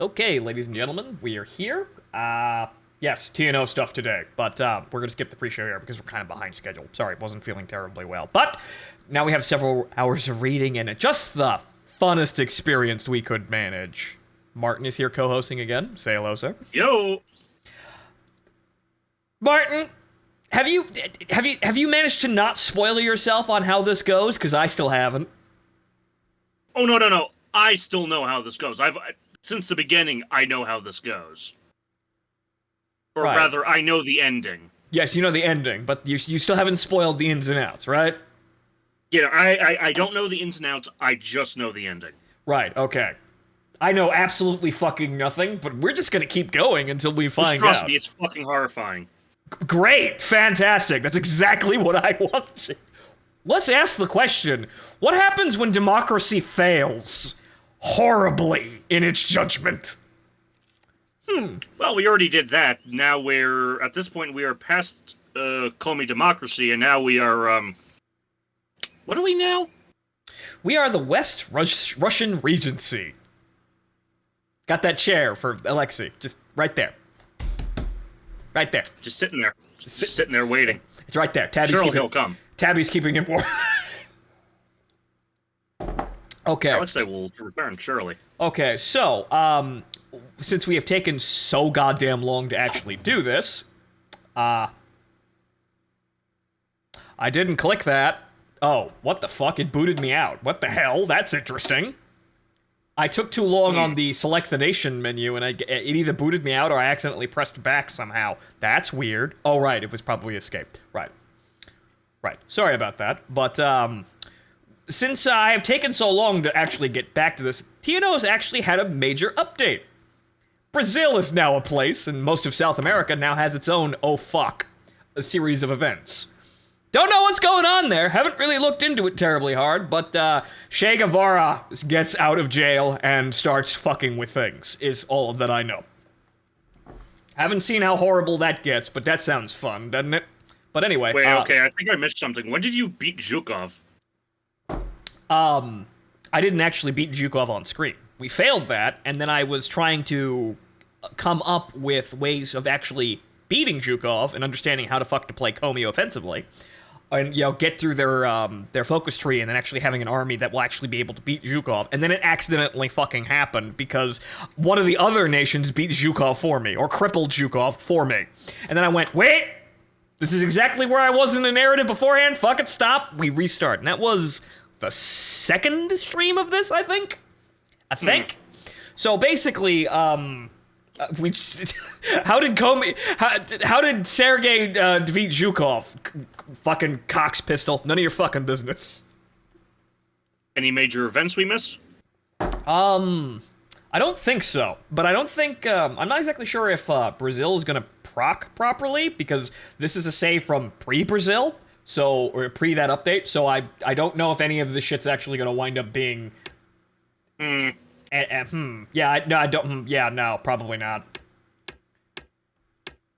Okay, ladies and gentlemen, we are here. Yes, TNO stuff today, but we're gonna skip the pre-show here because we're kind of behind schedule. Sorry, wasn't feeling terribly well. But now we have several hours of reading and just the funnest experience we could manage. Martin is here co-hosting again. Say hello, sir. Yo! Martin, have you managed to not spoil yourself on how this goes? Because I still haven't. Oh, no. I still know how this goes. Since the beginning, I know how this goes. Or Right. rather, I know the ending. Yes, you know the ending, but you still haven't spoiled the ins and outs, right? Yeah, I don't know the ins and outs, I just know the ending. Right, okay. I know absolutely fucking nothing, but we're just gonna keep going until we find Just trust out. me, it's fucking horrifying. Great! Fantastic! That's exactly what I want. Let's ask the question, what happens when democracy fails horribly in its judgment? Well, we already did that. Now at this point, we are past, call me democracy, and now we are, what are we now? We are the West Russian Regency. Got that chair for Alexei, just right there. Right there. Just sitting there. Just sitting there waiting. It's right there. Surely he'll come. Tabby's keeping it warm. Okay. Alexei will return, surely. Okay, so, since we have taken so goddamn long to actually do this, I didn't click that. Oh, what the fuck? It booted me out. What the hell? That's interesting. I took too long on the select the nation menu, and it either booted me out or I accidentally pressed back somehow. That's weird. Oh, right, it was probably escape. Right. Sorry about that. But, since I have taken so long to actually get back to this, TNO has actually had a major update. Brazil is now a place, and most of South America now has its own, oh fuck, a series of events. Don't know what's going on there, haven't really looked into it terribly hard, but Che Guevara gets out of jail and starts fucking with things, is all that I know. Haven't seen how horrible that gets, but that sounds fun, doesn't it? But anyway. Wait, okay, I think I missed something. When did you beat Zhukov? I didn't actually beat Zhukov on screen. We failed that, and then I was trying to come up with ways of actually beating Zhukov and understanding how to fuck to play Komi offensively. And, get through their focus tree and then actually having an army that will actually be able to beat Zhukov. And then it accidentally fucking happened because one of the other nations beat Zhukov for me, or crippled Zhukov for me. And then I went, wait! This is exactly where I was in the narrative beforehand. Fuck it, stop. We restart. And that was the second stream of this, I think? So basically, we how did Sergei defeat Zhukov? Fucking Cox pistol. None of your fucking business. Any major events we missed? I don't think so. But I don't think, I'm not exactly sure if Brazil is gonna proc properly, because this is a save from pre-Brazil, or pre that update, so I don't know if any of this shit's actually gonna wind up being... Yeah, no, probably not.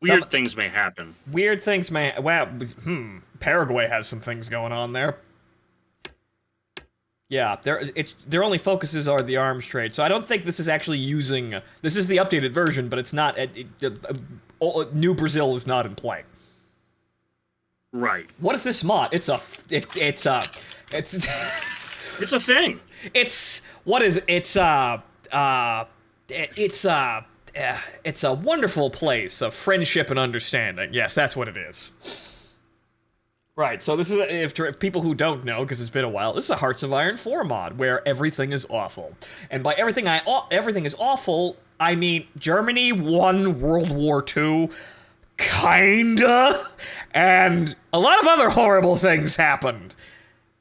Weird things may happen. Weird things may... Well, Paraguay has some things going on there. Yeah, their only focuses are the arms trade, so I don't think this is actually using... This is the updated version, but it's not... New Brazil is not in play. Right. What is this mod? It's a thing. It's a wonderful place of friendship and understanding. Yes, that's what it is. Right, so this is, if people who don't know, because it's been a while, this is a Hearts of Iron 4 mod, where everything is awful. And by everything is awful, I mean Germany won World War II, kinda, and a lot of other horrible things happened.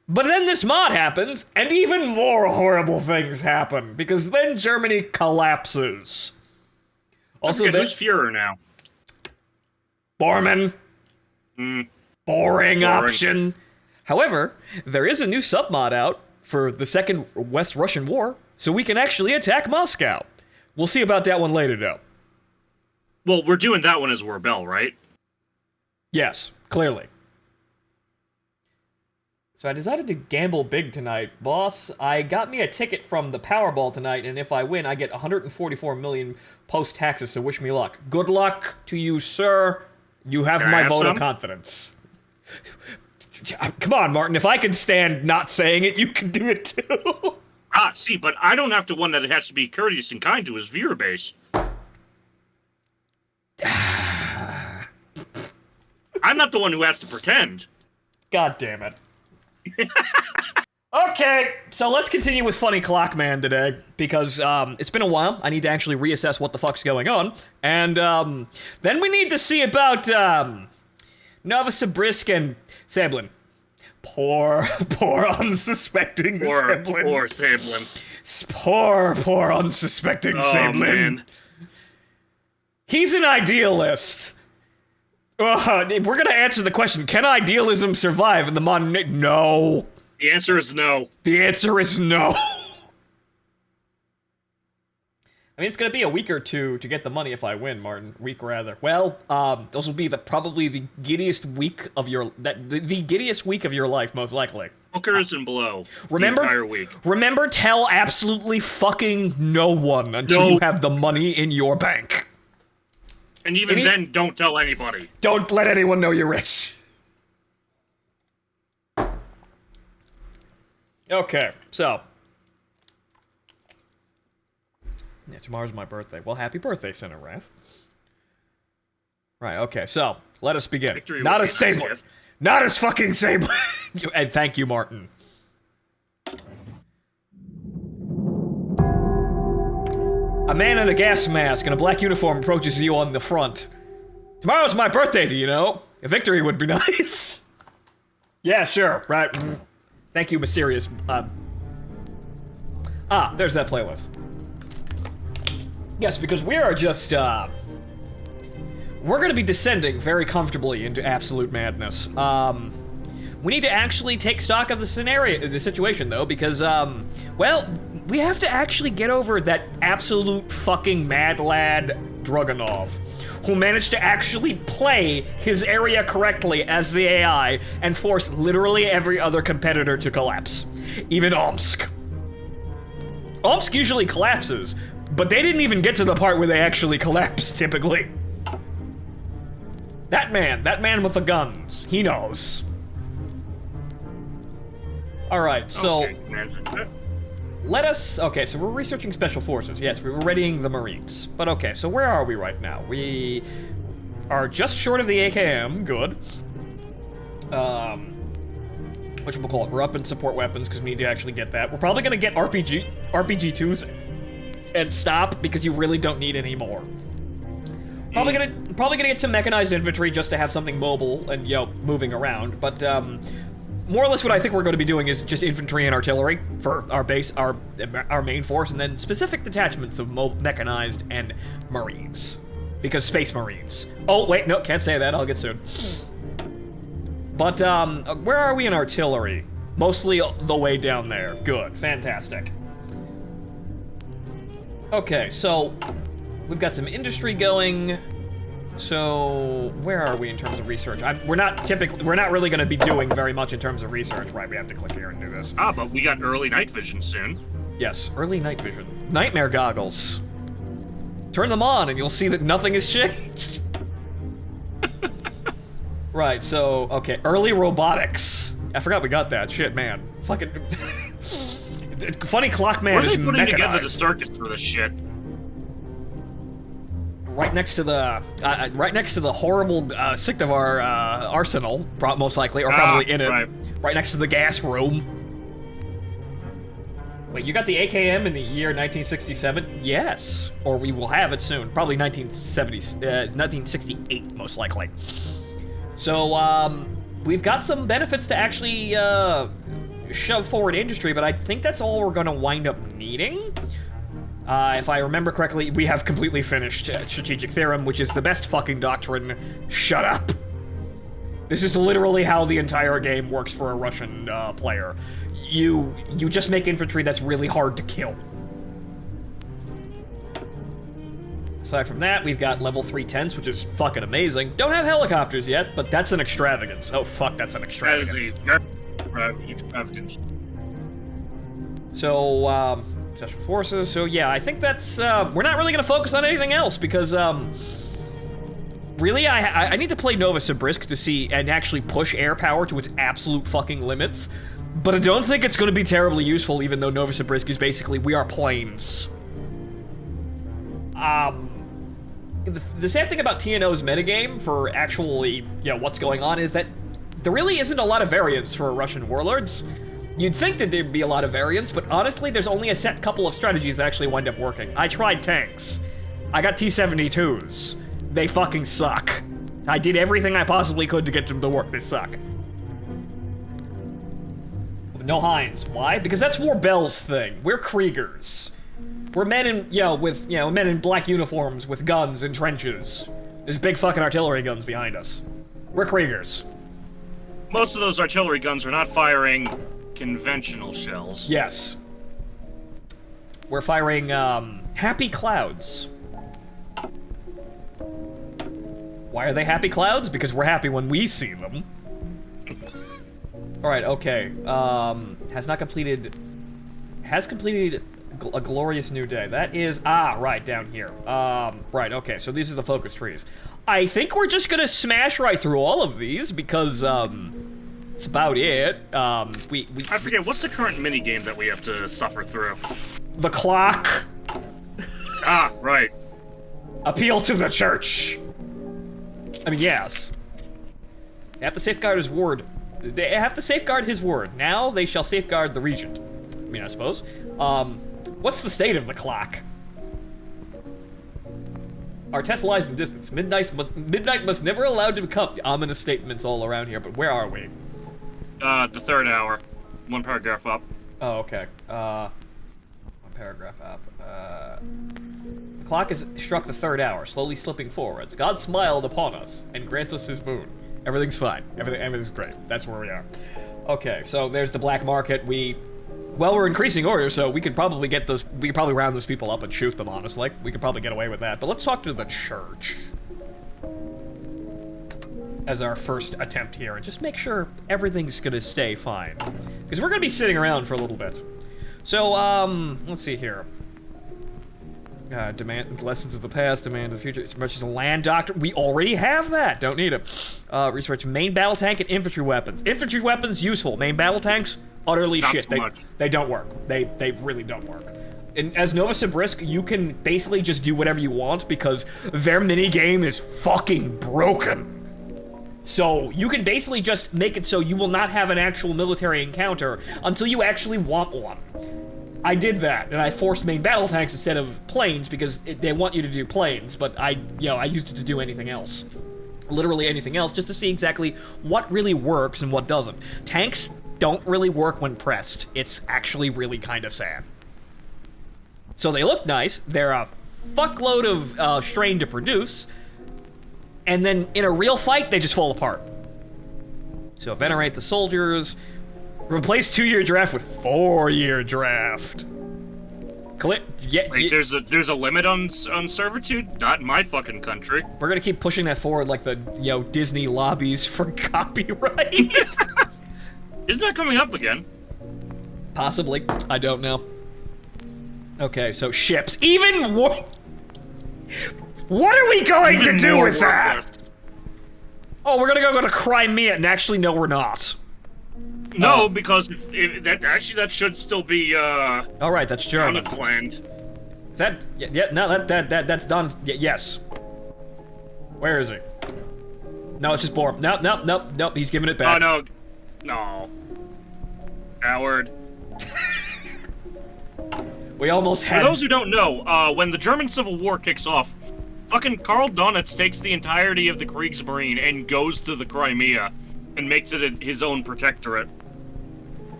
But then this mod happens, and even more horrible things happen, because then Germany collapses. Also, who's Führer now? Bormann. Boring option. However, there is a new submod out for the Second West Russian War, so we can actually attack Moscow. We'll see about that one later, though. Well, we're doing that one as Rebel, right? Yes, clearly. So I decided to gamble big tonight. Boss, I got me a ticket from the Powerball tonight, and if I win, I get 144 million post-taxes, so wish me luck. Good luck to you, sir. You have my vote of confidence. Come on, Martin. If I can stand not saying it, you can do it too. See, but I don't have to one that it has to be courteous and kind to his viewer base. I'm not the one who has to pretend. God damn it. Okay, so let's continue with Funny Clockman today, because it's been a while. I need to actually reassess what the fuck's going on. And then we need to see about Novosibirsk and Sablin. Poor unsuspecting Sablin. Poor Sablin. Poor unsuspecting Sablin. Man. He's an idealist. We're gonna answer the question, can idealism survive in the modern age? No. The answer is no. The answer is no. I mean, it's gonna be a week or two to get the money if I win, Martin. Week rather. Well, those will be probably the giddiest week of your the giddiest week of your life, most likely. Hookers and blow. Remember, the entire week. Remember, tell absolutely fucking no one until you have the money in your bank. And even then, don't tell anybody. Don't let anyone know you're rich. Okay, so. Yeah, tomorrow's my birthday. Well, happy birthday, Senator Wrath. Right, okay, so, let us begin. Victory Not as Sable. Not as fucking Sable. And thank you, Martin. A man in a gas mask and a black uniform approaches you on the front. Tomorrow's my birthday, do you know? A victory would be nice. Yeah, sure, right. Thank you, mysterious. There's that playlist. Yes, because we are just, we're gonna be descending very comfortably into absolute madness. We need to actually take stock of the situation, though, because, well, we have to actually get over that absolute fucking mad lad Dragunov, who managed to actually play his area correctly as the AI and force literally every other competitor to collapse. Even Omsk. Omsk usually collapses, but they didn't even get to the part where they actually collapse, typically. That man with the guns, he knows. Alright, so... Okay, so we're researching special forces. Yes, we're readying the Marines. But okay, so where are we right now? We are just short of the AKM, good. Whatchamacallit, we're up in support weapons because we need to actually get that. We're probably gonna get RPG2s and stop because you really don't need any more. Probably gonna get some mechanized infantry just to have something mobile and, moving around, but, more or less what I think we're going to be doing is just infantry and artillery for our base, our main force, and then specific detachments of mechanized and Marines. Because Space Marines. Oh, wait, no, can't say that, I'll get sued. But, where are we in artillery? Mostly the way down there. Good, fantastic. Okay, so, we've got some industry going. So, where are we in terms of research? We're not really going to be doing very much in terms of research. Right, we have to click here and do this. But we got early night vision soon. Yes, early night vision. Nightmare goggles. Turn them on and you'll see that nothing has changed. Right, so, okay, early robotics. I forgot we got that. Shit, man. Fucking... Funny Clockman is mechanized. What are they putting together the circus for this shit? Right next to the horrible Siktavar arsenal, most likely, or probably in it. Right next to the gas room. Wait, you got the AKM in the year 1967? Yes, or we will have it soon. Probably 1968, most likely. So, we've got some benefits to actually shove forward industry, but I think that's all we're gonna wind up needing. If I remember correctly, we have completely finished Strategic Theorem, which is the best fucking doctrine. Shut up. This is literally how the entire game works for a Russian player. You just make infantry that's really hard to kill. Aside from that, we've got level 3 tents, which is fucking amazing. Don't have helicopters yet, but that's an extravagance. Oh fuck, that's an extravagance. extravagance. So, special forces. So yeah, I think that's, we're not really gonna focus on anything else because, really, I need to play Novosibirsk to see and actually push air power to its absolute fucking limits. But I don't think it's gonna be terribly useful, even though Novosibirsk is basically, we are planes. The sad thing about TNO's metagame for actually, you know, what's going on is that there really isn't a lot of variance for Russian warlords. You'd think that there'd be a lot of variance, but honestly, there's only a set couple of strategies that actually wind up working. I tried tanks. I got T-72s. They fucking suck. I did everything I possibly could to get them to work. They suck. No Heinz. Why? Because that's Warbell's thing. We're Kriegers. We're men in, men in black uniforms with guns in trenches. There's big fucking artillery guns behind us. We're Kriegers. Most of those artillery guns are not firing conventional shells. Yes. We're firing, happy clouds. Why are they happy clouds? Because we're happy when we see them. Alright, okay. Has completed a glorious new day. That is, right, down here. Right, okay, so these are the focus trees. I think we're just gonna smash right through all of these because, it's about it. I forget, what's the current minigame that we have to suffer through? The clock. Right. Appeal to the church. I mean, yes. They have to safeguard his word. They have to safeguard his word. Now they shall safeguard the regent. I mean, I suppose. What's the state of the clock? Our test lies in distance. Midnight must never allowed to become ominous statements all around here, but where are we? The third hour. One paragraph up. Oh, okay. One paragraph up. The clock has struck the third hour, slowly slipping forwards. God smiled upon us and grants us his boon. Everything's fine. Everything's great. That's where we are. Okay, so there's the black market. We're increasing order, so we could probably round those people up and shoot them, honestly. We could probably get away with that. But let's talk to the church as our first attempt here and just make sure everything's gonna stay fine. Because we're gonna be sitting around for a little bit. So, let's see here. Demand lessons of the past, demand of the future. As much as a land doctrine, we already have that. Don't need it. Research main battle tank and infantry weapons. Infantry weapons useful. Main battle tanks utterly Not shit. so much. They don't work. They really don't work. And as Novosibirsk, you can basically just do whatever you want because their mini game is fucking broken. So you can basically just make it so you will not have an actual military encounter until you actually want one. I did that, and I forced main battle tanks instead of planes because they want you to do planes, but I used it to do anything else. Literally anything else, just to see exactly what really works and what doesn't. Tanks don't really work when pressed. It's actually really kind of sad. So they look nice, they're a fuckload of strain to produce, and then in a real fight, they just fall apart. So venerate the soldiers. Replace 2-year draft with 4-year draft. Wait, there's a limit on servitude? Not in my fucking country. We're gonna keep pushing that forward like the, Disney lobbies for copyright. Isn't that coming up again? Possibly. I don't know. Okay, so ships. Even what? What are we going to do with that? Oh, we're gonna go to Crimea, and actually, no, we're not. No, because that should still be all right, that's German. Land. Is that no that's done. Yes. Where is he? No, it's just Bor. Nope. He's giving it back. Oh no. Howard. We almost had. For those who don't know, when the German Civil War kicks off, fucking Karl Donitz takes the entirety of the Kriegsmarine and goes to the Crimea and makes it his own protectorate.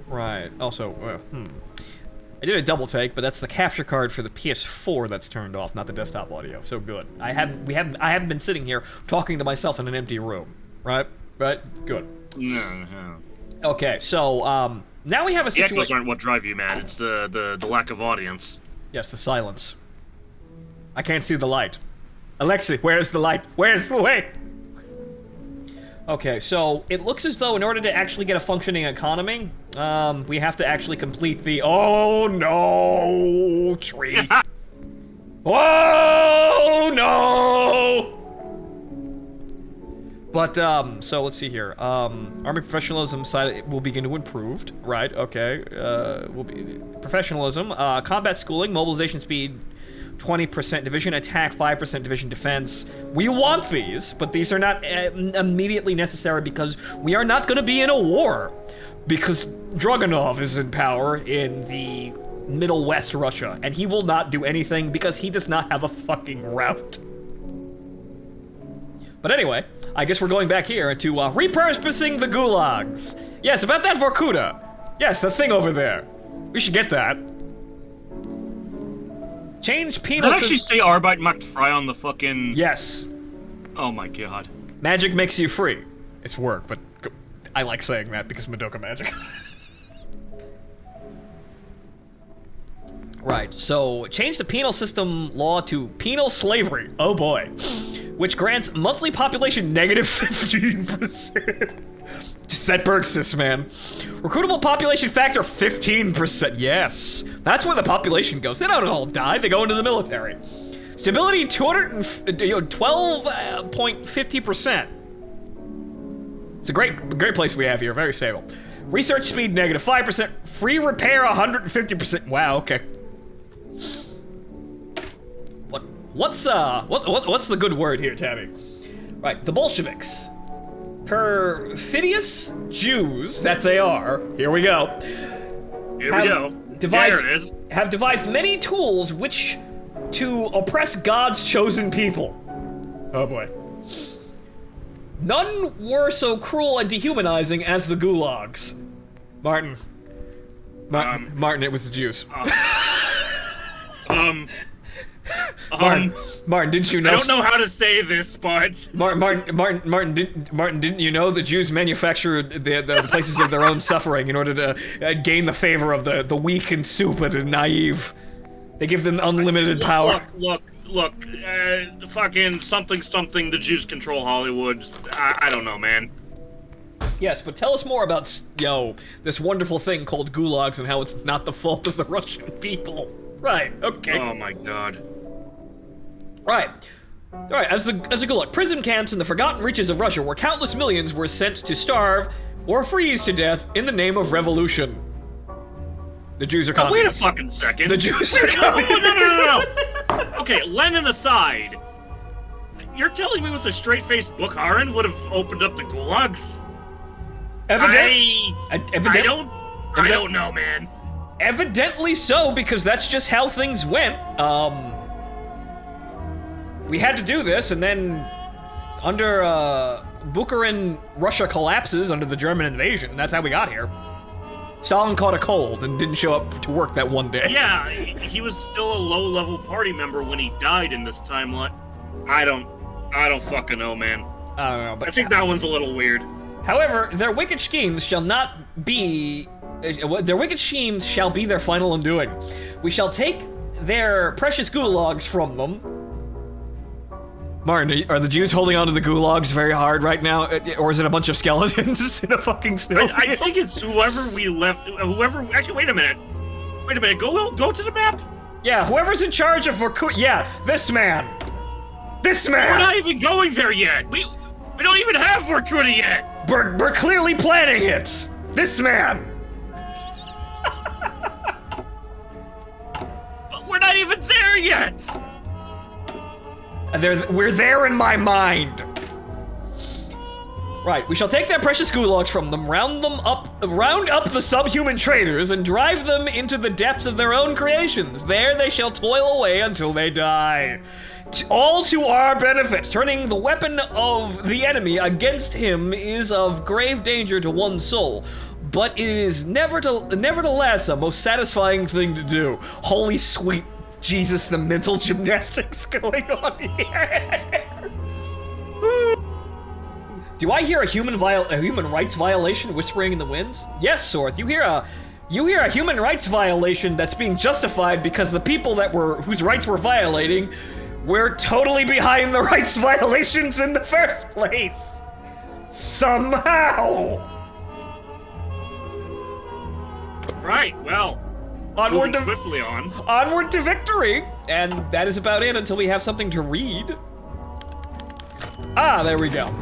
Right. Also, I did a double take, but that's the capture card for the PS4 that's turned off, not the desktop audio. So good. I haven't been sitting here talking to myself in an empty room. Right? Good. No. Okay, so now we have a situation. The echoes aren't what drive you mad. It's the lack of audience. Yes, the silence. I can't see the light. Alexei, where's the light? Where's the way? Okay, so it looks as though in order to actually get a functioning economy, we have to actually complete the— oh no, tree. Oh no! But, so let's see here. Army professionalism side will begin to improve, right? Okay, will be professionalism, combat schooling, mobilization speed, 20% division attack, 5% division defense. We want these, but these are not immediately necessary because we are not going to be in a war. Because Dragunov is in power in the Middle West Russia, and he will not do anything because he does not have a fucking route. But anyway, I guess we're going back here to repurposing the gulags. Yes, about that Vorkuta. Yes, the thing over there. We should get that. Change penal— Did that actually say Arbeit macht frei on the fucking— Yes. Oh my god. Magic makes you free. It's work, but I like saying that because Madoka magic. Right, so change the penal system law to penal slavery. Oh boy. Which grants monthly population negative 15%. Just set Bergsis, man. Recruitable population factor 15%. Yes. That's where the population goes. They don't all die, they go into the military. Stability 12.50%. It's a great place we have here, very stable. Research speed negative 5%, free repair 150%. Wow, okay. What's the good word here, Tabby? Right, the Bolsheviks. Perfidious Jews that they are, here we go. Here we go. There it is. Have devised many tools which to oppress God's chosen people. Oh boy. None were so cruel and dehumanizing as the gulags. Martin, it was the Jews. Martin, didn't you know? I don't know how to say this, but Martin, didn't you know the Jews manufactured the places of their own suffering in order to gain the favor of the weak and stupid and naive? They give them unlimited power. Look, fucking something. The Jews control Hollywood. I don't know, man. Yes, but tell us more about this wonderful thing called gulags and how it's not the fault of the Russian people. Right. Okay. Oh my god. Right. Alright, as a gulag, prison camps in the forgotten reaches of Russia where countless millions were sent to starve or freeze to death in the name of revolution. The Jews are communists. Wait a fucking second. The Jews are communists. No. Okay, Lenin aside, you're telling me with a straight-faced Bukharin would have opened up the gulags? I don't know, man. Evidently so, because that's just how things went. We had to do this, and then under Bukharin, Russia collapses under the German invasion, and that's how we got here. Stalin caught a cold and didn't show up to work that one day. Yeah, he was still a low-level party member when he died in this timeline. I don't fucking know, man. I don't know, but I think that one's a little weird. However, their wicked schemes shall not be. Their wicked schemes shall be their final undoing. We shall take their precious gulags from them. Martin, are the Jews holding on to the gulags very hard right now, or is it a bunch of skeletons in a fucking snowfield? I think it's whoever we left. Actually, wait a minute. Go to the map. Yeah, whoever's in charge of Vorkuta. Yeah, this man. We're not even going there yet. We don't even have Vorkuta yet. We're clearly planning it. This man. But we're not even there yet. We're there in my mind. Right, we shall take their precious gulags from them, round up the subhuman traitors, and drive them into the depths of their own creations. There they shall toil away until they die. All to our benefit. Turning the weapon of the enemy against him is of grave danger to one's soul, but it is nevertheless a most satisfying thing to do. Holy sweet Jesus, the mental gymnastics going on here. Do I hear a human rights violation whispering in the winds? Yes, Sorth, you hear a human rights violation that's being justified because the people whose rights were violating were totally behind the rights violations in the first place. Somehow! Right, well, Onward moving to, swiftly on. onward to victory! And that is about it until we have something to read. Ah, there we go.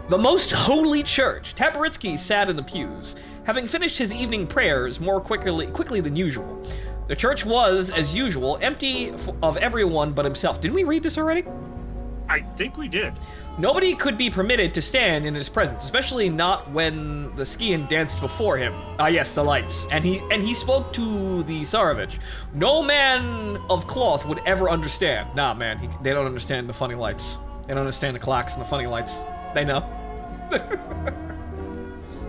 The Most Holy Church. Tabaritsky sat in the pews, having finished his evening prayers more quickly than usual. The church was, as usual, empty of everyone but himself. Didn't we read this already? I think we did. Nobody could be permitted to stand in his presence, especially not when the Skian danced before him. Ah, yes, the lights. And he spoke to the Tsarevich. No man of cloth would ever understand. Nah, man, they don't understand the funny lights. They don't understand the clocks and the funny lights. They know.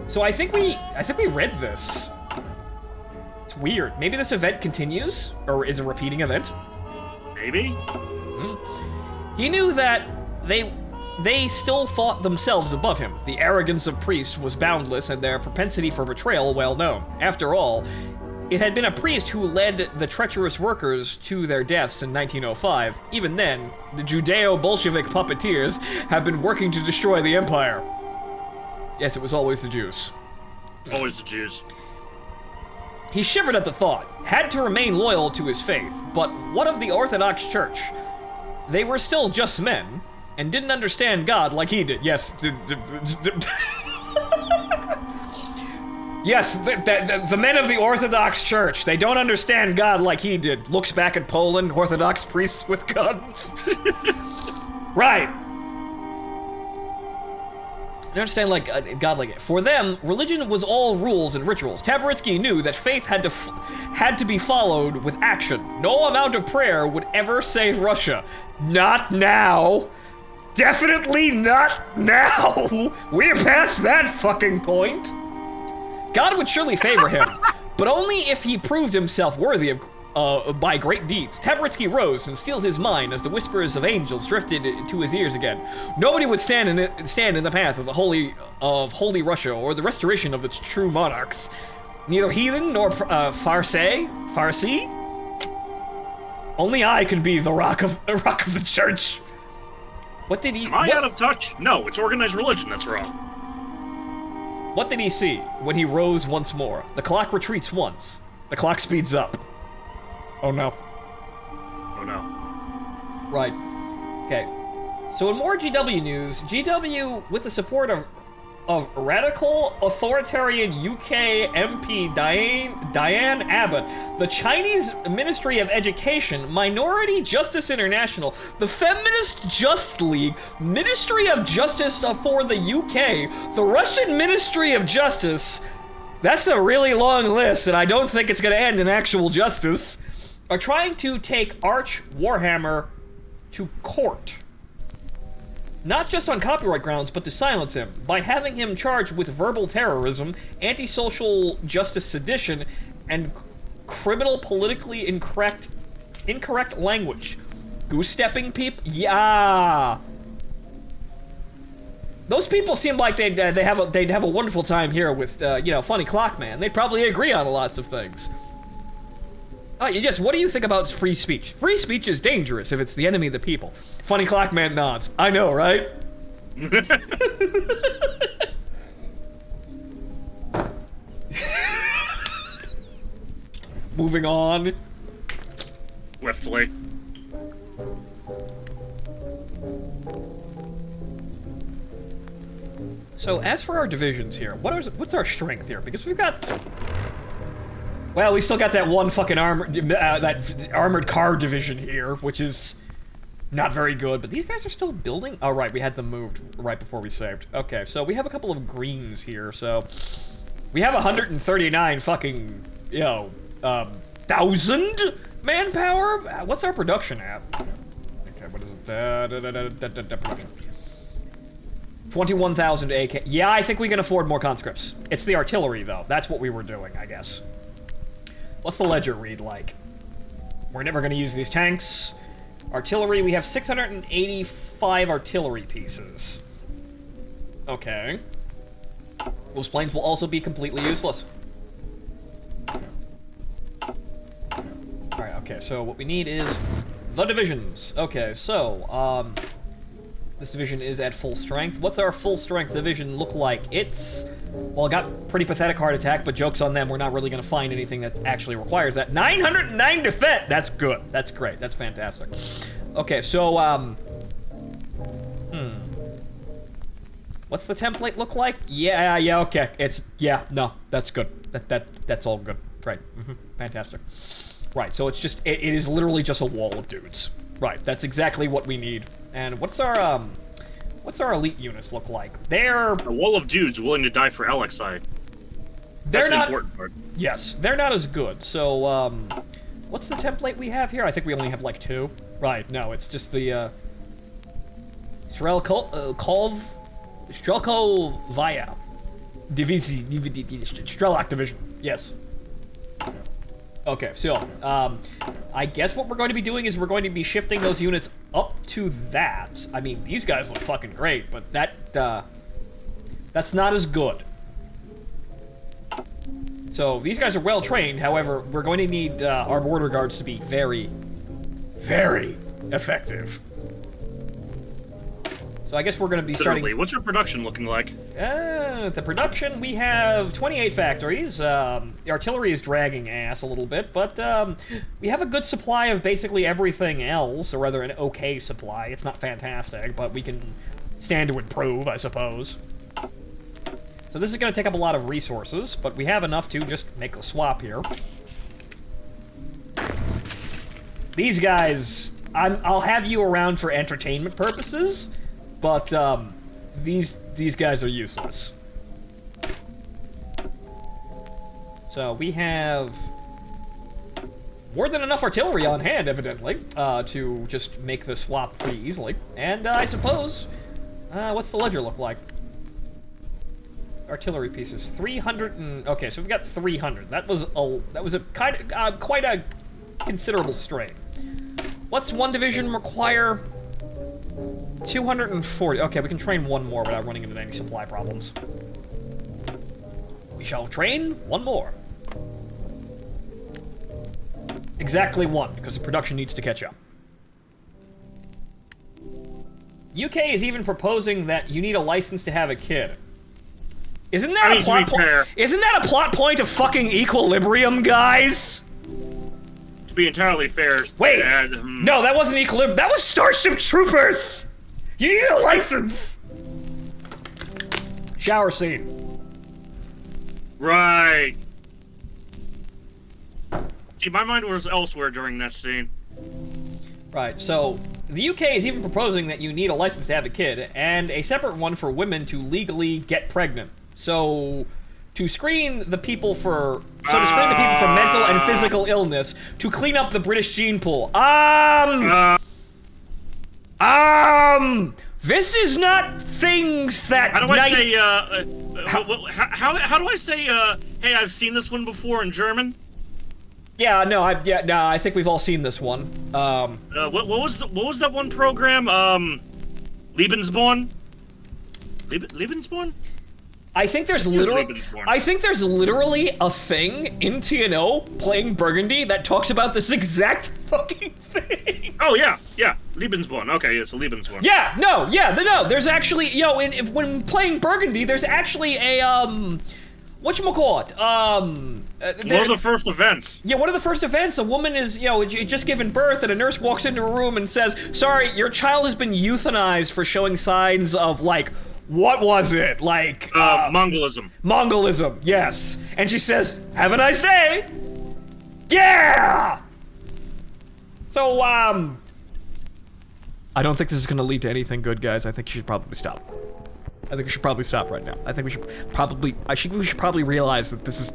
So I think we read this. It's weird. Maybe this event continues, or is a repeating event. Maybe? He knew that they still thought themselves above him. The arrogance of priests was boundless, and their propensity for betrayal well known. After all, it had been a priest who led the treacherous workers to their deaths in 1905. Even then, the Judeo-Bolshevik puppeteers have been working to destroy the empire. Yes, it was always the Jews. Always the Jews. He shivered at the thought, had to remain loyal to his faith, but what of the Orthodox Church? They were still just men, and didn't understand God like he did. Yes, yes, the men of the Orthodox Church, they don't understand God like he did. Looks back at Poland, Orthodox priests with guns. Right. I understand God like it. For them, religion was all rules and rituals. Tabaritsky knew that faith had to be followed with action. No amount of prayer would ever save Russia. Not now. Definitely not now. We're past that fucking point. God would surely favor him, but only if he proved himself worthy of by great deeds. Tabaritsky rose and steeled his mind as the whispers of angels drifted to his ears again. Nobody would stand in the path of the holy Russia or the restoration of its true monarchs. Neither heathen nor Farsi. Only I can be the rock of the church. What did he? Am I out of touch? No, it's organized religion that's wrong. What did he see when he rose once more? The clock retreats once. The clock speeds up. Oh no. Oh no. Right. Okay. So in more GW news, GW, with the support of radical authoritarian UK MP Diane Abbott, the Chinese Ministry of Education, Minority Justice International, the Feminist Just League, Ministry of Justice for the UK, the Russian Ministry of Justice, that's a really long list, and I don't think it's gonna end in actual justice, are trying to take Arch Warhammer to court. Not just on copyright grounds, but to silence him, by having him charged with verbal terrorism, anti-social justice sedition, and criminal politically incorrect language. Goose-stepping people? Yeah! Those people seem like they'd have a wonderful time here with, Funny Clockman. They'd probably agree on lots of things. Yes, what do you think about free speech? Free speech is dangerous if it's the enemy of the people. Funny Clockman nods. I know, right? Moving on. Swiftly. So, as for our divisions here, what's our strength here? Because we've got... Well, we still got that one fucking that armored car division here, which is not very good, but these guys are still building? Oh, right, we had them moved right before we saved. Okay, so we have a couple of greens here, so... We have 139 fucking, 1,000 manpower? What's our production at? Okay, what is it? Production. 21,000 AK. Yeah, I think we can afford more conscripts. It's the artillery, though. That's what we were doing, I guess. What's the ledger read like? We're never gonna use these tanks. Artillery, we have 685 artillery pieces. Okay. Those planes will also be completely useless. Alright, okay, so what we need is the divisions. Okay, so, This division is at full strength. What's our full strength division look like? It's, well, it got pretty pathetic heart attack, but joke's on them. We're not really going to find anything that actually requires that. 909 defense! That's good. That's great. That's fantastic. Okay, so, what's the template look like? Yeah, okay. No, that's good. That's all good. Right. Fantastic. Right, so it's just, it is literally just a wall of dudes. Right, that's exactly what we need. And what's our elite units look like? They're... A wall of dudes willing to die for LXI. That's the important part. Yes, they're not as good. So, what's the template we have here? I think we only have like 2. Right, no, it's just the, Strelkovaya. Strelak division, yes. Okay, so, I guess what we're going to be doing is we're going to be shifting those units up to that. I mean, these guys look fucking great, but that's not as good. So, these guys are well trained, however, we're going to need our border guards to be very, very effective. So I guess we're going to be starting... What's your production looking like? The production, we have 28 factories. The artillery is dragging ass a little bit, but we have a good supply of basically everything else, or rather an okay supply. It's not fantastic, but we can stand to improve, I suppose. So this is going to take up a lot of resources, but we have enough to just make a swap here. These guys, I'll have you around for entertainment purposes, but these guys are useless. So we have more than enough artillery on hand, evidently, to just make the swap pretty easily. And I suppose, what's the ledger look like? Artillery pieces, 300 and... Okay, so we've got 300. That was a kind of, quite a considerable strain. What's one division require? 240. Okay, we can train one more without running into any supply problems. We shall train one more. Exactly one, because the production needs to catch up. UK is even proposing that you need a license to have a kid. Isn't that a plot point? Isn't that a plot point of fucking Equilibrium, guys? To be entirely fair, wait, no, that wasn't Equilibrium. That was Starship Troopers. You need a license. Shower scene. Right. See, my mind was elsewhere during that scene. Right, so the UK is even proposing that you need a license to have a kid, and a separate one for women to legally get pregnant. So, to screen the people for mental and physical illness, to clean up the British gene pool. This is not things that. How do I say? How do I say? Hey, I've seen this one before in German. Yeah, no, I think we've all seen this one. What was that one program? Lebensborn. Lebensborn. I think there's literally a thing in TNO playing Burgundy that talks about this exact fucking thing. Oh yeah, Lebensborn. Okay, it's a Lebensborn. Yeah, no, there's actually, when playing Burgundy, there's actually a whatchamacallit, one of the first events. Yeah, one of the first events, a woman is, just given birth, and a nurse walks into a room and says, "Sorry, your child has been euthanized for showing signs of, like, what was it? Like, Mongolism. Mongolism, yes." And she says, "Have a nice day." Yeah! So, I don't think this is gonna lead to anything good, guys. I think you should probably stop. I think we should probably stop right now. I think we should probably realize that this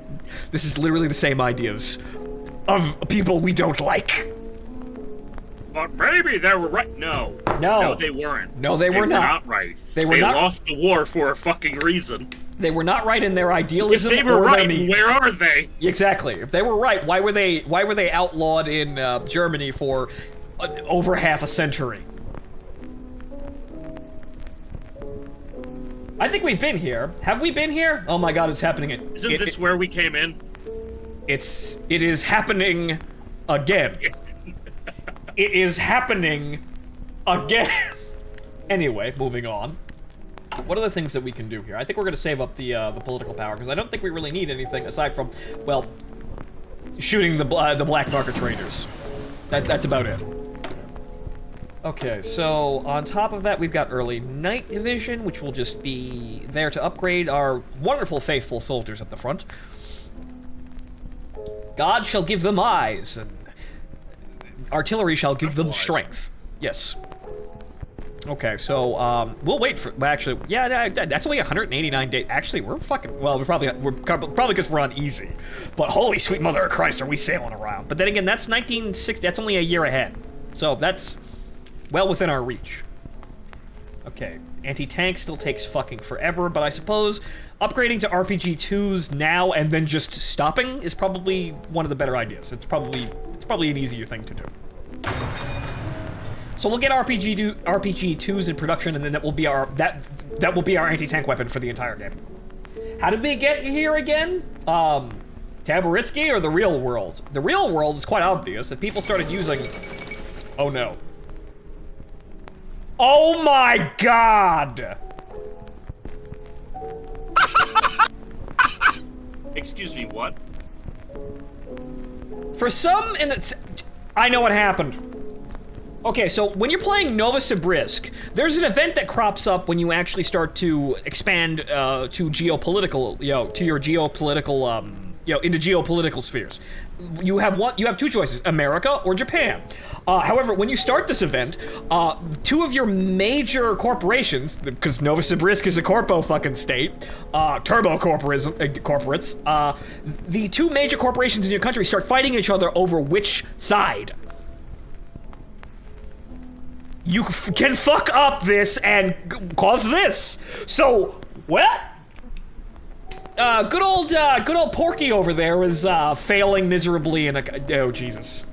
is literally the same ideas of people we don't like. But maybe they were right. No, they weren't. No, they were not right. They lost the war for a fucking reason. They were not right in their idealism. If they were right, where are they? Exactly. If they were right, why were they outlawed in Germany for over half a century? I think we've been here. Have we been here? Oh my god, it's happening. Isn't this where we came in? It is happening again. It is happening again. Anyway, moving on. What are the things that we can do here? I think we're going to save up the political power, because I don't think we really need anything aside from, well, shooting the black market traders. That's about it. Okay, so on top of that, we've got early night division, which will just be there to upgrade our wonderful faithful soldiers at the front. God shall give them eyes, and artillery shall give them strength. Yes. Okay, so we'll wait for. Well, actually, yeah, that's only 189 days. Actually, we're fucking. Well, we're probably because we're on easy. But holy sweet mother of Christ, are we sailing around? But then again, that's 1960. That's only a year ahead. So that's well within our reach. Okay, anti-tank still takes fucking forever, but I suppose upgrading to RPG-2s now and then just stopping is probably one of the better ideas. It's probably an easier thing to do. So we'll get RPG-2s in production, and then that will be our anti-tank weapon for the entire game. How did we get here again? Tabaritsky or the real world? The real world is quite obvious that people started using. Oh no. Oh my God! Excuse me, what? For some, I know what happened. Okay, so when you're playing Novosibirsk, there's an event that crops up when you actually start to expand to geopolitical, to your geopolitical, into geopolitical spheres. You have two choices: America or Japan. However, when you start this event, two of your major corporations, because Novosibirsk is a corpo fucking state, turbo corporates, the two major corporations in your country start fighting each other over which side. You can fuck up this and cause this. So, what? Good old Porky over there is failing miserably in a. Oh Jesus.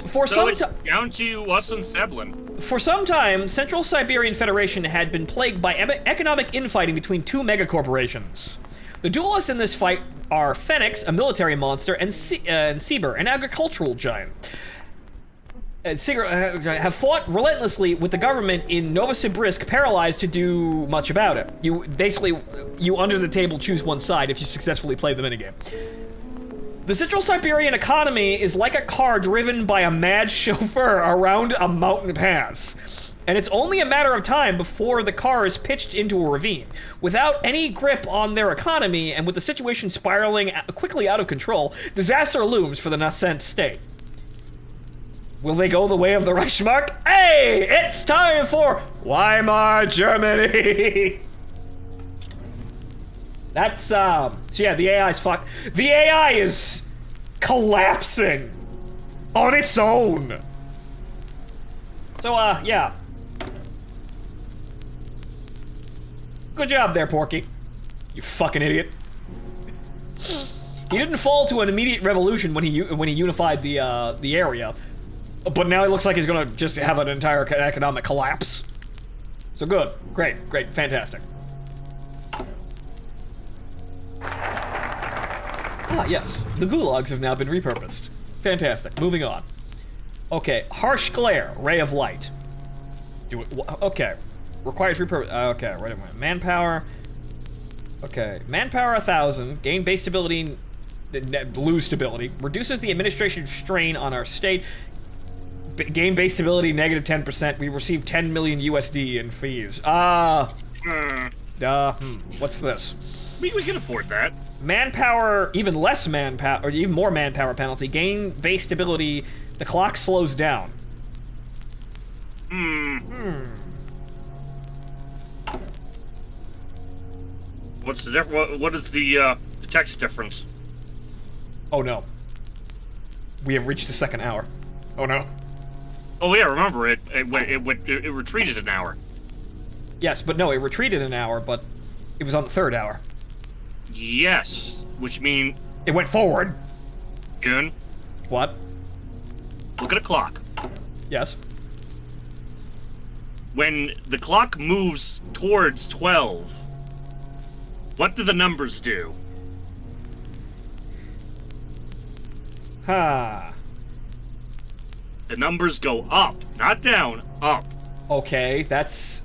For some time, down to us and Seblin. For some time, Central Siberian Federation had been plagued by economic infighting between two megacorporations. The duelists in this fight are Phoenix, a military monster, and Sieber, an agricultural giant. Have fought relentlessly with the government in Novosibirsk, paralyzed to do much about it. You under the table choose one side if you successfully play the minigame. The Central Siberian economy is like a car driven by a mad chauffeur around a mountain pass. And it's only a matter of time before the car is pitched into a ravine. Without any grip on their economy, and with the situation spiraling quickly out of control, disaster looms for the nascent state. Will they go the way of the Reichsmark? Hey, it's time for Weimar Germany! That's, so yeah, the AI's fucked. The AI is collapsing on its own. So, yeah. Good job there, Porky. You fucking idiot. He didn't fall to an immediate revolution when he unified the area. But now it looks like he's gonna just have an entire economic collapse. So good, great, fantastic. Ah, yes, the gulags have now been repurposed. Fantastic, moving on. Okay, harsh glare, ray of light. Do it, okay. Requires repurpose, okay, wait a minute. Manpower. Okay, manpower 1,000, gain base stability, lose stability, reduces the administration strain on our state, gain base stability negative 10%. We receive 10 million USD in fees. What's this? We can afford that. Manpower, even less manpower, or even more manpower penalty. Gain base stability. The clock slows down. What's the what is the text difference? Oh no. We have reached the second hour. Oh no. Oh yeah, remember it retreated an hour. Yes, but no, it retreated an hour, but it was on the third hour. Yes, which means it went forward. Goon. What? Look at a clock. Yes. When the clock moves towards 12, what do the numbers do? Ha. The numbers go up, not down, up. Okay, that's...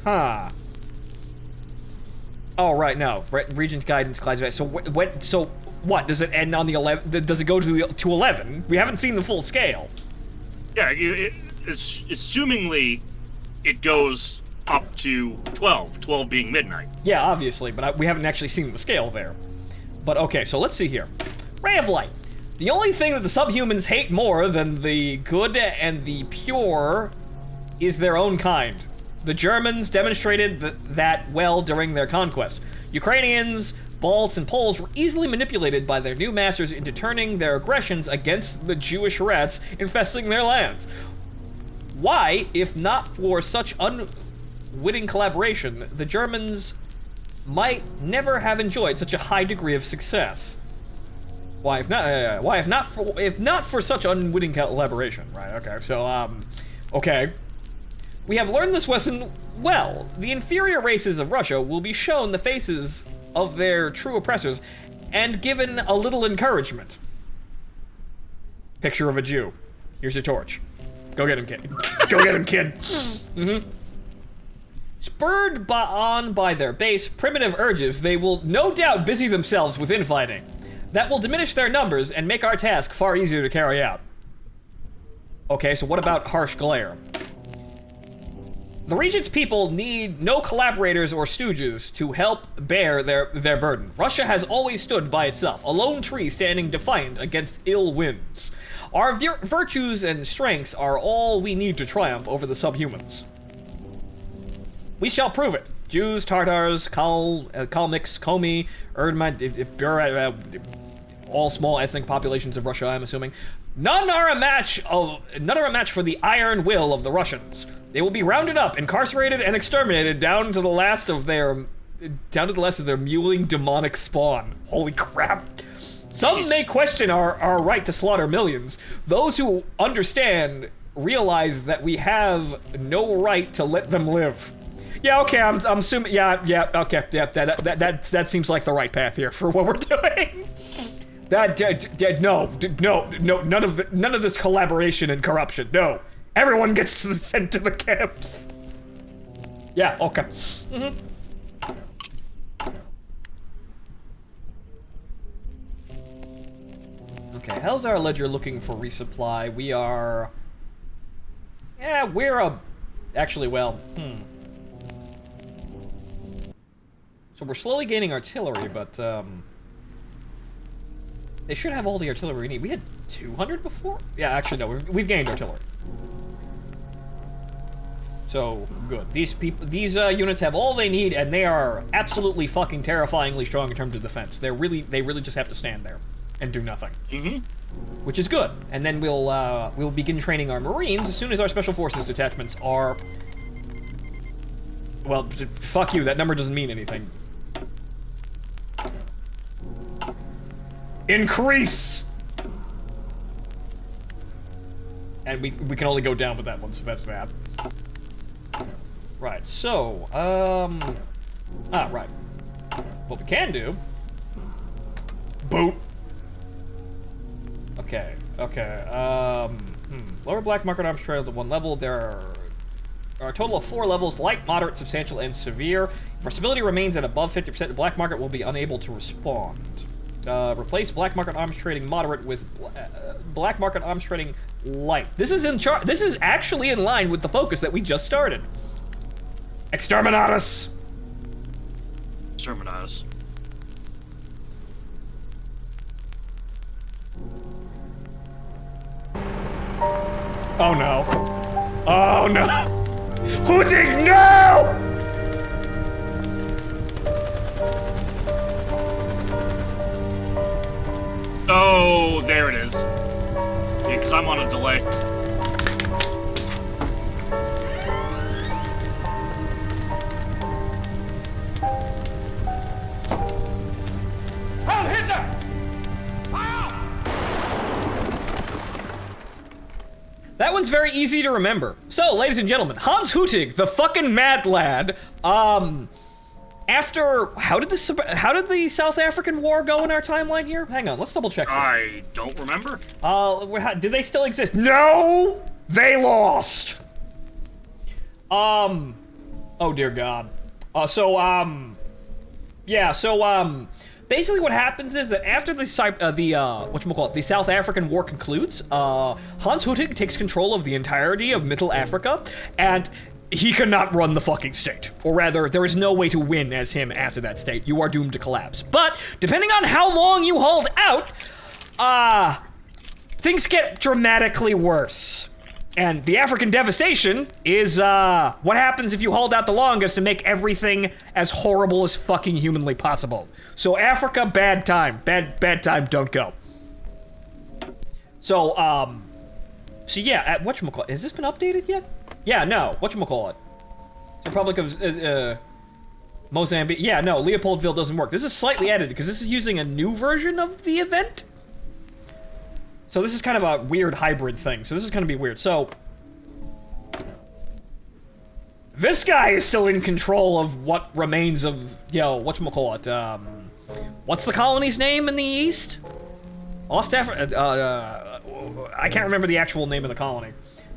Huh. Oh, right, no. Regent guidance class. So what? Does it end on the 11? Does it go to 11? We haven't seen the full scale. Yeah, it's assumingly it goes up to 12. 12 being midnight. Yeah, obviously, but we haven't actually seen the scale there. But okay, so let's see here. Ray of Light. The only thing that the subhumans hate more than the good and the pure is their own kind. The Germans demonstrated that well during their conquest. Ukrainians, Balts, and Poles were easily manipulated by their new masters into turning their aggressions against the Jewish rats infesting their lands. Why, if not for such unwitting collaboration, the Germans might never have enjoyed such a high degree of success? Why, if not for such unwitting collaboration? Right. Okay. So, okay. We have learned this lesson well. The inferior races of Russia will be shown the faces of their true oppressors and given a little encouragement. Picture of a Jew. Here's your torch. Go get him, kid. Go get him, kid. Mm-hmm. Spurred on by their base, primitive urges, they will no doubt busy themselves with infighting. That will diminish their numbers and make our task far easier to carry out. Okay, so what about harsh glare? The Regent's people need no collaborators or stooges to help bear their burden. Russia has always stood by itself, a lone tree standing defiant against ill winds. Our virtues and strengths are all we need to triumph over the subhumans. We shall prove it. Jews, Tartars, Kalmyks, Komi, Erdman, all small ethnic populations of Russia, I'm assuming. None are a match for the iron will of the Russians. They will be rounded up, incarcerated, and exterminated down to the last of their mewling demonic spawn. Holy crap. Some may question our right to slaughter millions. Those who understand realize that we have no right to let them live. Yeah, okay, I'm assuming, okay, yeah, that seems like the right path here for what we're doing. No, none of this collaboration and corruption, no. Everyone gets sent to the camps. Yeah, okay. Mm-hmm. Okay, how's our ledger looking for resupply? We are... Yeah, actually, well, So we're slowly gaining artillery, but, they should have all the artillery we need. We had 200 before? Yeah, actually, no, we've gained artillery. So, good. These units have all they need, and they are absolutely fucking terrifyingly strong in terms of defense. They really just have to stand there and do nothing. Mm-hmm. Which is good. And then we'll begin training our Marines as soon as our Special Forces detachments are... Well, fuck you, that number doesn't mean anything. Increase! And we can only go down with that one, so that's that. Right, so, right. What we can do... Boot! Okay. Lower black market arms trail to 1 level. There are a total of 4 levels: light, moderate, substantial, and severe. If our stability remains at above 50%, the black market will be unable to respond. Replace black market arms trading moderate with black market arms trading light. This is This is actually in line with the focus that we just started. Exterminatus! Exterminatus. Oh no. Oh no. Hooting, no! Oh, there it is. Yeah, because I'm on a delay. That one's very easy to remember. So, ladies and gentlemen, Hans Hüttig, the fucking mad lad, after, how did the South African War go in our timeline here? Hang on, let's double check. I don't remember. Do they still exist? No! They lost! Oh dear God. Basically what happens is that after the South African War concludes, Hans Hüttig takes control of the entirety of Middle Africa, and he cannot run the fucking state. Or rather, there is no way to win as him after that state. You are doomed to collapse. But, depending on how long you hold out, things get dramatically worse. And the African devastation is, what happens if you hold out the longest to make everything as horrible as fucking humanly possible. So Africa, bad time. Bad time, don't go. So yeah, whatchamacallit, has this been updated yet? Yeah, no, whatchamacallit. Republic of, Mozambique, yeah, no, Leopoldville doesn't work. This is slightly edited, because this is using a new version of the event. So this is kind of a weird hybrid thing. So this is gonna be weird. So this guy is still in control of what remains of, whatchamacallit, what's the colony's name in the east? Ostafrika, I can't remember the actual name of the colony.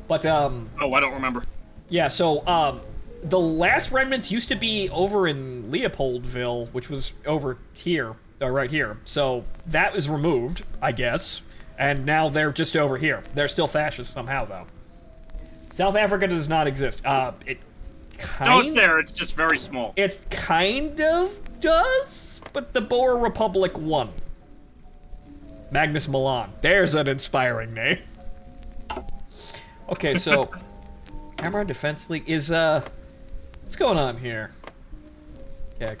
But, oh, I don't remember. Yeah, so, the last remnants used to be over in Leopoldville, which was over here, right here. So that was removed, I guess. And now they're just over here. They're still fascist somehow, though. South Africa does not exist. No, it's there. It's just very small. It kind of does, but the Boer Republic won. Magnus Milan. There's an inspiring name. Okay, so Cameroon Defense League is, what's going on here? Okay.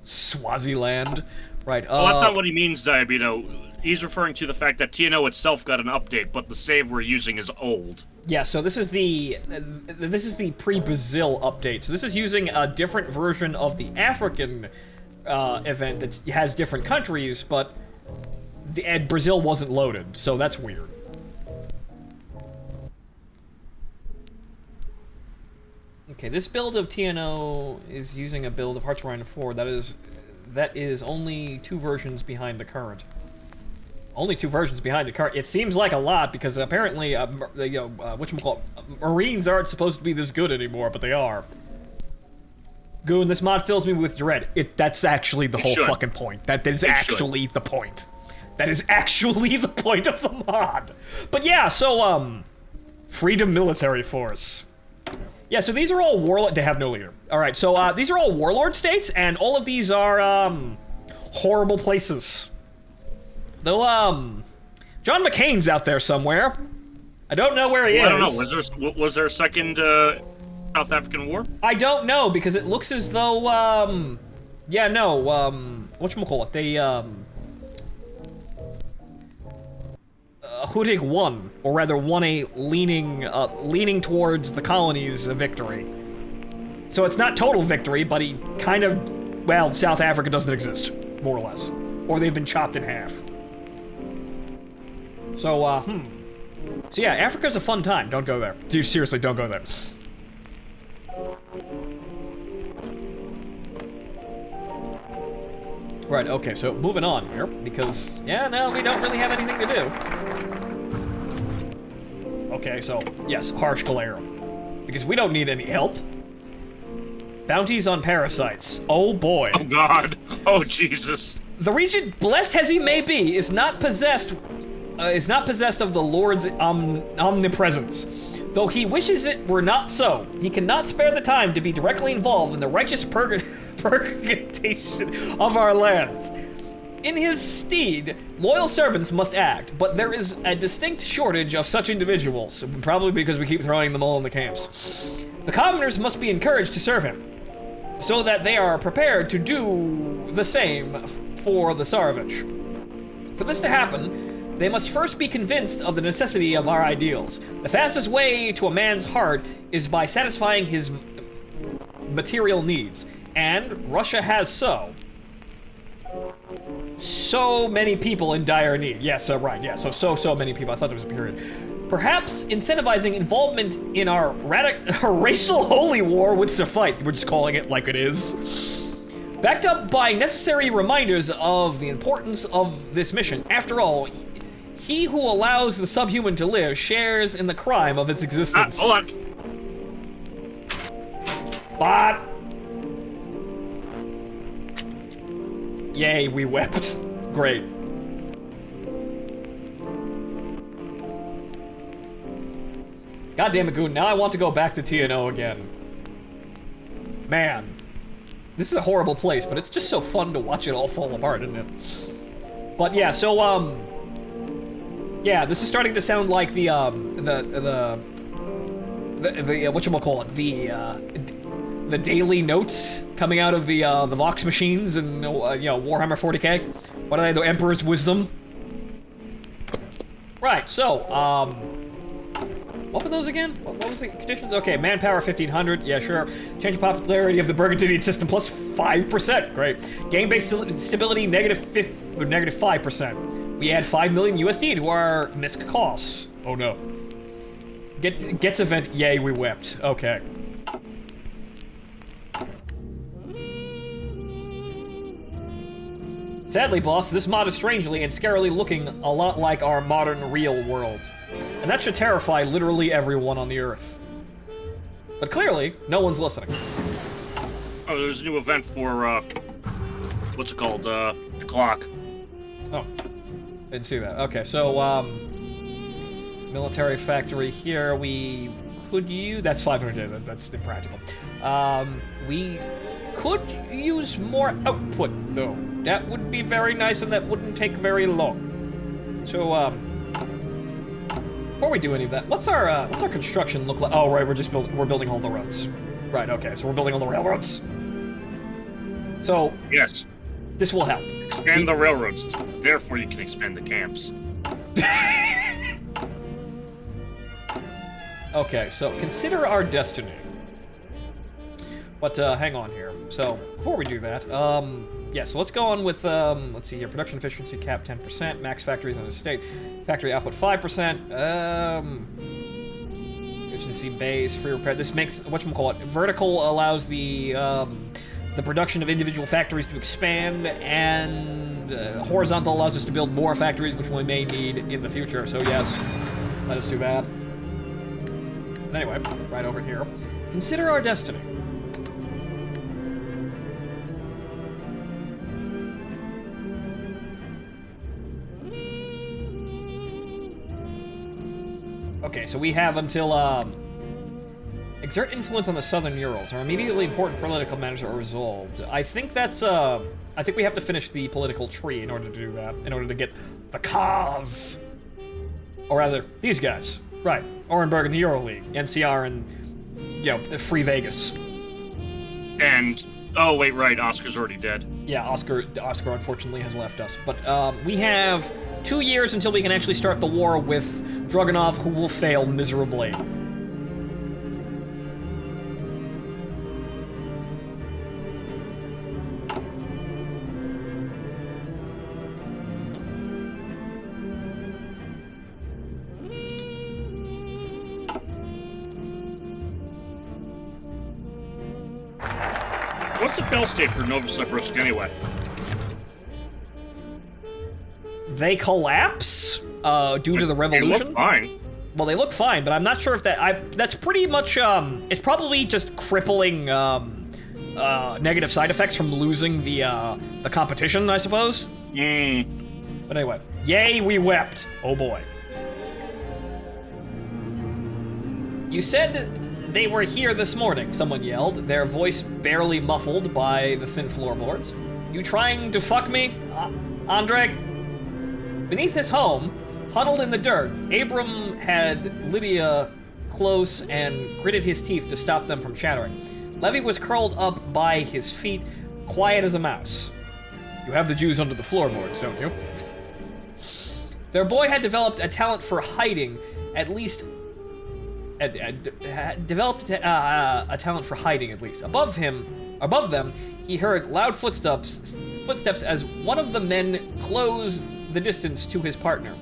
Swaziland. Right, well, that's not what he means, Diabito. He's referring to the fact that TNO itself got an update, but the save we're using is old. Yeah, so this is the pre-Brazil update. So this is using a different version of the African event that has different countries, but and Brazil wasn't loaded, so that's weird. Okay, this build of TNO is using a build of Hearts of Iron 4 that is only 2 versions behind the current. Only 2 versions behind the current. It seems like a lot because apparently, Marines aren't supposed to be this good anymore, but they are. Goon, this mod fills me with dread. That's actually the whole fucking point. That is actually the point. That is actually the point of the mod. But yeah, so, Freedom Military Force. Yeah, so these are all warlord. They have no leader. All right, so these are all warlord states, and all of these are horrible places. Though John McCain's out there somewhere. I don't know where he is. I don't know. Was there a second South African War? I don't know because it looks as though whatchamacallit? They Hüttig won, or rather won a leaning towards the colonies victory. So it's not total victory, but he kind of, well, South Africa doesn't exist, more or less. Or they've been chopped in half. So, So yeah, Africa's a fun time, don't go there. Dude, seriously, don't go there. Right, okay, so moving on here, because, yeah, no, we don't really have anything to do. Okay, so, yes, harsh glare. Because we don't need any help. Bounties on parasites. Oh boy. Oh god. Oh Jesus. The region, blessed as he may be, is not possessed of the Lord's omnipresence. Though he wishes it were not so, he cannot spare the time to be directly involved in the righteous purgation of our lands. In his stead, loyal servants must act, but there is a distinct shortage of such individuals, probably because we keep throwing them all in the camps. The commoners must be encouraged to serve him, so that they are prepared to do the same for the Tsarevich. For this to happen, they must first be convinced of the necessity of our ideals. The fastest way to a man's heart is by satisfying his material needs, and Russia has so many people in dire need. Yes, right, yeah, so many people. I thought there was a period. Perhaps incentivizing involvement in our racial holy war would suffice. We're just calling it like it is. Backed up by necessary reminders of the importance of this mission. After all, He who allows the subhuman to live shares in the crime of its existence. Hold on. But... Yay, we wept. Great. Goddamn it, Goon, now I want to go back to TNO again. Man. This is a horrible place, but it's just so fun to watch it all fall apart, isn't it? But yeah, so, yeah, this is starting to sound like the whatchamacallit, the daily notes coming out of the Vox machines and, you know, Warhammer 40k. What are they, the Emperor's Wisdom? Right, so, what were those again? What was the conditions? Okay, manpower 1500, yeah, sure. Change of popularity of the Burgundian system plus 5%, great. Game-based stability -5%. We add 5 million USD to our MISC costs. Oh no. Gets event, yay, we wept. Okay. Sadly, boss, this mod is strangely and scarily looking a lot like our modern real world. And that should terrify literally everyone on the Earth. But clearly, no one's listening. Oh, there's a new event for, what's it called? The clock. Oh. Didn't see that. Okay, so, military factory here, we could use... That's 500, that's impractical. We could use more output, though. That would be very nice, and that wouldn't take very long. So, before we do any of that, what's our construction look like? Oh, right, we're building all the roads. Right, okay, so we're building all the railroads. So... Yes. This will help. Expand the railroads, therefore you can expand the camps. Okay, so consider our destiny. But, hang on here. So, before we do that, yeah, so let's go on with, let's see here, production efficiency cap 10%, max factories on the state, factory output 5%, efficiency base, free repair. This makes, whatchamacallit, vertical allows the production of individual factories to expand, and horizontal allows us to build more factories, which we may need in the future. So yes, let us do that. But anyway, right over here, consider our destiny. Okay, so we have until, exert influence on the southern Urals. Our immediately important political matters are resolved. I think that's, I think we have to finish the political tree in order to do that, in order to get the cause. Or rather, these guys. Right. Orenburg and the Euro League. NCR and, you know, the Free Vegas. And, oh wait, right, Oscar's already dead. Yeah, Oscar unfortunately has left us. But, we have 2 years until we can actually start the war with Dragunov, who will fail miserably. What's the fail state for Novosibirsk anyway? They collapse due to the revolution. They look fine. Well, they look fine, but I'm not sure if that's pretty much, it's probably just crippling, negative side effects from losing the competition, I suppose? But anyway, yay, we wept. Oh boy. You said they were here this morning, someone yelled, their voice barely muffled by the thin floorboards. You trying to fuck me, Andre? Beneath his home, huddled in the dirt, Abram had Lydia close and gritted his teeth to stop them from chattering. Levy was curled up by his feet, quiet as a mouse. You have the Jews under the floorboards, don't you? Their boy had developed a talent for hiding, at least... developed a talent for hiding, at least. Above them, he heard loud footsteps as one of the men closed the distance to his partner.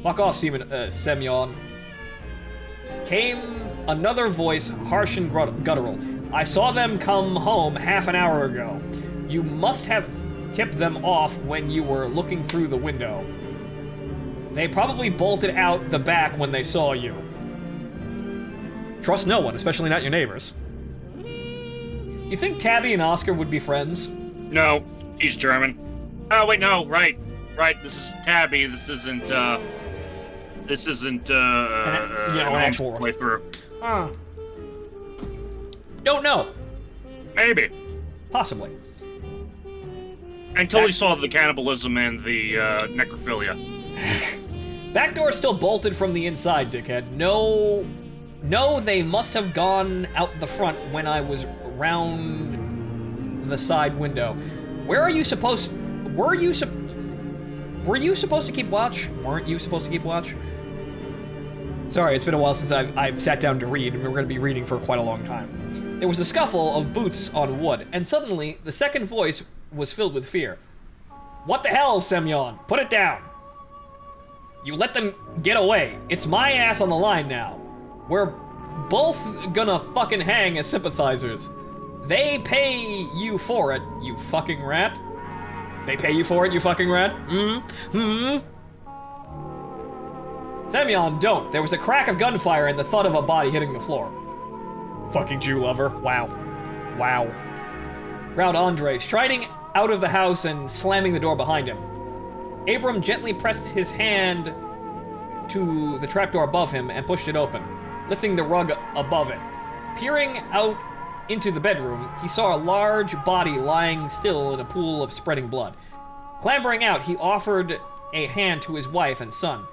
Fuck off, Semyon. Came another voice, harsh and guttural. I saw them come home half an hour ago. You must have tipped them off when you were looking through the window. They probably bolted out the back when they saw you. Trust no one, especially not your neighbors. You think Tabby and Oscar would be friends? No, he's German. Oh, wait, no, right. This is Tabby, this isn't an actual playthrough. Don't know. Maybe. Possibly. Until he saw the cannibalism and the necrophilia. Back door still bolted from the inside, dickhead. No, they must have gone out the front when I was round the side window. Were you supposed to keep watch? Weren't you supposed to keep watch? Sorry, it's been a while since I've sat down to read, and we're going to be reading for quite a long time. There was a scuffle of boots on wood, and suddenly the second voice was filled with fear. What the hell, Semyon? Put it down. You let them get away. It's my ass on the line now. We're both gonna fucking hang as sympathizers. They pay you for it, you fucking rat. They pay you for it, you fucking rat? Semyon, don't. There was a crack of gunfire and the thud of a body hitting the floor. Fucking Jew lover. Wow. Growled Andre, striding out of the house and slamming the door behind him. Abram gently pressed his hand to the trapdoor above him and pushed it open, lifting the rug above it. Peering out into the bedroom, he saw a large body lying still in a pool of spreading blood. Clambering out, he offered a hand to his wife and son.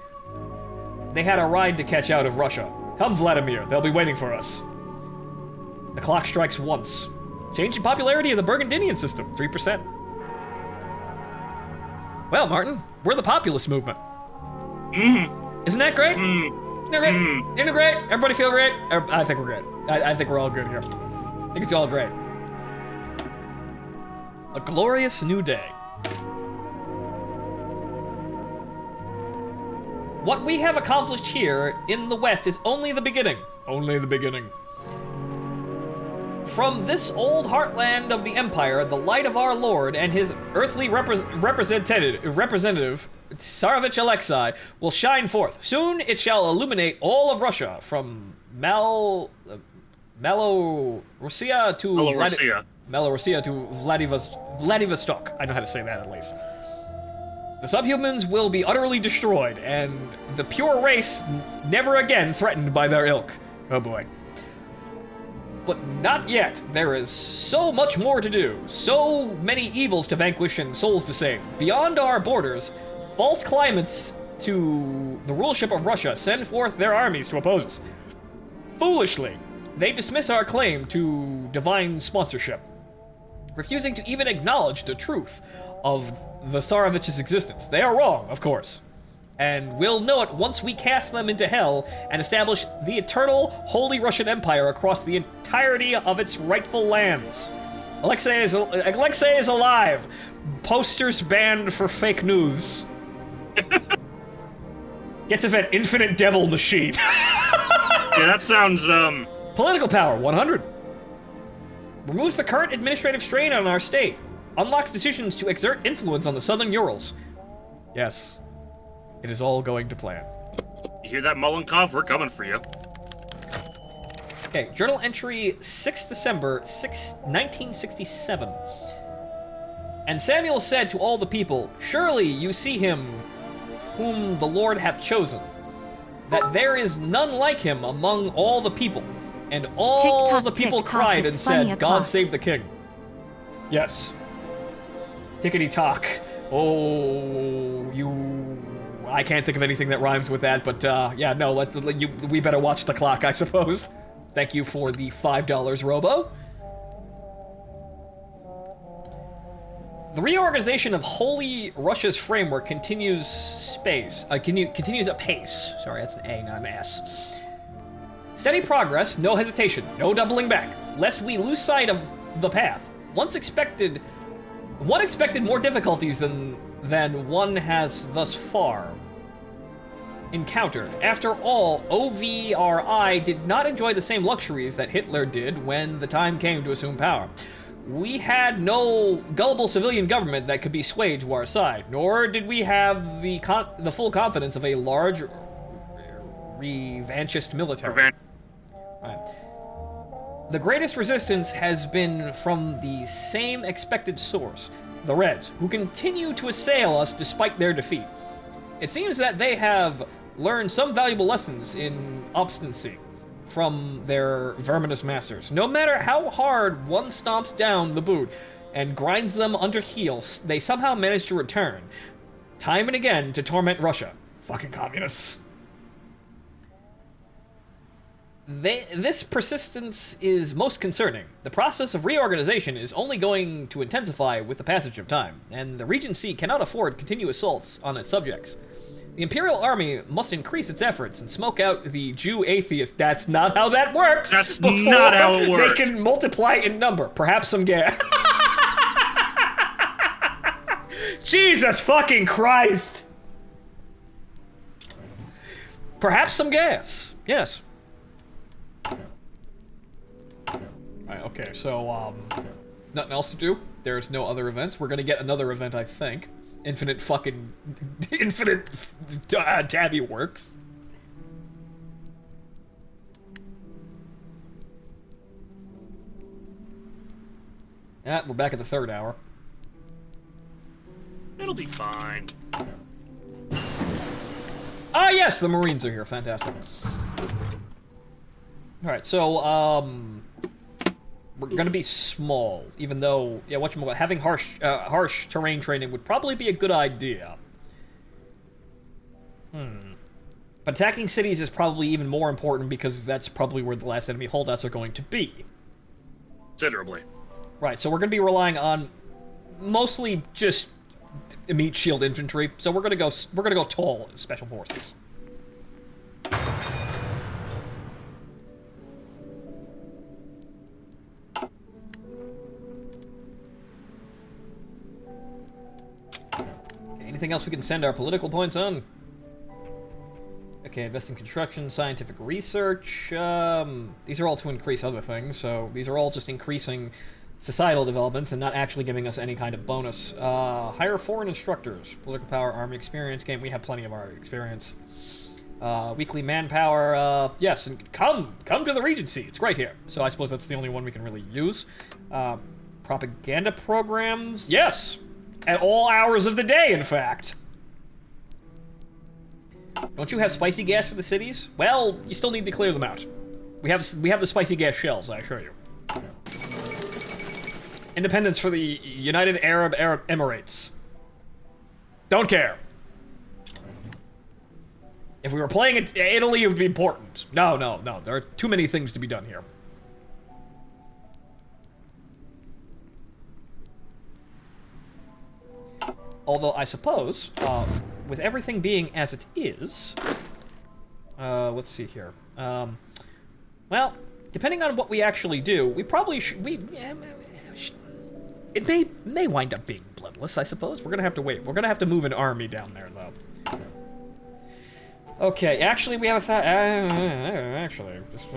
They had a ride to catch out of Russia. Come, Vladimir, they'll be waiting for us. The clock strikes once. Change in popularity of the Burgundian system, 3%. Well, Martin, we're the populist movement. Isn't that great? Isn't that great? Isn't it great? Everybody feel great? I think we're great. I think we're all good here. I think it's all great. A glorious new day. What we have accomplished here in the West is only the beginning. Only the beginning. From this old heartland of the Empire, the light of our Lord and his earthly representative, Tsarevich Alexei, will shine forth. Soon it shall illuminate all of Russia, from Malorussia to Vladivostok. I know how to say that at least. The subhumans will be utterly destroyed, and the pure race never again threatened by their ilk. Oh boy. But not yet. There is so much more to do, so many evils to vanquish and souls to save. Beyond our borders, false claimants to the rulership of Russia send forth their armies to oppose us. Foolishly, they dismiss our claim to divine sponsorship, refusing to even acknowledge the truth of the Tsarevich's existence. They are wrong, of course. And we'll know it once we cast them into hell and establish the eternal Holy Russian Empire across the entirety of its rightful lands. Alexei is alive. Posters banned for fake news. Gets of an infinite devil machine. Yeah, that sounds, Political power, 100. Removes the current administrative strain on our state. Unlocks decisions to exert influence on the southern Urals. Yes. It is all going to plan. You hear that, Molenkov? We're coming for you. Okay, journal entry 6 December 1967. And Samuel said to all the people, surely you see him whom the Lord hath chosen, that there is none like him among all the people. And all the people cried and said, God save the king. Yes. Tickety-tock. Oh, I can't think of anything that rhymes with that, but yeah, no, we better watch the clock, I suppose. Thank you for the $5, Robo. The reorganization of Holy Russia's framework continues continues apace. Sorry, that's an A, not an S. Steady progress, no hesitation, no doubling back, lest we lose sight of the path. One expected more difficulties than one has thus far encountered. After all, OVRI did not enjoy the same luxuries that Hitler did when the time came to assume power. we had no gullible civilian government that could be swayed to our side, nor did we have the full confidence of a large, revanchist military. Right. The greatest resistance has been from the same expected source, the Reds, who continue to assail us despite their defeat. It seems that they have learned some valuable lessons in obstinacy from their verminous masters. No matter how hard one stomps down the boot and grinds them under heels, they somehow manage to return, time and again, to torment Russia. Fucking communists. This persistence is most concerning. The process of reorganization is only going to intensify with the passage of time, and the Regency cannot afford continuous assaults on its subjects. The Imperial Army must increase its efforts and smoke out the Jew atheist. That's not how that works! That's not how it works! They can multiply in number. Perhaps some gas. Jesus fucking Christ! Perhaps some gas. Yes. Alright, okay, so, there's nothing else to do. There's no other events. We're gonna get another event, I think. Infinite tabby works. Yeah, we're back at the 3rd hour. It'll be fine. Ah, yes, the Marines are here. Fantastic. Alright, so, we're gonna be small, even though, yeah, whatchamacallit, having harsh terrain training would probably be a good idea. But attacking cities is probably even more important because that's probably where the last enemy holdouts are going to be. Considerably. Right, so we're gonna be relying on mostly just meat shield infantry, so we're gonna go tall as special forces. Anything else we can send our political points on? Okay, invest in construction, scientific research. These are all to increase other things, so these are all just increasing societal developments and not actually giving us any kind of bonus. Hire foreign instructors. Political power, army experience game. We have plenty of our experience. Weekly manpower. Yes, and come to the Regency. It's right here. So I suppose that's the only one we can really use. Propaganda programs. Yes! At all hours of the day, in fact. Don't you have spicy gas for the cities? Well, you still need to clear them out. We have the spicy gas shells, I assure you. Independence for the United Arab Emirates. Don't care. If we were playing Italy, it would be important. No. There are too many things to be done here. Although, I suppose, with everything being as it is... let's see here. Well, depending on what we actually do, we probably should... It may wind up being bloodless, I suppose. We're gonna have to wait. We're gonna have to move an army down there, though. Okay, actually, we have a thought... actually, just...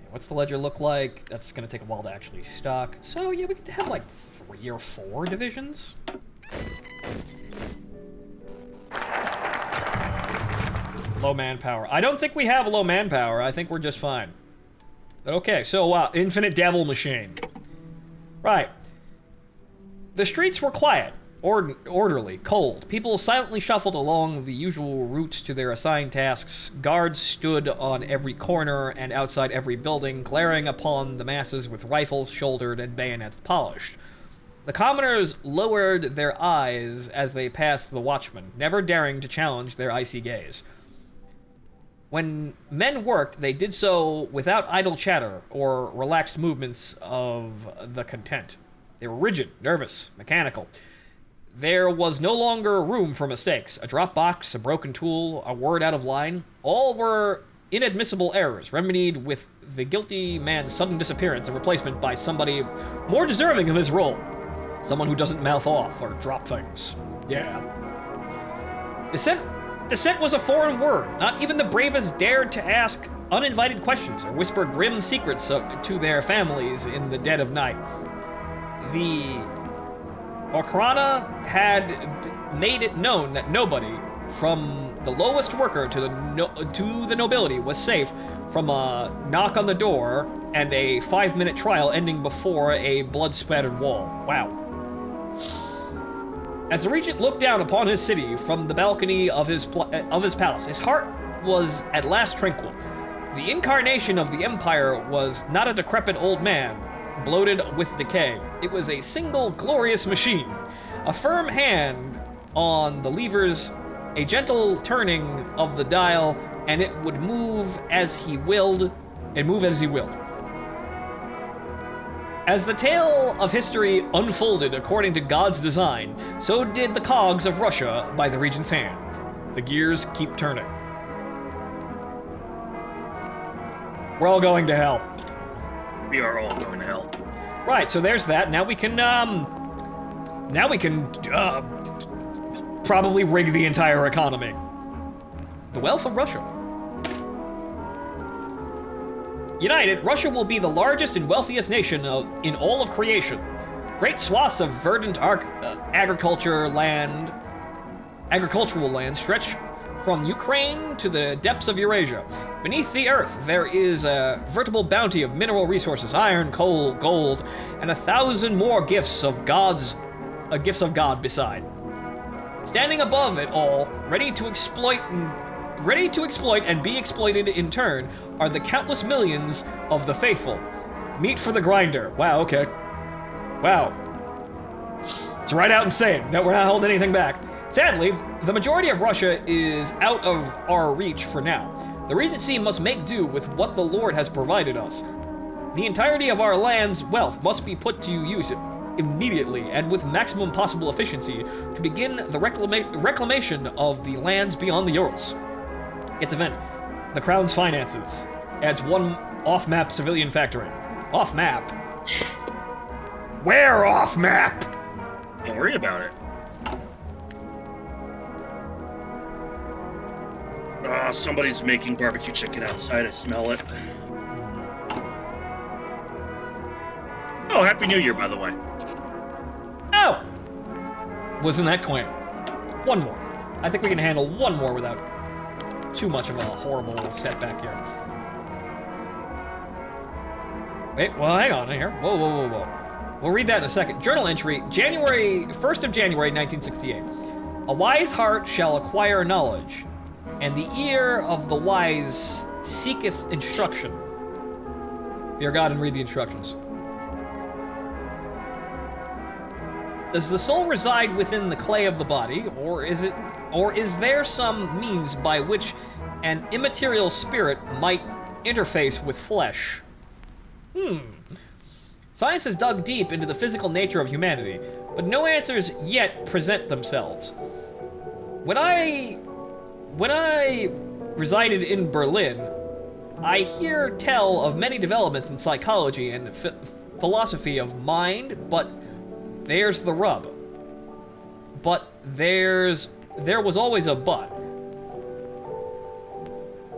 what's the ledger look like? That's gonna take a while to actually stock. So, yeah, we could have, like, 3 or 4 divisions. Low manpower. I don't think we have low manpower. I think we're just fine. But okay, so, infinite devil machine. Right. The streets were quiet, orderly, cold. People silently shuffled along the usual routes to their assigned tasks. Guards stood on every corner and outside every building, glaring upon the masses with rifles shouldered and bayonets polished. The commoners lowered their eyes as they passed the watchmen, never daring to challenge their icy gaze. When men worked, they did so without idle chatter or relaxed movements of the content. They were rigid, nervous, mechanical. There was no longer room for mistakes. A drop box, a broken tool, a word out of line, all were inadmissible errors, remedied with the guilty man's sudden disappearance and replacement by somebody more deserving of his role. Someone who doesn't mouth off or drop things. Yeah. Dissent was a foreign word. Not even the bravest dared to ask uninvited questions or whisper grim secrets to their families in the dead of night. The Okrana had made it known that nobody, from the lowest worker to the nobility, was safe from a knock on the door and a 5-minute trial ending before a blood-spattered wall. Wow. As the regent looked down upon his city from the balcony of his palace, his heart was at last tranquil. The incarnation of the empire was not a decrepit old man, bloated with decay. It was a single glorious machine. A firm hand on the levers, a gentle turning of the dial, and it would move as he willed, As the tale of history unfolded according to God's design, so did the cogs of Russia by the regent's hand. The gears keep turning. We're all going to hell. We are all going to hell. Right, so there's that. Now we can probably rig the entire economy. The wealth of Russia. United, Russia will be the largest and wealthiest nation in all of creation. Great swaths of verdant agricultural land stretch from Ukraine to the depths of Eurasia. Beneath the earth, there is a veritable bounty of mineral resources, iron, coal, gold, and 1,000 more gifts of God beside. Standing above it all, ready to exploit and be exploited in turn, are the countless millions of the faithful. Meat for the grinder. Wow, okay. Wow. It's right out and say it. No, we're not holding anything back. Sadly, the majority of Russia is out of our reach for now. The Regency must make do with what the Lord has provided us. The entirety of our land's wealth must be put to use immediately and with maximum possible efficiency to begin the reclamation of the lands beyond the Urals. Its event, the Crown's finances, adds one off-map civilian factory. Off-map? Where off-map? Don't worry about it. Somebody's making barbecue chicken outside. I smell it. Oh, Happy New Year, by the way. Oh! Wasn't that quaint? One more. I think we can handle one more without too much of a horrible setback here. Wait, well, hang on here. Whoa. We'll read that in a second. Journal entry, 1st of January, 1968. A wise heart shall acquire knowledge, and the ear of the wise seeketh instruction. Fear God and read the instructions. Does the soul reside within the clay of the body, or is there some means by which an immaterial spirit might interface with flesh? Science has dug deep into the physical nature of humanity, but no answers yet present themselves. When I resided in Berlin, I hear tell of many developments in psychology and philosophy of mind, but there's the rub. There was always a but.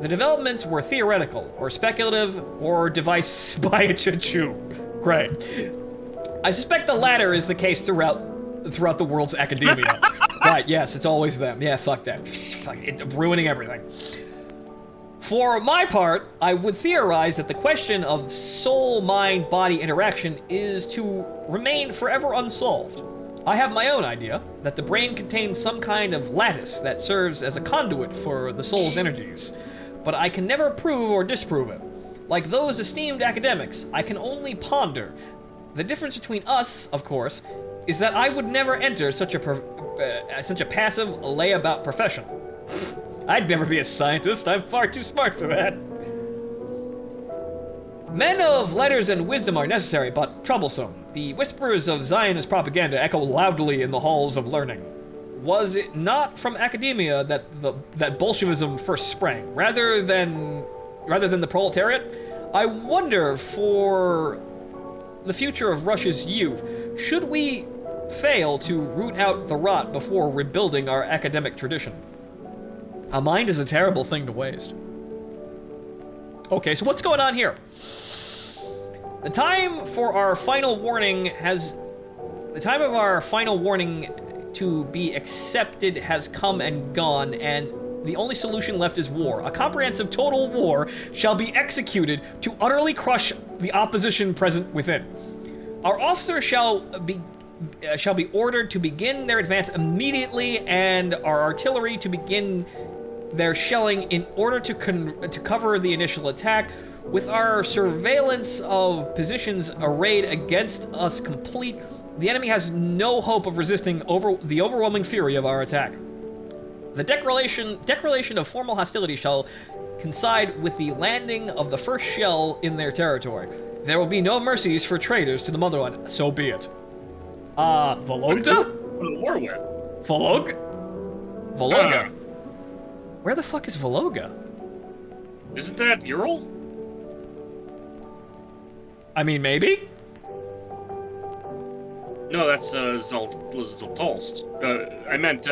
The developments were theoretical, or speculative, or devised by a choo-choo. Great. I suspect the latter is the case throughout the world's academia. Right, yes, it's always them. Yeah, fuck that. Fuck it, ruining everything. For my part, I would theorize that the question of soul-mind-body interaction is to remain forever unsolved. I have my own idea, that the brain contains some kind of lattice that serves as a conduit for the soul's energies, but I can never prove or disprove it. Like those esteemed academics, I can only ponder. The difference between us, of course, is that I would never enter such a passive layabout profession. I'd never be a scientist. I'm far too smart for that. Men of letters and wisdom are necessary, but troublesome. The whispers of Zionist propaganda echo loudly in the halls of learning. Was it not from academia that Bolshevism first sprang, rather than the proletariat? I wonder, for the future of Russia's youth, should we fail to root out the rot before rebuilding our academic tradition? A mind is a terrible thing to waste. Okay, so what's going on here? The time for our final warning has... The time of our final warning to be accepted has come and gone, and the only solution left is war. A comprehensive total war shall be executed to utterly crush the opposition present within. Our officers shall be ordered to begin their advance immediately, and our artillery to begin their shelling in order to cover the initial attack. With our surveillance of positions arrayed against us complete, the enemy has no hope of resisting the overwhelming fury of our attack. The declaration of formal hostility shall coincide with the landing of the first shell in their territory. There will be no mercies for traitors to the motherland. So be it. Vologda? War with? Vologda? Where the fuck is Vologda? Isn't that Ural? I mean, maybe? No, that's Zoltolst. I meant,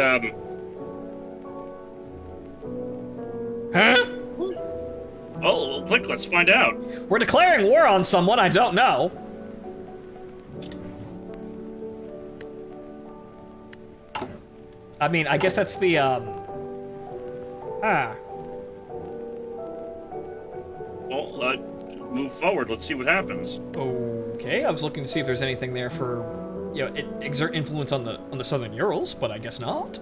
Huh? Oh, click, let's find out. We're declaring war on someone I don't know. I mean, I guess that's the, Well, move forward, let's see what happens. Okay, I was looking to see if there's anything there for, you know, exert influence on the Southern Urals, but I guess not.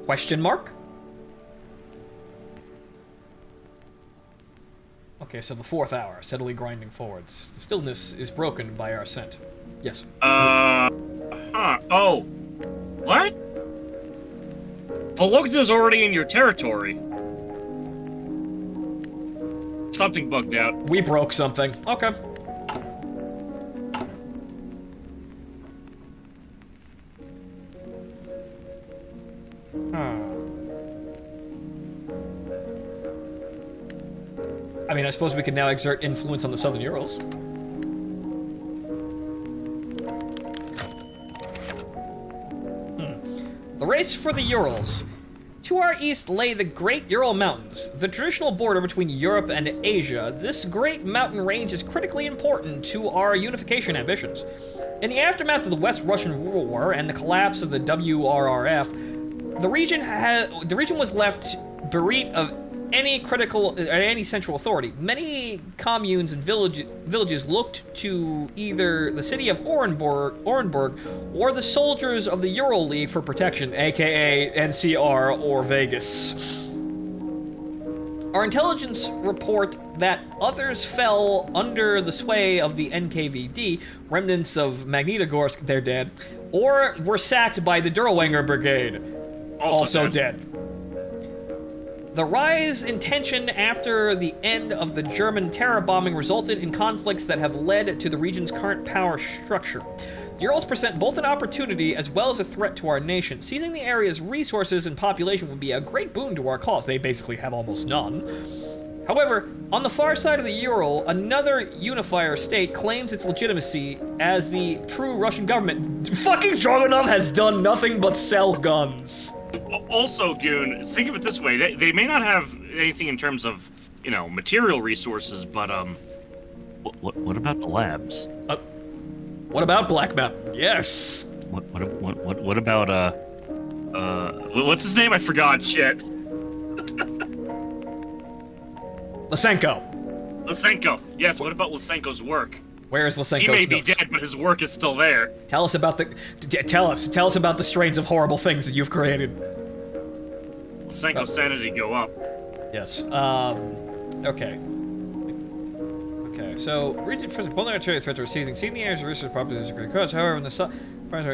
Question mark? Okay, so the 4th hour, steadily grinding forwards. The stillness is broken by our ascent. Yes. Oh. What? Vologda's already in your territory. Something bugged out. We broke something. Okay. I mean, I suppose we can now exert influence on the Southern Urals. The race for the Urals. To our east lay the Great Ural Mountains, the traditional border between Europe and Asia. This great mountain range is critically important to our unification ambitions. In the aftermath of the West Russian War and the collapse of the WRRF, the region was left bereaved of any central authority. Many communes and villages looked to either the city of Orenburg or the soldiers of the Ural League for protection, aka NCR or Vegas. Our intelligence report that others fell under the sway of the NKVD, remnants of Magnitogorsk, they're dead, or were sacked by the Durlwanger Brigade, also dead. The rise in tension after the end of the German terror bombing resulted in conflicts that have led to the region's current power structure. The Urals present both an opportunity as well as a threat to our nation. Seizing the area's resources and population would be a great boon to our cause. They basically have almost none. However, on the far side of the Ural, another unifier state claims its legitimacy as the true Russian government. Fucking Dragunov has done nothing but sell guns. Also, Goon, think of it this way. They may not have anything in terms of, you know, material resources, but, what about the labs? What about Black Mountain? Yes! What about, what's his name? I forgot, shit. Lysenko. Yes, what about Lysenko's work? Where is Lysenko's He may be notes? dead, but his work is still there. Tell us about tell us about the strains of horrible things that you've created. Lysenko's sanity go up. Yes. Okay. So, region first vulnerability threat to seizing the area's resource property is a great cause. However, in the south, right.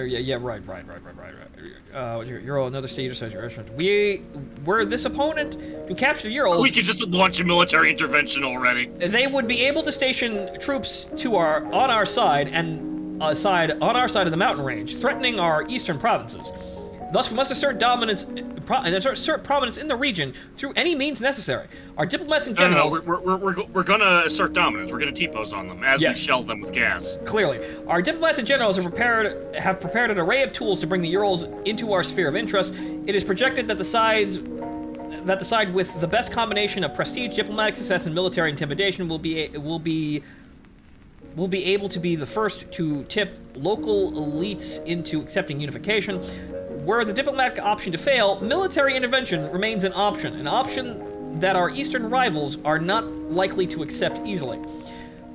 Ural, another state decides your restaurant. Were this opponent to capture the Urals, we could just launch a military intervention already. they would be able to station troops on our side of the mountain range, threatening our eastern provinces. Thus, we must assert dominance and assert prominence in the region through any means necessary. Our diplomats and generals... No, we're gonna assert dominance. We're gonna T-pose on them as we shell them with gas. Clearly. Our diplomats and generals have prepared an array of tools to bring the Urals into our sphere of interest. It is projected that the sides that the side with the best combination of prestige, diplomatic success, and military intimidation will be able to be the first to tip local elites into accepting unification. Were the diplomatic option to fail, military intervention remains an option that our eastern rivals are not likely to accept easily.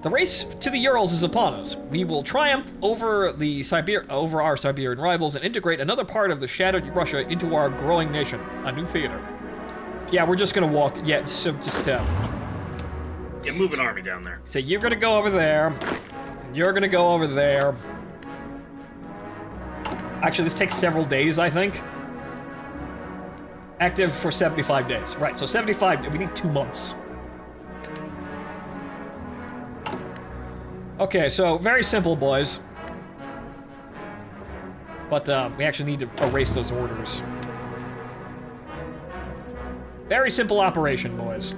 The race to the Urals is upon us. We will triumph over our Siberian rivals and integrate another part of the shattered Russia into our growing nation, a new theater. Yeah, we're just gonna walk. Yeah, so just Yeah, move an army down there. so you're gonna go over there. And you're gonna go over there. Actually, this takes several days, I think. Active for 75 days. Right, so 75, we need 2 months. Okay, so very simple, boys. But we actually need to erase those orders. Very simple operation, boys.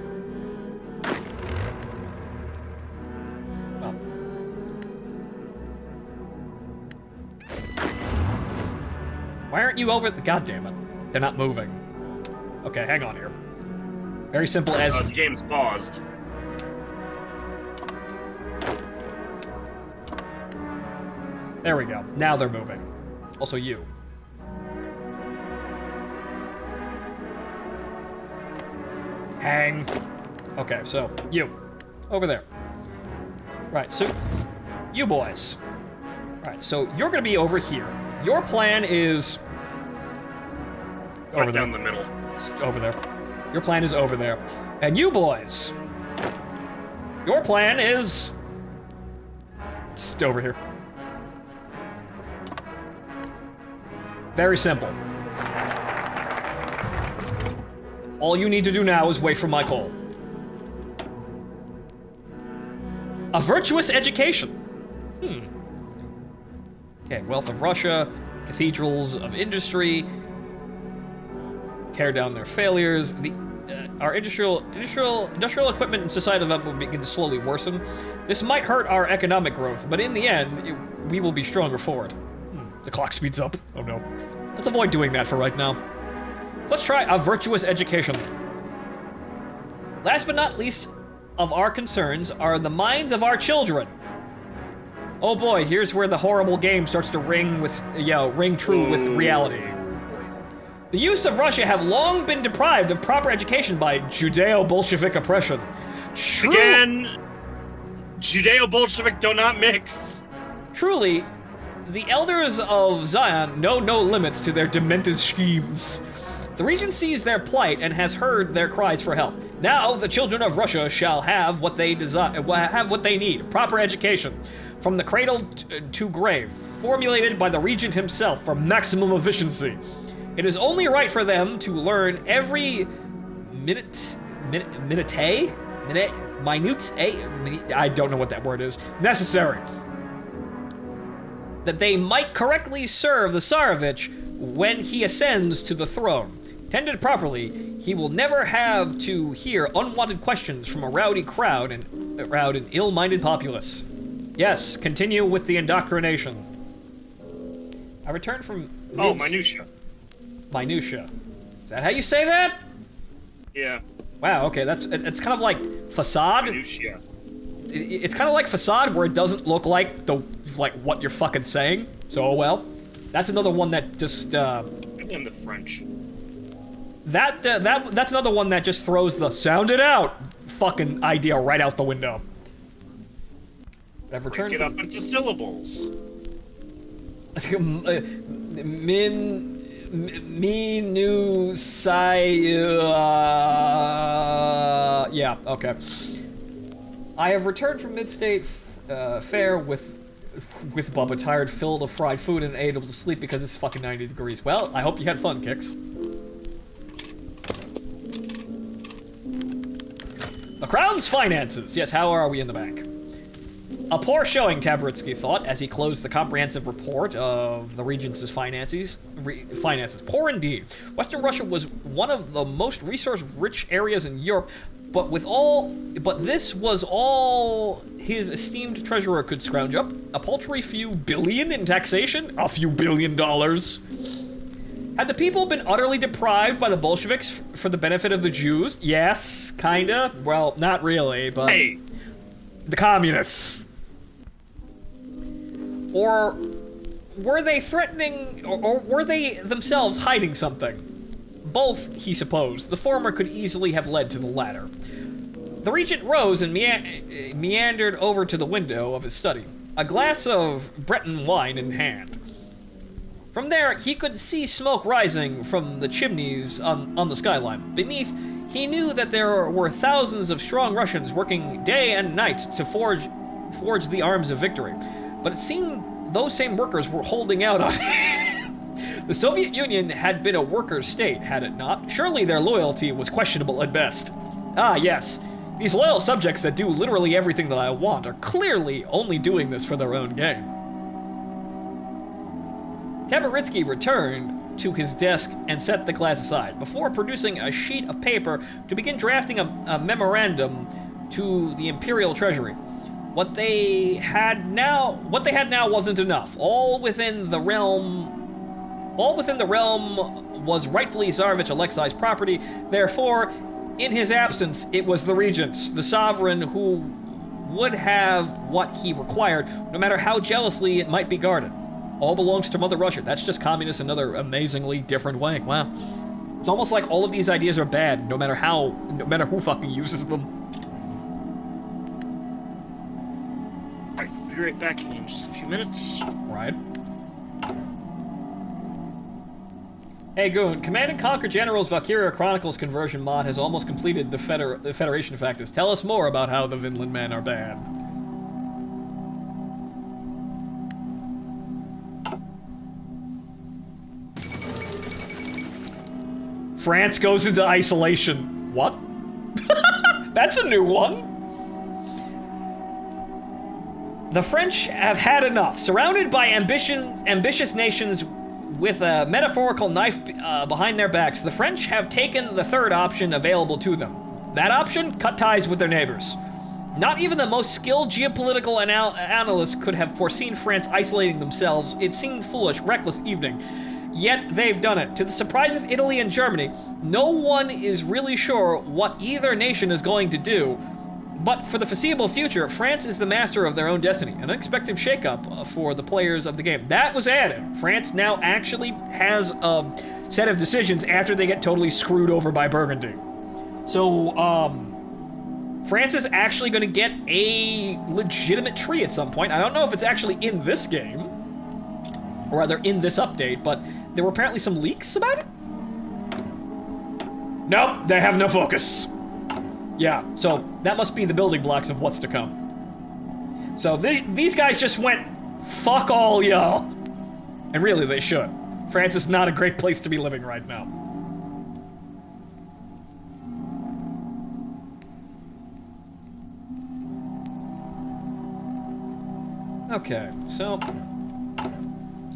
Well. Why aren't you over the... God damn it. They're not moving. Okay, hang on here. Very simple as... The game's paused. There we go. Now they're moving. Also you. Hang. Okay, so you. Over there. Right, so you boys. Right, so you're gonna be over here. Your plan is... Right down the middle. Over there. Your plan is over there. And you boys. Your plan is... just over here. Very simple. All you need to do now is wait for my call. A virtuous education. Okay, wealth of Russia, cathedrals of industry, tear down their failures. Our industrial equipment and societal development will begin to slowly worsen. This might hurt our economic growth, but in the end, we will be stronger for it. The clock speeds up. Oh no. Let's avoid doing that for right now. Let's try a virtuous education. Last but not least of our concerns are the minds of our children. Oh boy, here's where the horrible game starts to ring true with reality. The youths of Russia have long been deprived of proper education by Judeo-Bolshevik oppression. Again, Judeo-Bolshevik do not mix. Truly, the elders of Zion know no limits to their demented schemes. The region sees their plight and has heard their cries for help. Now the children of Russia shall have what they need, proper education, from the cradle to grave, formulated by the regent himself for maximum efficiency. It is only right for them to learn every I don't know what that word is, necessary, that they might correctly serve the Tsarevich when he ascends to the throne. Tended properly, he will never have to hear unwanted questions from a rowdy crowd and ill-minded populace. Yes, continue with the indoctrination. I returned from... minutia. Minutia. Is that how you say that? Yeah. Wow, okay, it's kind of like facade. Minutia. It's kind of like facade where it doesn't look like what you're fucking saying. So, oh well. That's another one that just, I blame the French. That's another one that just throws the sound it out fucking idea right out the window. I've returned Break it up into syllables. Yeah, okay. I have returned from Mid-State Fair with Bubba tired, filled of fried food, and able to sleep because it's fucking 90 degrees. Well, I hope you had fun, Kix. The Crown's finances. Yes, how are we in the bank? A poor showing, Tabaritsky thought, as he closed the comprehensive report of the Regent's finances. Poor indeed. Western Russia was one of the most resource-rich areas in Europe, but this was all his esteemed treasurer could scrounge up. A paltry few billion in taxation? A few $1 billion. Had the people been utterly deprived by the Bolsheviks for the benefit of the Jews? Yes, kinda. Well, not really, but... Hey! The communists. Or were they threatening, or were they themselves hiding something? Both, he supposed. The former could easily have led to the latter. The regent rose and meandered over to the window of his study, a glass of Breton wine in hand. From there, he could see smoke rising from the chimneys on the skyline. Beneath, he knew that there were thousands of strong Russians working day and night to forge the arms of victory. But it seemed those same workers were holding out on The Soviet Union had been a worker state, had it not? Surely their loyalty was questionable at best. Ah, yes. These loyal subjects that do literally everything that I want are clearly only doing this for their own gain. Tabaritsky returned to his desk and set the glass aside, before producing a sheet of paper to begin drafting a memorandum to the Imperial Treasury. What they had now wasn't enough. All within the realm was rightfully Tsarevich Alexei's property. Therefore, in his absence, it was the regent's, the sovereign, who would have what he required, no matter how jealously it might be guarded. All belongs to Mother Russia. That's just communist another amazingly different way. Wow. It's almost like all of these ideas are bad, no matter who fucking uses them. Alright, be right back in just a few minutes. Right. Hey Goon, Command & Conquer General's Valkyria Chronicles conversion mod has almost completed the Federation factors. Tell us more about how the Vinland men are bad. France goes into isolation. What? That's a new one. The French have had enough. Surrounded by ambitious nations with a metaphorical knife behind their backs, the French have taken the third option available to them. That option? Cut ties with their neighbors. Not even the most skilled geopolitical analysts could have foreseen France isolating themselves. It seemed foolish, reckless evening. Yet they've done it. To the surprise of Italy and Germany, no one is really sure what either nation is going to do. But for the foreseeable future, France is the master of their own destiny. An unexpected shakeup for the players of the game. That was added. France now actually has a set of decisions after they get totally screwed over by Burgundy. So, France is actually going to get a legitimate tree at some point. I don't know if it's actually in this game, or rather in this update, but there were apparently some leaks about it? Nope, they have no focus. Yeah, so that must be the building blocks of what's to come. So these guys just went, fuck all y'all. And really, they should. France is not a great place to be living right now. Okay, so...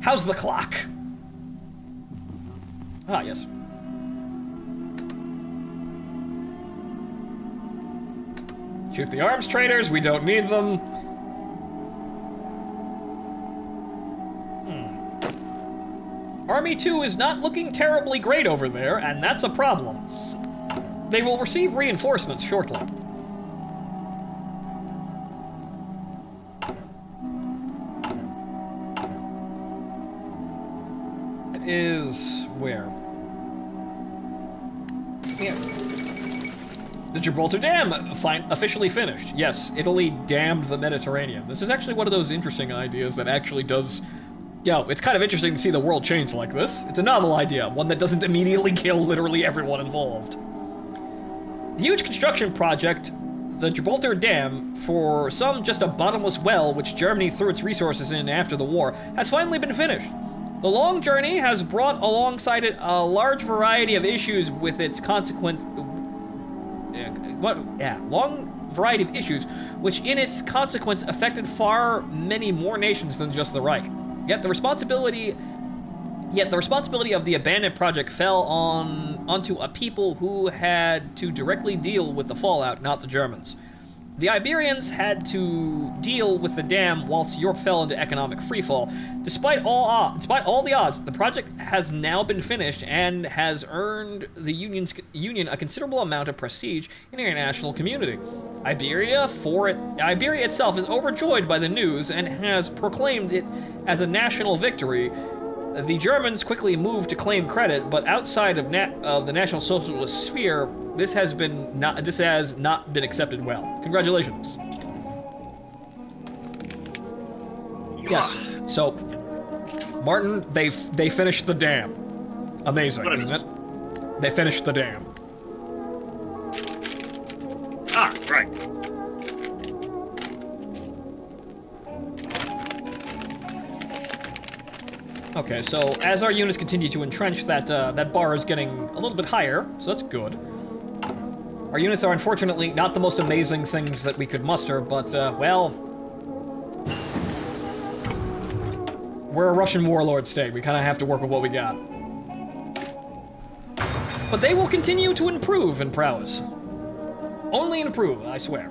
how's the clock? Ah, yes. Shoot the arms traders, we don't need them. Army 2 is not looking terribly great over there, and that's a problem. They will receive reinforcements shortly. It is... where? Yeah. The Gibraltar Dam officially finished. Yes, Italy dammed the Mediterranean. This is actually one of those interesting ideas that actually does... it's kind of interesting to see the world change like this. It's a novel idea, one that doesn't immediately kill literally everyone involved. The huge construction project, the Gibraltar Dam, for some just a bottomless well which Germany threw its resources in after the war, has finally been finished. The long journey has brought alongside it a large variety of issues with its consequence... long variety of issues, which in its consequence affected far many more nations than just the Reich. Yet the responsibility of the abandoned project fell onto a people who had to directly deal with the fallout, not the Germans. The Iberians had to deal with the dam whilst Europe fell into economic freefall. Despite all the odds, the project has now been finished and has earned the Union a considerable amount of prestige in the international community. Iberia itself is overjoyed by the news and has proclaimed it as a national victory. The Germans quickly moved to claim credit, but outside of the National Socialist sphere, this has not been accepted well. Congratulations. Yes. So, Martin, they finished the dam. Amazing, isn't it? They finished the dam. Ah, right. Okay, so as our units continue to entrench, that bar is getting a little bit higher, so that's good. Our units are unfortunately not the most amazing things that we could muster, but, well... We're a Russian warlord state. We kind of have to work with what we got. But they will continue to improve in prowess. Only improve, I swear.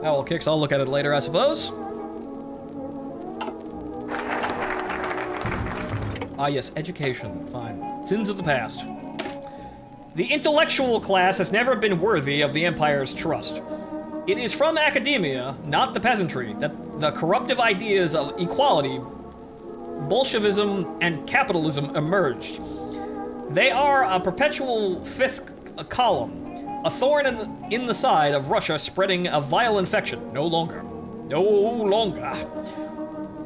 Oh, well, Kix, I'll look at it later, I suppose. Ah, yes, education. Fine. Sins of the past. The intellectual class has never been worthy of the Empire's trust. It is from academia, not the peasantry, that the corruptive ideas of equality, Bolshevism, and capitalism emerged. They are a perpetual fifth column, a thorn in the side of Russia, spreading a vile infection. No longer. No longer.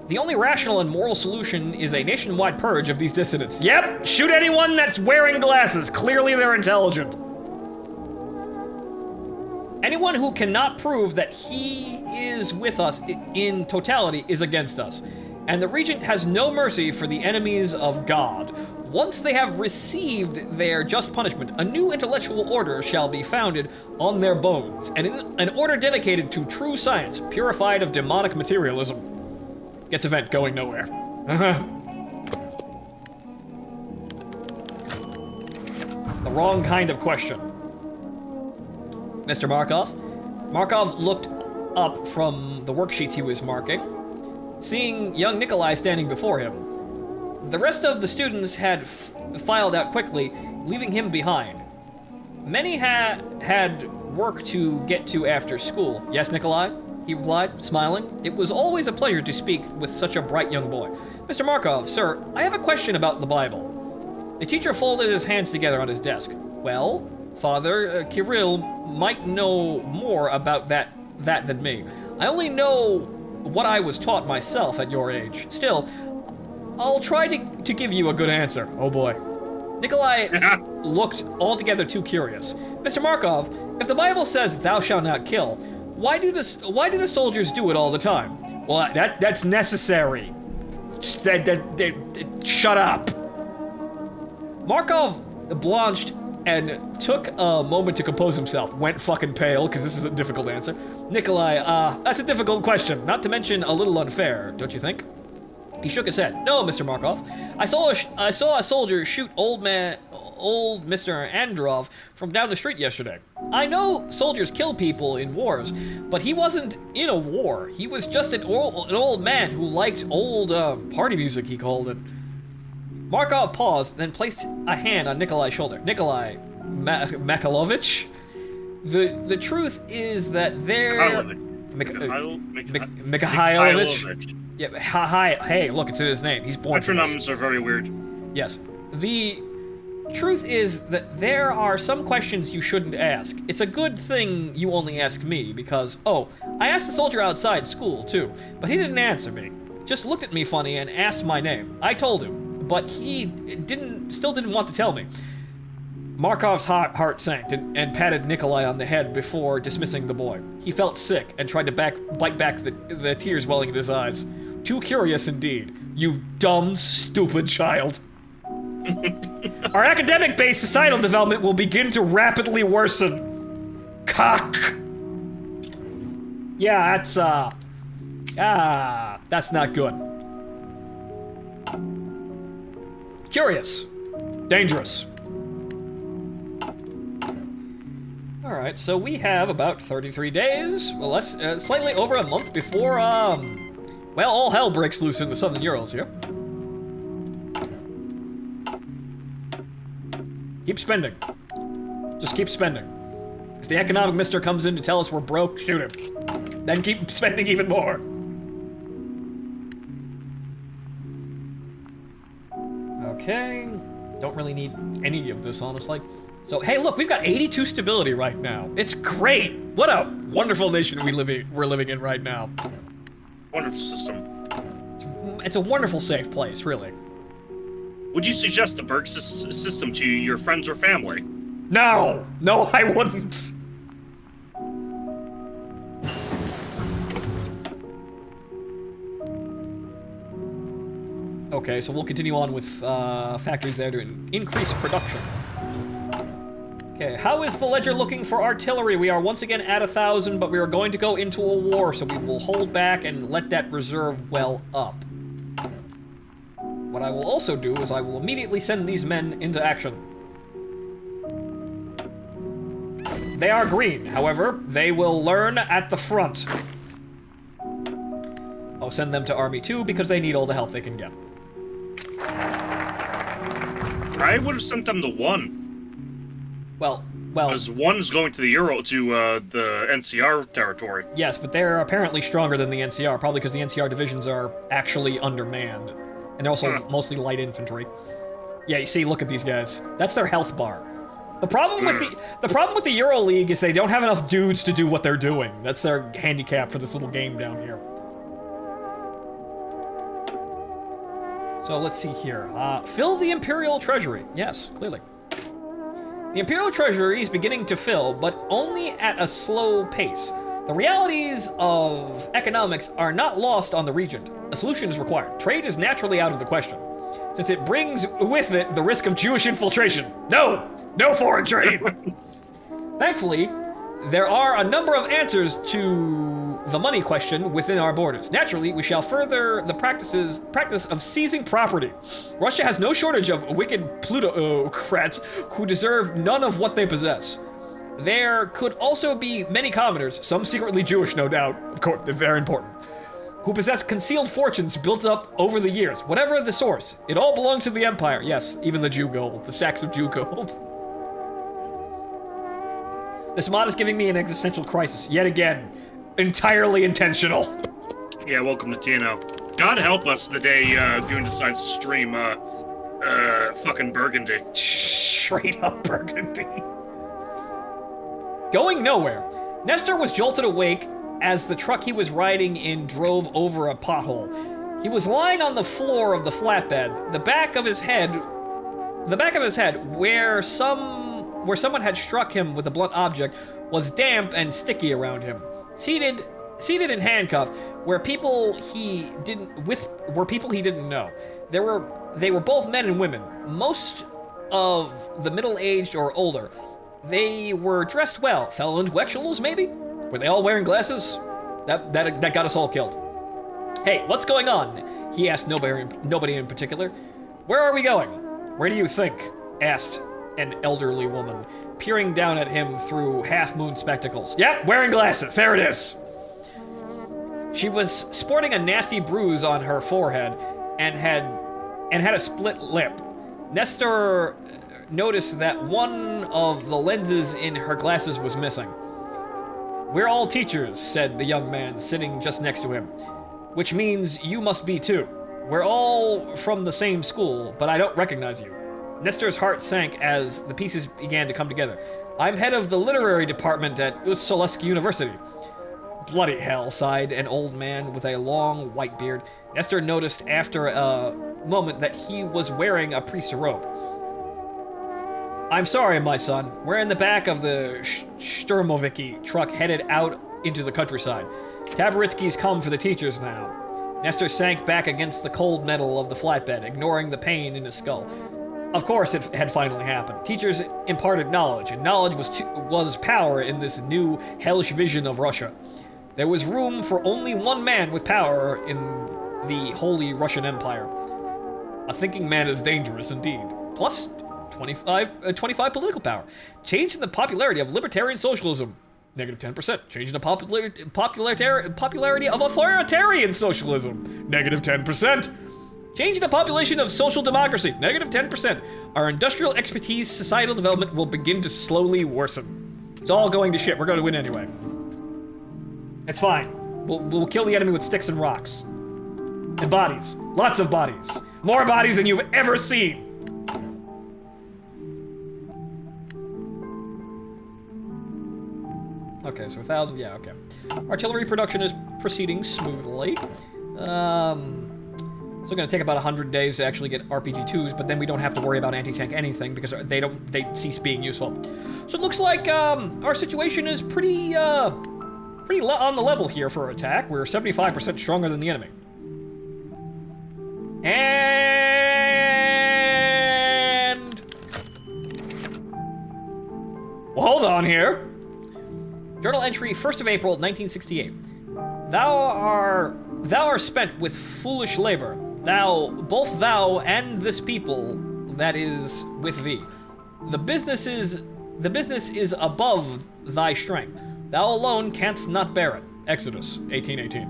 The only rational and moral solution is a nationwide purge of these dissidents. Yep, shoot anyone that's wearing glasses. Clearly they're intelligent. Anyone who cannot prove that he is with us in totality is against us. And the Regent has no mercy for the enemies of God. Once they have received their just punishment, a new intellectual order shall be founded on their bones, and an order dedicated to true science, purified of demonic materialism. Gets event going nowhere. The wrong kind of question. Mr. Markov? Markov looked up from the worksheets he was marking, seeing young Nikolai standing before him. The rest of the students had filed out quickly, leaving him behind. Many had work to get to after school. Yes, Nikolai? He replied, smiling. It was always a pleasure to speak with such a bright young boy. Mr. Markov, sir, I have a question about the Bible. The teacher folded his hands together on his desk. Well, Father, Kirill might know more about that than me. I only know what I was taught myself at your age. Still, I'll try to give you a good answer. Oh boy. Nikolai looked altogether too curious. Mr. Markov, if the Bible says thou shalt not kill, why do the soldiers do it all the time? Well, that's necessary. Shut up. Markov blanched and took a moment to compose himself. Went fucking pale, because this is a difficult answer. Nikolai, that's a difficult question, not to mention a little unfair, don't you think? He shook his head. No, Mr. Markov. I saw a soldier shoot old Mr. Androv from down the street yesterday. I know soldiers kill people in wars, but he wasn't in a war. He was just an old man who liked old party music, he called it. Markov paused, then placed a hand on Nikolai's shoulder. Nikolai Mikhailovich? The truth is that there... Mikhailovich? Yeah, hi, hey, look, it's in his name. He's born. Metronomes are very weird. Yes. The truth is that there are some questions you shouldn't ask. It's a good thing you only ask me because, oh, I asked the soldier outside school too, but he didn't answer me. Just looked at me funny and asked my name. I told him, but he still didn't want to tell me. Markov's heart sank and patted Nikolai on the head before dismissing the boy. He felt sick and tried to bite back the tears welling in his eyes. Too curious indeed. You dumb, stupid child. Our academic-based societal development will begin to rapidly worsen. Cock. Yeah, that's not good. Curious. Dangerous. Alright, so we have about 33 days, well, less, slightly over a month before, well, all hell breaks loose in the southern Urals here. Keep spending. Just keep spending. If the economic mister comes in to tell us we're broke, shoot him. Then keep spending even more. Okay. Don't really need any of this, honestly. So, hey, look, we've got 82 stability right now. It's great. What a wonderful nation we're living in right now. Wonderful system. It's a wonderful, safe place, really. Would you suggest the Berg system to your friends or family? No! No, I wouldn't! Okay, so we'll continue on with factories there to increase production. Okay, how is the ledger looking for artillery? We are once again at 1,000, but we are going to go into a war, so we will hold back and let that reserve well up. What I will also do is I will immediately send these men into action. They are green, however, they will learn at the front. I'll send them to Army 2 because they need all the help they can get. I would have sent them to 1. Well. Because 1's going to the the NCR territory. Yes, but they're apparently stronger than the NCR, probably because the NCR divisions are actually undermanned. And they're also mostly light infantry. Yeah, you see, look at these guys. That's their health bar. The problem with the Euro League is they don't have enough dudes to do what they're doing. That's their handicap for this little game down here. So let's see here. Fill the Imperial Treasury. Yes, clearly. The Imperial Treasury is beginning to fill, but only at a slow pace. The realities of economics are not lost on the regent. A solution is required. Trade is naturally out of the question, since it brings with it the risk of Jewish infiltration. No! No foreign trade! Thankfully, there are a number of answers to the money question within our borders. Naturally, we shall further the practice of seizing property. Russia has no shortage of wicked plutocrats who deserve none of what they possess. There could also be many commoners, some secretly Jewish, no doubt, of course, they're very important, who possess concealed fortunes built up over the years. Whatever the source, it all belongs to the Empire. Yes, even the Jew gold, the sacks of Jew gold. This mod is giving me an existential crisis, yet again. Entirely intentional. Yeah, welcome to TNO. God help us the day Goon decides to stream, fucking Burgundy. Straight up Burgundy. Going nowhere. Nestor was jolted awake as the truck he was riding in drove over a pothole. He was lying on the floor of the flatbed, the back of his head where someone had struck him with a blunt object was damp and sticky around him. Seated and handcuffed were people he didn't know. They were both men and women, most of the middle-aged or older. They were dressed well, fellow intellectuals maybe? Were they all wearing glasses? That got us all killed. Hey, what's going on? He asked nobody in particular. Where are we going? Where do you think? Asked an elderly woman, peering down at him through half-moon spectacles. Yep, wearing glasses, there it is. She was sporting a nasty bruise on her forehead and had a split lip. Nestor noticed that one of the lenses in her glasses was missing. We're all teachers, said the young man sitting just next to him, which means you must be too. We're all from the same school, but I don't recognize you. Nestor's heart sank as the pieces began to come together. I'm head of the literary department at Ussolesk University. Bloody hell, sighed an old man with a long white beard. Nestor noticed after a moment that he was wearing a priest's robe. I'm sorry, my son. We're in the back of the Sturmoviki truck headed out into the countryside. Tabaritsky's come for the teachers now. Nestor sank back against the cold metal of the flatbed, ignoring the pain in his skull. Of course it had finally happened. Teachers imparted knowledge, and knowledge was power in this new hellish vision of Russia. There was room for only one man with power in the Holy Russian Empire. A thinking man is dangerous indeed. Plus, 25 political power. Change in the popularity of libertarian socialism. Negative 10%. Change in the popularity of authoritarian socialism. Negative 10%. Change in the population of social democracy. Negative 10%. Our industrial expertise, societal development will begin to slowly worsen. It's all going to shit. We're going to win anyway. It's fine. We'll kill the enemy with sticks and rocks. And bodies. Lots of bodies. More bodies than you've ever seen. Okay, so 1,000, yeah, okay. Artillery production is proceeding smoothly. Still gonna take about 100 days to actually get RPG-2s, but then we don't have to worry about anti-tank anything because they cease being useful. So it looks like our situation is pretty on the level here for attack. We're 75% stronger than the enemy. And well, hold on here. Journal entry, 1st of April, 1968. Thou are spent with foolish labor. Both thou and this people that is with thee. The business is above thy strength. Thou alone canst not bear it. Exodus, 18:18.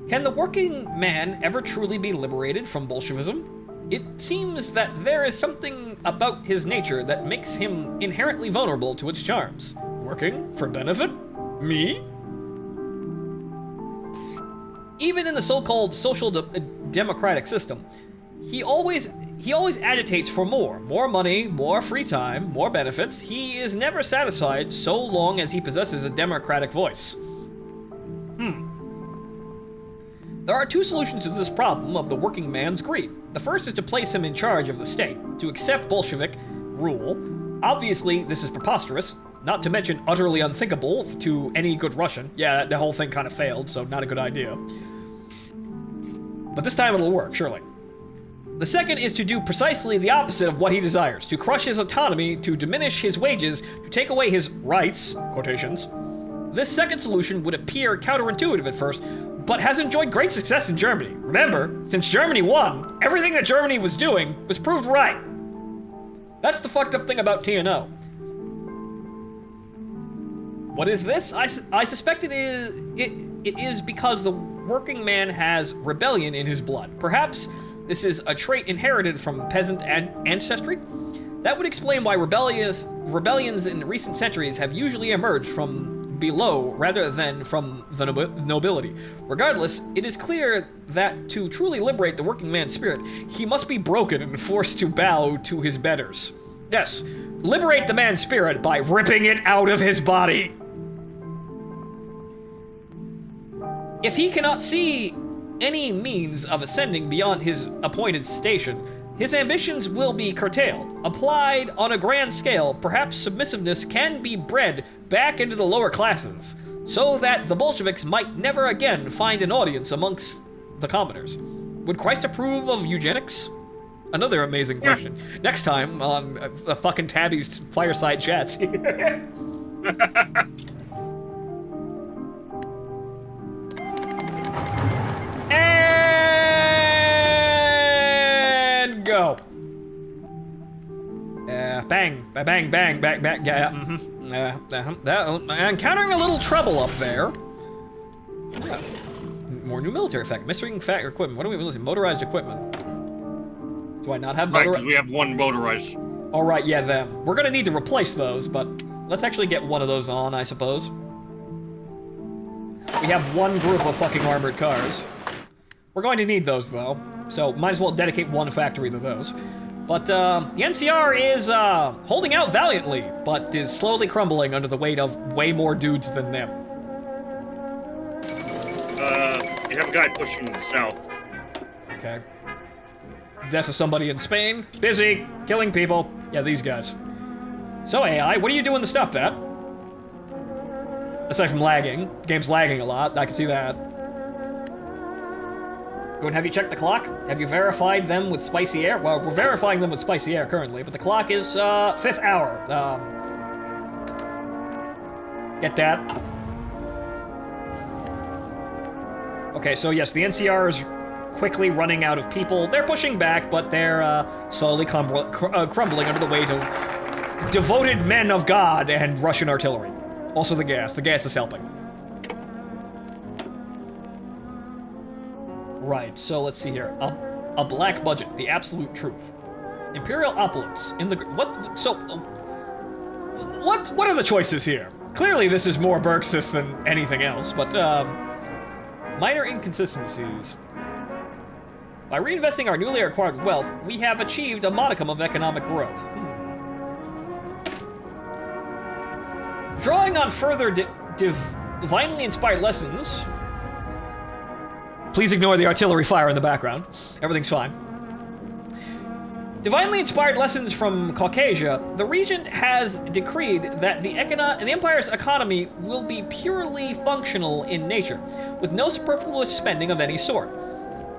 Can the working man ever truly be liberated from Bolshevism? It seems that there is something about his nature that makes him inherently vulnerable to its charms. Working for benefit? Me? Even in the so-called social democratic system, he always agitates for more money, more free time, more benefits. He is never satisfied so long as he possesses a democratic voice. There are two solutions to this problem of the working man's greed. The first is to place him in charge of the state, to accept Bolshevik rule. Obviously, this is preposterous, not to mention utterly unthinkable to any good Russian. Yeah, the whole thing kind of failed, so not a good idea. But this time it'll work, surely. The second is to do precisely the opposite of what he desires, to crush his autonomy, to diminish his wages, to take away his rights, quotations. This second solution would appear counterintuitive at first, but has enjoyed great success in Germany. Remember, since Germany won, everything that Germany was doing was proved right. That's the fucked up thing about TNO. What is this? I suspect it is because the working man has rebellion in his blood. Perhaps this is a trait inherited from peasant ancestry. That would explain why rebellions in recent centuries have usually emerged from below rather than from the nobility. Regardless, it is clear that to truly liberate the working man's spirit, he must be broken and forced to bow to his betters. Yes, liberate the man's spirit by ripping it out of his body. If he cannot see any means of ascending beyond his appointed station, his ambitions will be curtailed. Applied on a grand scale, perhaps submissiveness can be bred back into the lower classes, so that the Bolsheviks might never again find an audience amongst the commoners. Would Christ approve of eugenics? Another amazing question. Next time on fucking Tabby's Fireside Chats. And go. Bang, bang, bang, bang, bang. Yeah, encountering a little trouble up there. Yeah. More new military effect. Missing factor equipment. What are we missing? Motorized equipment. Do I not have motorized? Right, because we have one motorized. All right, yeah, them. We're gonna need to replace those, but let's actually get one of those on, I suppose. We have one group of fucking armored cars. We're going to need those, though, so might as well dedicate one factory to those. But the NCR is holding out valiantly, but is slowly crumbling under the weight of way more dudes than them. You have a guy pushing to the south. Okay. Death of somebody in Spain. Busy. Killing people. Yeah, these guys. So, AI, what are you doing to stop that? Aside from lagging. The game's lagging a lot. I can see that. Go and have you checked the clock? Have you verified them with spicy air? Well, we're verifying them with spicy air currently, but the clock is, 5th hour. Get that? Okay, so yes, the NCR is quickly running out of people. They're pushing back, but they're slowly crumbling under the weight of devoted men of God and Russian artillery. Also the gas. The gas is helping. Right, so let's see here. A black budget, the absolute truth. Imperial opulence in the what are the choices here? Clearly this is more Berksis than anything else, but minor inconsistencies. By reinvesting our newly acquired wealth, we have achieved a modicum of economic growth. Drawing on further divinely inspired lessons. Please ignore the artillery fire in the background. Everything's fine. Divinely inspired lessons from Caucasia, the regent has decreed that the Empire's economy will be purely functional in nature, with no superfluous spending of any sort.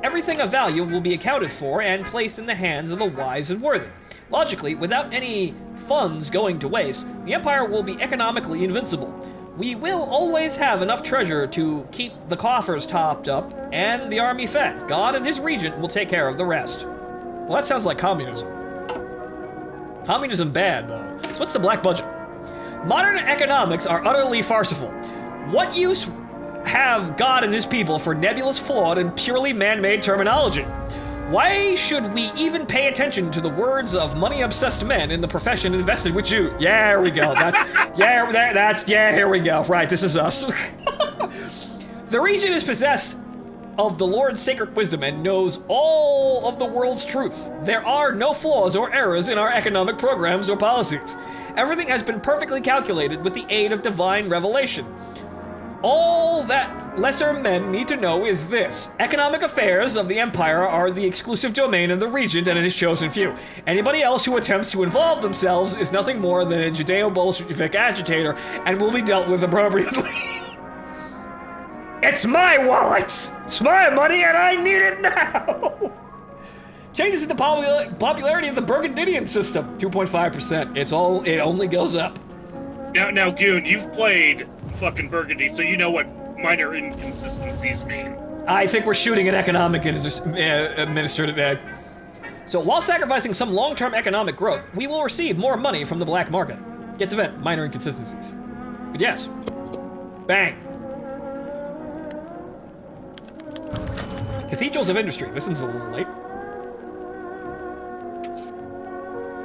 Everything of value will be accounted for and placed in the hands of the wise and worthy. Logically, without any funds going to waste, the Empire will be economically invincible. We will always have enough treasure to keep the coffers topped up and the army fed. God and his regent will take care of the rest. Well, that sounds like communism. Communism bad, though. So what's the black budget? Modern economics are utterly farcical. What use have God and his people for nebulous, flawed, and purely man-made terminology? Why should we even pay attention to the words of money-obsessed men in the profession invested with you? Yeah, here we go. Here we go. Right, this is us. The region is possessed of the Lord's sacred wisdom and knows all of the world's truth. There are no flaws or errors in our economic programs or policies. Everything has been perfectly calculated with the aid of divine revelation. All that lesser men need to know is this. Economic affairs of the Empire are the exclusive domain of the regent and his chosen few. Anybody else who attempts to involve themselves is nothing more than a Judeo-Bolshevik agitator and will be dealt with appropriately. It's my wallet! It's my money and I need it now! Changes in the popularity of the Burgundian system. 2.5%. It only goes up. Now, Goon, you've played fucking Burgundy, so you know what minor inconsistencies mean. I think we're shooting an economic administrative. So while sacrificing some long-term economic growth, we will receive more money from the black market. Gets event, minor inconsistencies. But yes. Bang. Cathedrals of Industry. This one's a little late.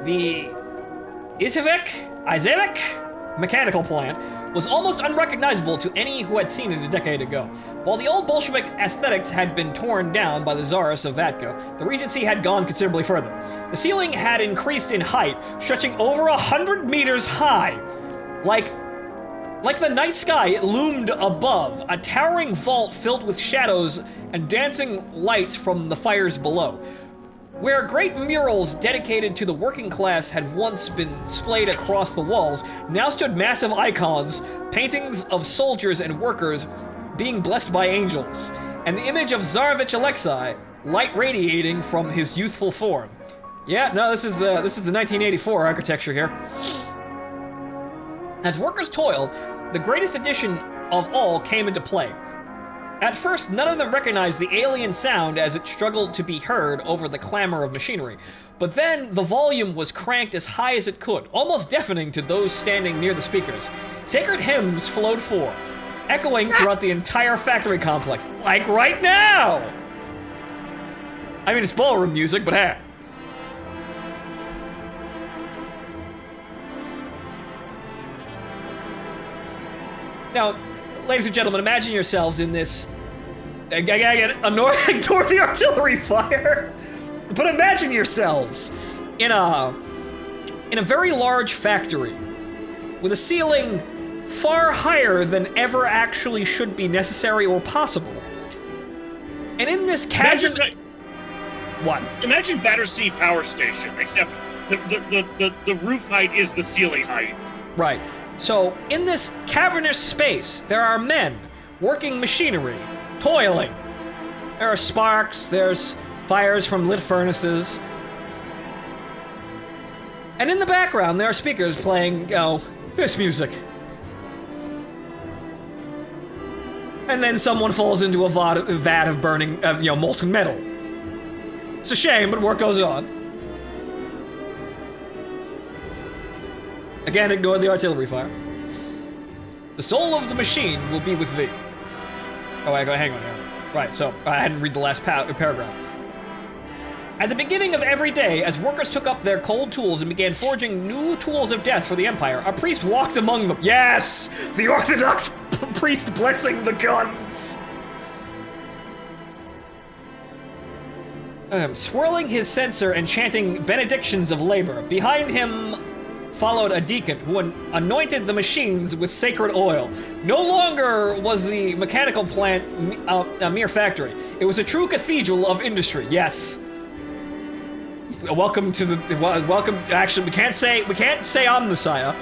The Izhevek mechanical plant was almost unrecognizable to any who had seen it a decade ago. While the old Bolshevik aesthetics had been torn down by the Tsarist of Vatka, the Regency had gone considerably further. The ceiling had increased in height, stretching over 100 meters high. Like the night sky, it loomed above, a towering vault filled with shadows and dancing lights from the fires below. Where great murals dedicated to the working class had once been splayed across the walls, now stood massive icons, paintings of soldiers and workers being blessed by angels, and the image of Tsarevich Alexei, light radiating from his youthful form. Yeah, no, this is the 1984 architecture here. As workers toiled, the greatest addition of all came into play. At first, none of them recognized the alien sound as it struggled to be heard over the clamor of machinery. But then, the volume was cranked as high as it could, almost deafening to those standing near the speakers. Sacred hymns flowed forth, echoing throughout the entire factory complex, like right now! I mean, it's ballroom music, but hey. Now, ladies and gentlemen, imagine yourselves in this. Ignore the artillery fire. But imagine yourselves in a very large factory with a ceiling far higher than ever actually should be necessary or possible. And in this chasm. What? Imagine Battersea Power Station, except the roof height is the ceiling height. Right. So, in this cavernous space, there are men working machinery, toiling. There are sparks, there's fires from lit furnaces. And in the background, there are speakers playing, this music. and then someone falls into a vat of burning, molten metal. It's a shame, but work goes on. Again, ignore the artillery fire. The soul of the machine will be with thee. Oh, hang on here. Right, so I hadn't read the last paragraph. At the beginning of every day, as workers took up their cold tools and began forging new tools of death for the Empire, a priest walked among them. Yes! The Orthodox priest blessing the guns! Swirling his censer and chanting benedictions of labor. Behind him followed a deacon who anointed the machines with sacred oil. No longer was the mechanical plant a mere factory. It was a true cathedral of industry. Yes. Welcome to the actually we can't say I'm Messiah,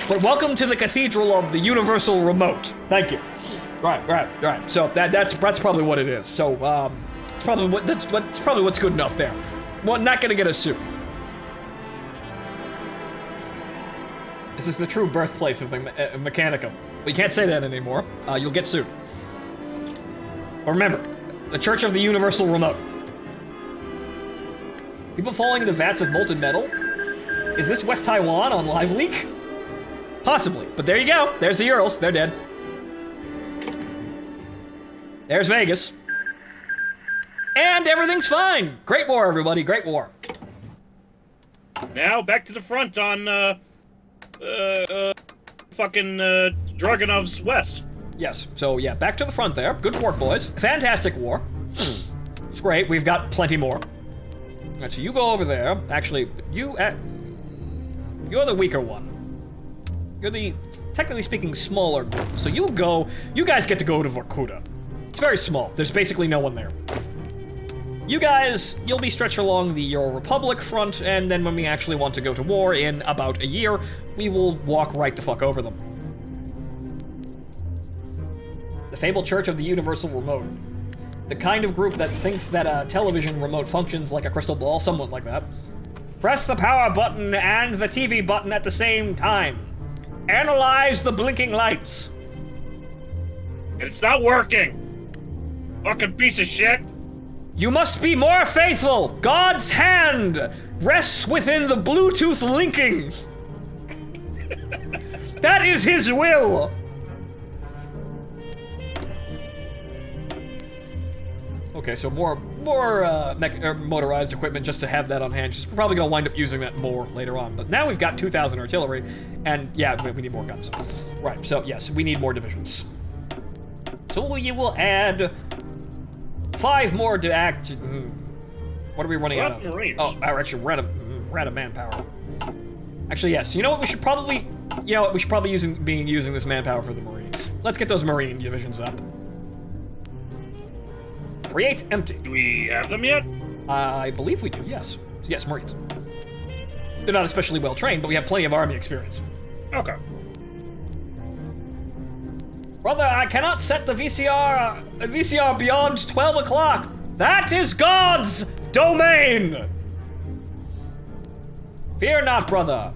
but welcome to the cathedral of the universal remote. Thank you. Right. So that's probably what it is. So it's probably what's good enough there. Well, not gonna get a suit. This is the true birthplace of the Mechanicum. But you can't say that anymore. You'll get sued. But remember, the Church of the Universal Remote. People falling into vats of molten metal? Is this West Taiwan on Live Leak? Possibly, but there you go. There's the Urals, they're dead. There's Vegas. And everything's fine. Great war, everybody, great war. Now, back to the front on, fucking, Dragunov's west. Yes, so yeah, back to the front there. Good work, boys. Fantastic war. It's great, we've got plenty more. Alright, so you go over there. Actually, you're the weaker one. You're the, technically speaking, smaller group. So you guys get to go to Vorkuta. It's very small. There's basically no one there. You guys, you'll be stretched along the Euro Republic front, and then when we actually want to go to war in about a year, we will walk right the fuck over them. The fabled Church of the Universal Remote. The kind of group that thinks that a television remote functions like a crystal ball, somewhat like that. Press the power button and the TV button at the same time. Analyze the blinking lights. It's not working! Fucking piece of shit! You must be more faithful! God's hand rests within the Bluetooth linking! That is his will! Okay, so more motorized equipment just to have that on hand. We're probably gonna wind up using that more later on. But now we've got 2,000 artillery, and yeah, we need more guns. Right, so yes, we need more divisions. So we will add 5 more to act. What are we running out of? Marines. Oh, actually, we're out of manpower. Actually, yes. You know what? We should probably, be using this manpower for the Marines. Let's get those Marine divisions up. Create empty. Do we have them yet? I believe we do. Yes. Yes, Marines. They're not especially well trained, but we have plenty of army experience. Okay. Brother, I cannot set the VCR beyond 12 o'clock. That is God's domain. Fear not, brother.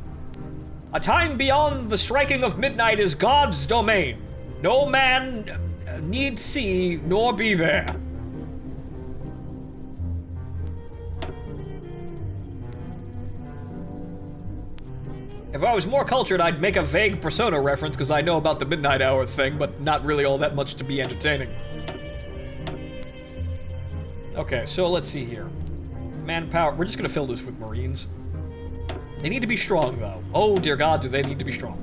A time beyond the striking of midnight is God's domain. No man need see nor be there. If I was more cultured, I'd make a vague Persona reference because I know about the midnight hour thing, but not really all that much to be entertaining. Okay, so let's see here. Manpower, we're just gonna fill this with Marines. They need to be strong, though. Oh, dear God, do they need to be strong.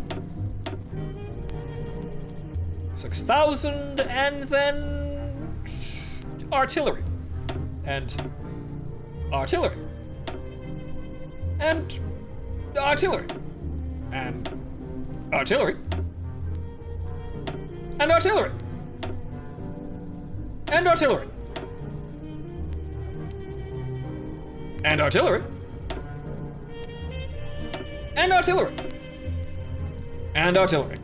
6,000, and then artillery. And artillery. And artillery. And artillery. And artillery. And artillery. And artillery. And artillery. And artillery.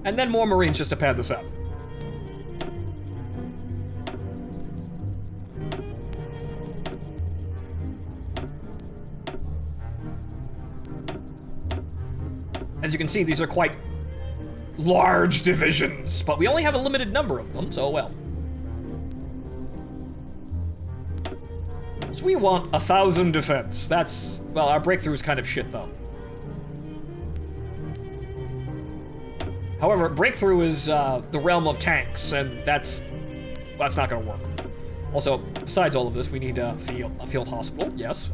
And then more Marines just to pad this out. As you can see, these are quite large divisions, but we only have a limited number of them, so well. So we want 1,000 defense. That's, well, our breakthrough is kind of shit, though. However, breakthrough is the realm of tanks, and that's not gonna work. Also, besides all of this, we need a field hospital, yes.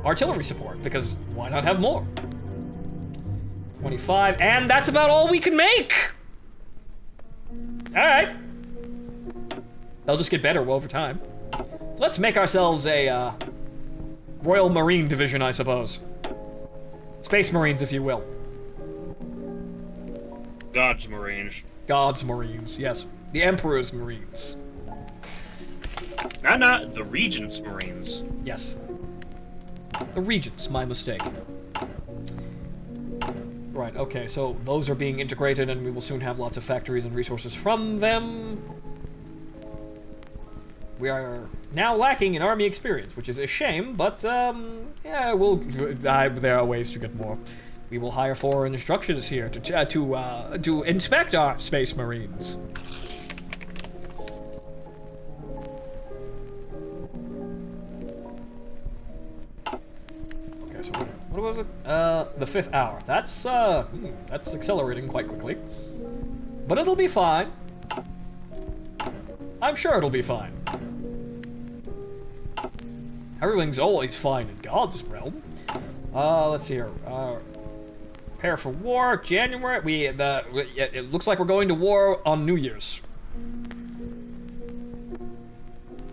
Artillery support, because why not have more? 25, and that's about all we can make! Alright. They'll just get better over time. So let's make ourselves a Royal Marine Division, I suppose. Space Marines, if you will. God's Marines. God's Marines, yes. The Emperor's Marines. Nah, the Regent's Marines. Yes. The Regents, my mistake. Right, okay, so those are being integrated and we will soon have lots of factories and resources from them. We are now lacking in army experience, which is a shame, but, yeah, there are ways to get more. We will hire foreign instructors here to inspect our Space Marines. Okay, so what was it? The 5th hour. That's accelerating quite quickly. But it'll be fine. I'm sure it'll be fine. Everything's always fine in God's realm. Let's see here. Prepare for war, January. It looks like we're going to war on New Year's.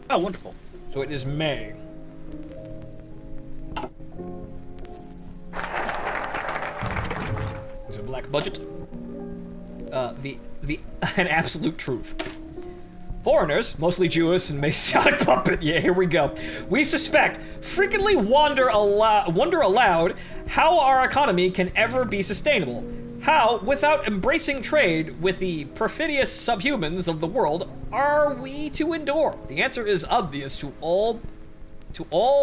Oh, wonderful. So it is May. Is it a black budget? An absolute truth. Foreigners, mostly Jewish and Masonic puppet, yeah, here we go. We suspect, frequently wonder aloud how our economy can ever be sustainable. How, without embracing trade with the perfidious subhumans of the world, are we to endure? The answer is obvious to all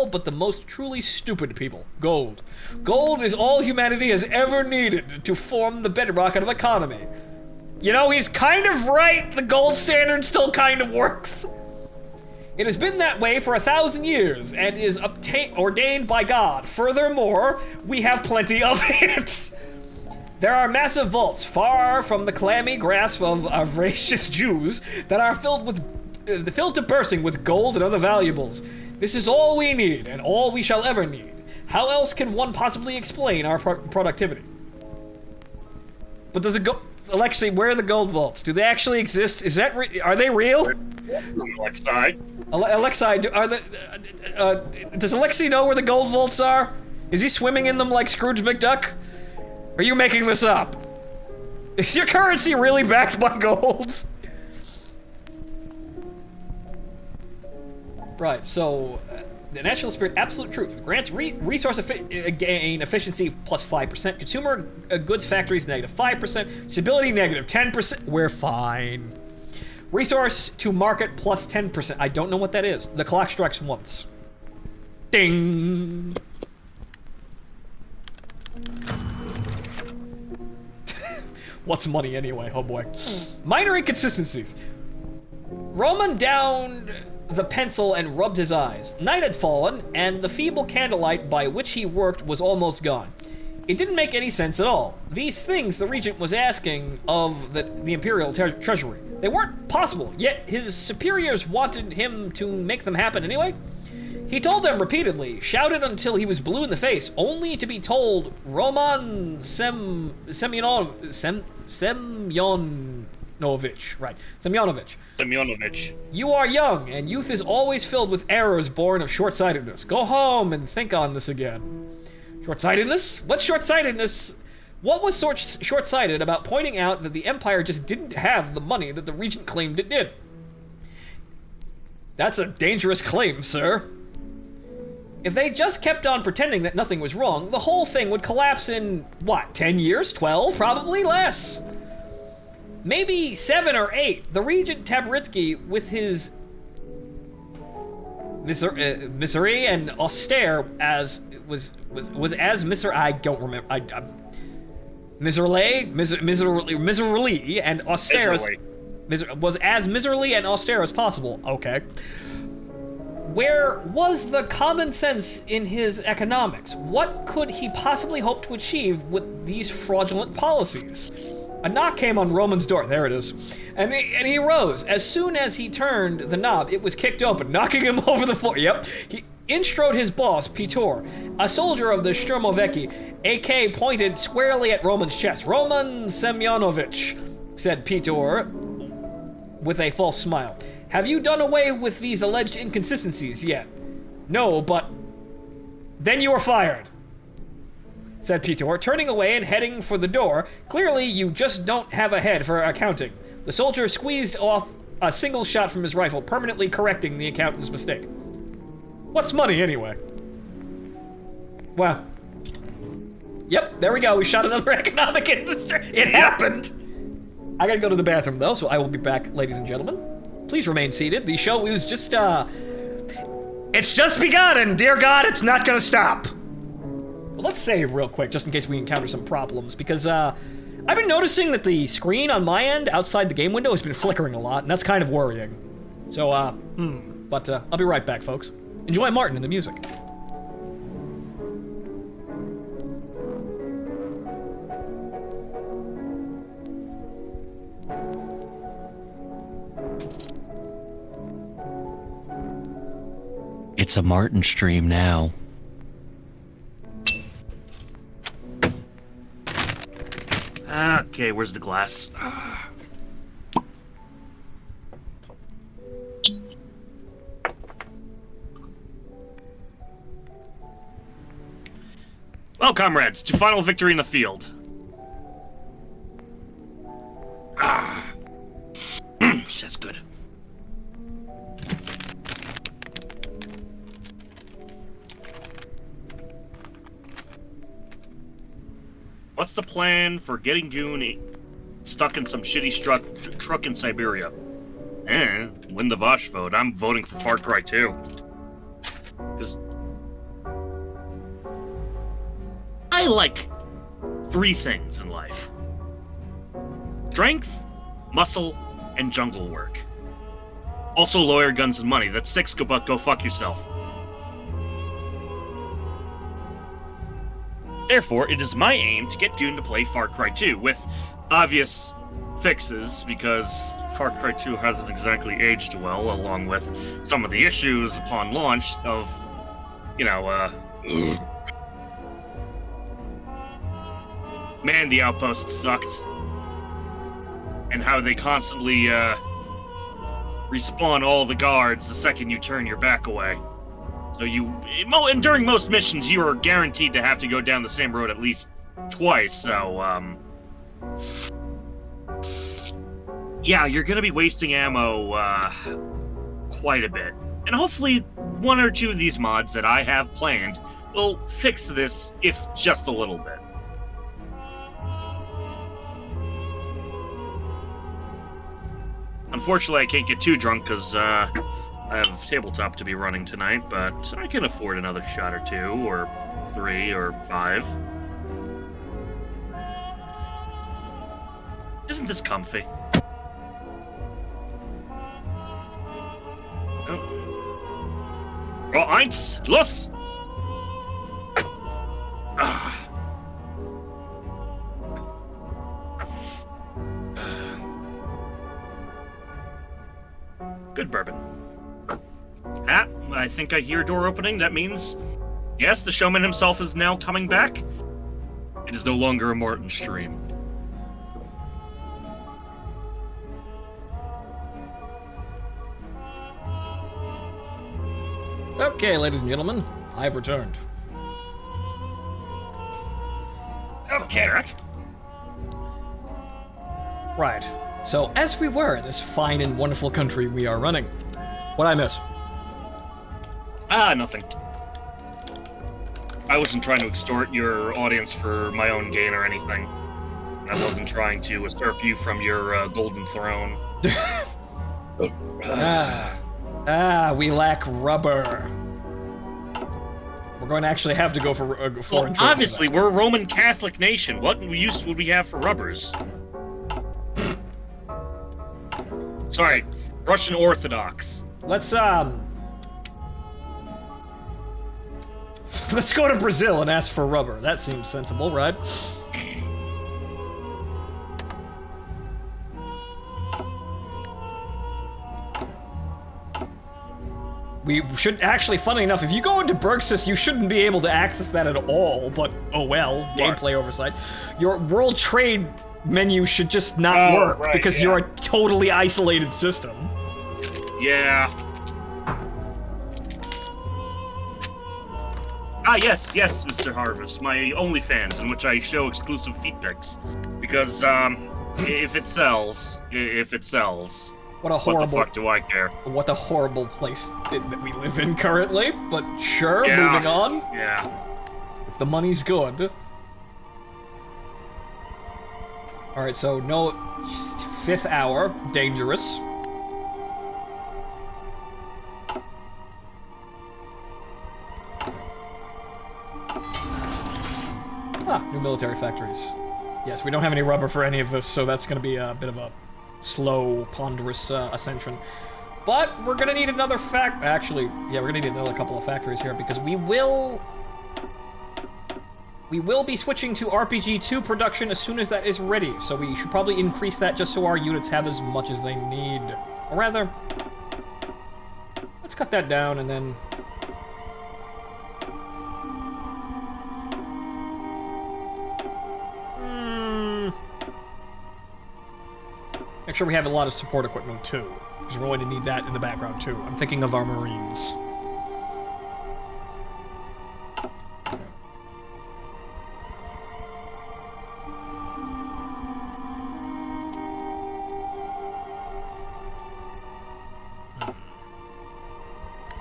but the most truly stupid people. Gold. Gold is all humanity has ever needed to form the bedrock of economy. You know, he's kind of right. The gold standard still kind of works. It has been that way for 1,000 years and is ordained by God. Furthermore, we have plenty of it. There are massive vaults far from the clammy grasp of voracious Jews that are filled to bursting with gold and other valuables. This is all we need and all we shall ever need. How else can one possibly explain our productivity? But does it go... Alexei, where are the gold vaults? Do they actually exist? Is that are they real? Alexei. Alexei, does Alexei know where the gold vaults are? Is he swimming in them like Scrooge McDuck? Are you making this up? Is your currency really backed by gold? Right, so the national spirit, absolute truth, grants resource gain efficiency plus 5%, consumer goods factories negative 5%, stability negative 10%. We're fine. Resource to market plus 10%. I don't know what that is. The clock strikes once. Ding. What's money anyway? Oh boy. Minor inconsistencies. Roman downed the pencil and rubbed his eyes. Night had fallen, and the feeble candlelight by which he worked was almost gone. It didn't make any sense at all. These things the regent was asking of the imperial treasury. They weren't possible, yet his superiors wanted him to make them happen anyway. He told them repeatedly, shouted until he was blue in the face, only to be told Roman Semyonovich. You are young, and youth is always filled with errors born of short-sightedness. Go home and think on this again. Short-sightedness? What short-sightedness? What was short-sighted about pointing out that the Empire just didn't have the money that the Regent claimed it did? That's a dangerous claim, sir. If they just kept on pretending that nothing was wrong, the whole thing would collapse in, what, 10 years? 12? Probably less. Maybe 7 or 8. The Regent Tabaritsky, with his misery and austere as was as Mr. I don't remember. miserly and austere was as miserly and austere as possible. Okay. Where was the common sense in his economics? What could he possibly hope to achieve with these fraudulent policies? A knock came on Roman's door. There it is. And he rose. As soon as he turned the knob, it was kicked open, knocking him over the floor. Yep. He instrode his boss, Piotr, a soldier of the Shturmoveki. AK pointed squarely at Roman's chest. Roman Semyonovich, said Piotr with a false smile. Have you done away with these alleged inconsistencies yet? No, but... Then you are fired, said Piotr, turning away and heading for the door. Clearly, you just don't have a head for accounting. The soldier squeezed off a single shot from his rifle, permanently correcting the accountant's mistake. What's money, anyway? Well. Yep, there we go. We shot another economic industry. It happened! I gotta go to the bathroom, though, so I will be back, ladies and gentlemen. Please remain seated. The show is just, it's just begun, and dear God, it's not gonna stop. Well, let's save real quick, just in case we encounter some problems, because, I've been noticing that the screen on my end, outside the game window, has been flickering a lot, and that's kind of worrying. So, but I'll be right back, folks. Enjoy Martin and the music. It's a Martin stream now. Okay, where's the glass? Well, comrades, to final victory in the field. That's good. What's the plan for getting Goon stuck in some shitty truck in Siberia? Win the Vosh vote. I'm voting for Far Cry 2. Because I like 3 things in life. Strength, muscle, and jungle work. Also lawyer, guns, and money. That's 6, go fuck yourself. Therefore, it is my aim to get Goon to play Far Cry 2, with obvious fixes, because Far Cry 2 hasn't exactly aged well, along with some of the issues upon launch of, man, the outposts sucked. And how they constantly, respawn all the guards the second you turn your back away. So and during most missions, you are guaranteed to have to go down the same road at least twice, so, yeah, you're gonna be wasting ammo, quite a bit. And hopefully, 1 or 2 of these mods that I have planned will fix this, if just a little bit. Unfortunately, I can't get too drunk because I have tabletop to be running tonight, but I can afford another shot or 2, or 3, or 5. Isn't this comfy? Oh. Eins, los! Good bourbon. I think I hear a door opening. That means, yes, the showman himself is now coming back. It is no longer a Martin stream. Okay, ladies and gentlemen, I've returned. Okay. Right. So, as we were in this fine and wonderful country we are running, what'd I miss? Nothing. I wasn't trying to extort your audience for my own gain or anything. I wasn't trying to usurp you from your golden throne. We lack rubber. We're going to actually have to go for foreign trade. Obviously, we're a Roman Catholic nation. What use would we have for rubbers? Sorry, Russian Orthodox. Let's go to Brazil and ask for rubber. That seems sensible, right? We should actually, funny enough, if you go into Bergsys, you shouldn't be able to access that at all, but oh well, gameplay oversight. Your world trade menu should just not work, right, because you're a totally isolated system. Yeah. Ah, yes, Mr. Harvest, my OnlyFans, in which I show exclusive feet pics. Because, if it sells, What a horrible... what the fuck do I care? What a horrible place that we live in currently, but sure, Yeah. moving on. Yeah. If the money's good. Alright, so no... 5th hour, dangerous. New military factories. Yes, we don't have any rubber for any of this, so that's going to be a bit of a slow, ponderous ascension. But we're going to need another Actually, yeah, we're going to need another couple of factories here, because we will be switching to RPG 2 production as soon as that is ready, so we should probably increase that just so our units have as much as they need. Or rather, let's cut that down and then... Make sure we have a lot of support equipment too, because we're going to need that in the background too. I'm thinking of our Marines.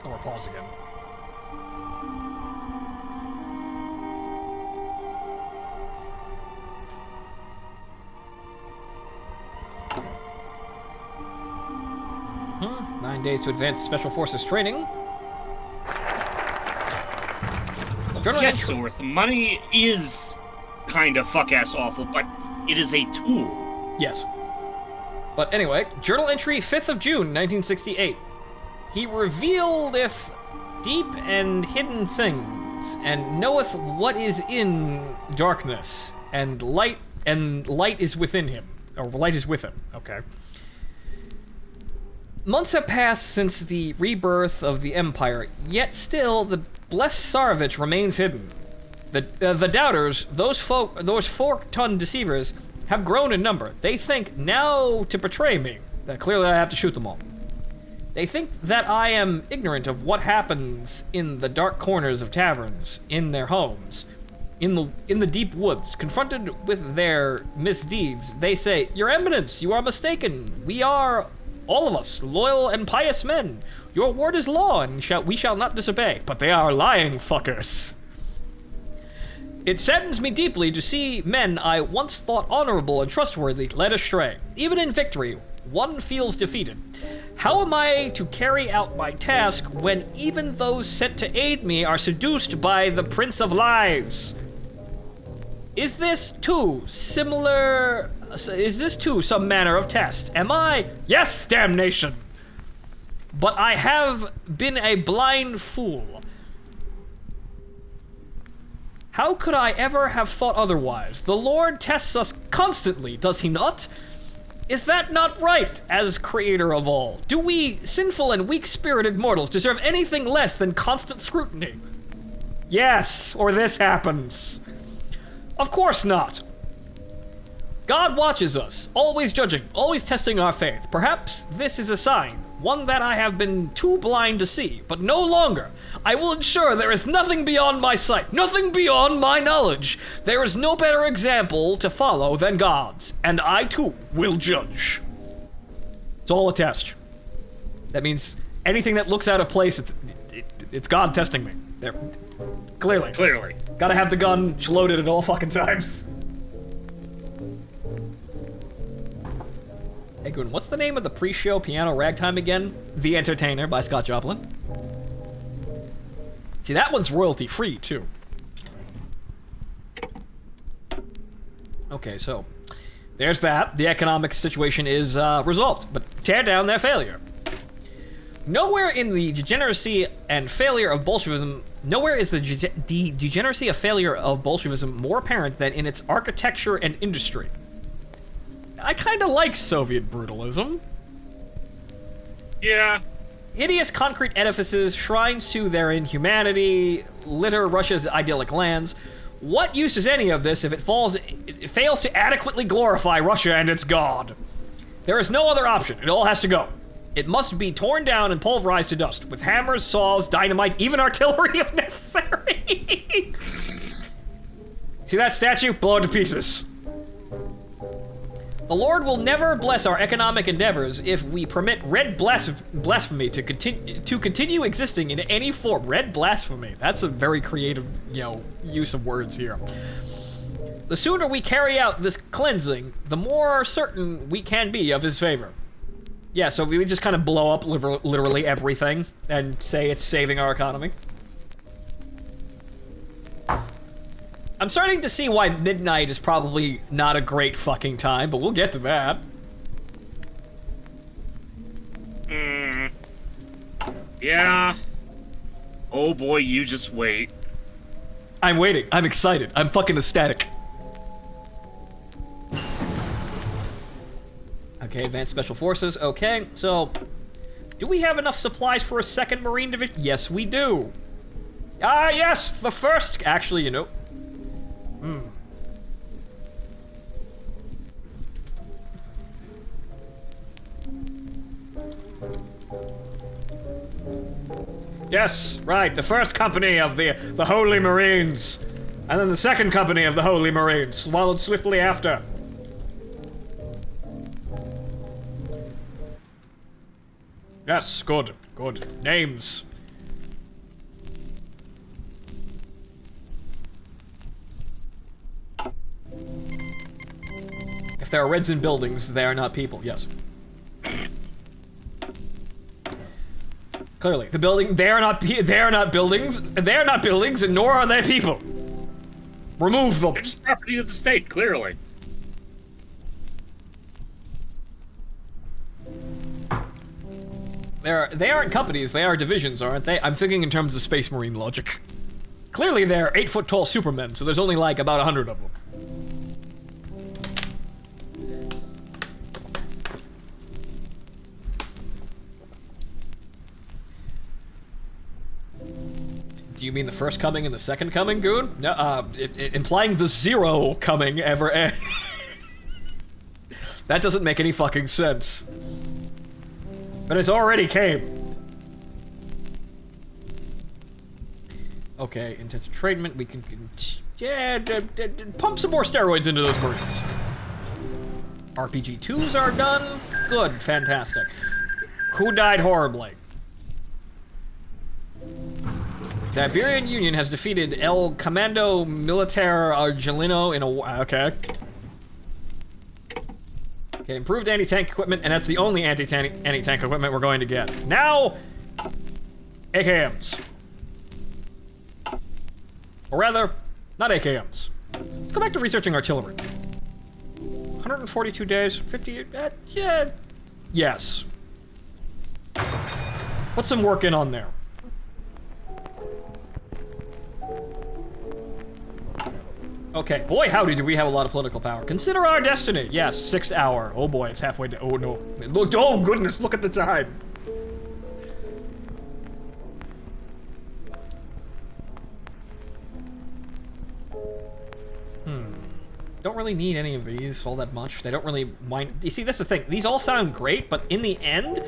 Oh, we're paused again. Mm-hmm. 9 days to advance Special Forces training. Yes, Sorth, money is kind of fuck-ass awful, but it is a tool. Yes. But anyway, journal entry 5th of June, 1968. He revealed if deep and hidden things, and knoweth what is in darkness, and light is within him. Or light is with him. Okay. Months have passed since the rebirth of the Empire, yet still the blessed Tsarevich remains hidden. The doubters, those fork-tongued deceivers, have grown in number. They think now to betray me, that clearly I have to shoot them all. They think that I am ignorant of what happens in the dark corners of taverns, in their homes, in the deep woods. Confronted with their misdeeds, they say, "Your Eminence, you are mistaken. We are, all of us, loyal and pious men. Your word is law, and we shall not disobey." But they are lying fuckers. It saddens me deeply to see men I once thought honorable and trustworthy led astray. Even in victory, one feels defeated. How am I to carry out my task when even those sent to aid me are seduced by the Prince of Lies? Is this too some manner of test? Am I? Yes, damnation! But I have been a blind fool. How could I ever have thought otherwise? The Lord tests us constantly, does he not? Is that not right, as creator of all? Do we, sinful and weak-spirited mortals, deserve anything less than constant scrutiny? Yes, or this happens. Of course not. God watches us, always judging, always testing our faith. Perhaps this is a sign, one that I have been too blind to see, but no longer. I will ensure there is nothing beyond my sight, nothing beyond my knowledge. There is no better example to follow than God's, and I too will judge. It's all a test. That means anything that looks out of place, it's God testing me. There, clearly. Clearly. Gotta have the gun loaded at all fucking times. Hey, Goon, what's the name of the pre-show piano ragtime again? The Entertainer by Scott Joplin. See, that one's royalty-free, too. Okay, so there's that. The economic situation is resolved, but tear down their failure. Nowhere in the degeneracy and failure of Bolshevism, nowhere is the degeneracy of failure of Bolshevism more apparent than in its architecture and industry. I kind of like Soviet brutalism. Yeah. Hideous concrete edifices, shrines to their inhumanity, litter Russia's idyllic lands. What use is any of this if it fails to adequately glorify Russia and its god? There is no other option. It all has to go. It must be torn down and pulverized to dust, with hammers, saws, dynamite, even artillery if necessary. See that statue? Blow it to pieces. The Lord will never bless our economic endeavors if we permit red blasphemy to continue existing in any form. Red blasphemy. That's a very creative, use of words here. The sooner we carry out this cleansing, the more certain we can be of his favor. Yeah, so we would just kind of blow up literally everything and say it's saving our economy. I'm starting to see why midnight is probably not a great fucking time, but we'll get to that. Yeah. Oh boy, you just wait. I'm waiting. I'm excited. I'm fucking ecstatic. Okay, Advanced Special Forces. Okay, so do we have enough supplies for a second Marine Division? Yes, we do. Yes, the first. Actually, Yes, right. The first company of the Holy Marines, and then the second company of the Holy Marines, followed swiftly after. Yes, good, good. Names. If there are reds in buildings, they are not people. Yes. Clearly, they are not buildings. They are not buildings, and nor are they people. Remove them. They're just property of the state, clearly. They aren't companies, they are divisions, aren't they? I'm thinking in terms of Space Marine logic. Clearly they're 8-foot-tall supermen, so there's only like about 100 of them. Do you mean the first coming and the second coming, Goon? No, implying the zero coming ever. That doesn't make any fucking sense. But it's already came. Okay, intensive treatment. We can pump some more steroids into those Marines. RPG 2s are done. Good, fantastic. Who died horribly? The Iberian Union has defeated El Comando Militar Argelino in a... Okay. Okay, improved anti-tank equipment, and that's the only anti-tank equipment we're going to get. Now, AKMs. Or rather, not AKMs. Let's go back to researching artillery. 142 days, 50... yeah. Yes. Put some work in on there. Okay, boy howdy do we have a lot of political power. Consider our destiny. Yes, 6th hour. Oh boy, it's halfway down. Oh no. Look, oh goodness, look at the time. Don't really need any of these all that much. They don't really wind... You see, that's the thing. These all sound great, but in the end,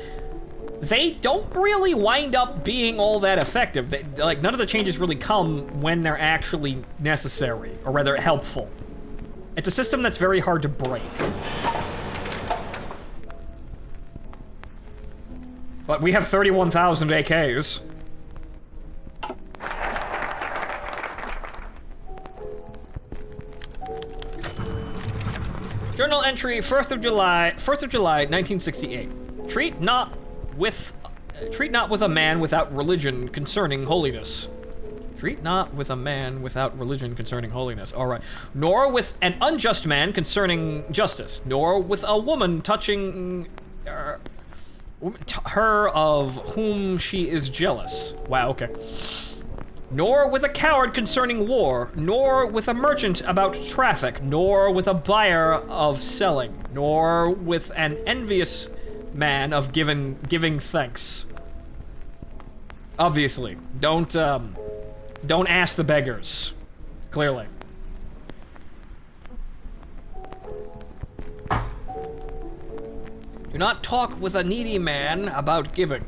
they don't really wind up being all that effective. Like, none of the changes really come when they're actually necessary, or rather helpful. It's a system that's very hard to break. But we have 31,000 AKs. Journal entry, 4th of July, 1968. Treat not with a man without religion concerning holiness. Treat not with a man without religion concerning holiness. All right. Nor with an unjust man concerning justice. Nor with a woman touching her of whom she is jealous. Wow, okay. Nor with a coward concerning war, nor with a merchant about traffic, nor with a buyer of selling, nor with an envious man of giving thanks. Obviously, don't ask the beggars. Clearly. Do not talk with a needy man about giving.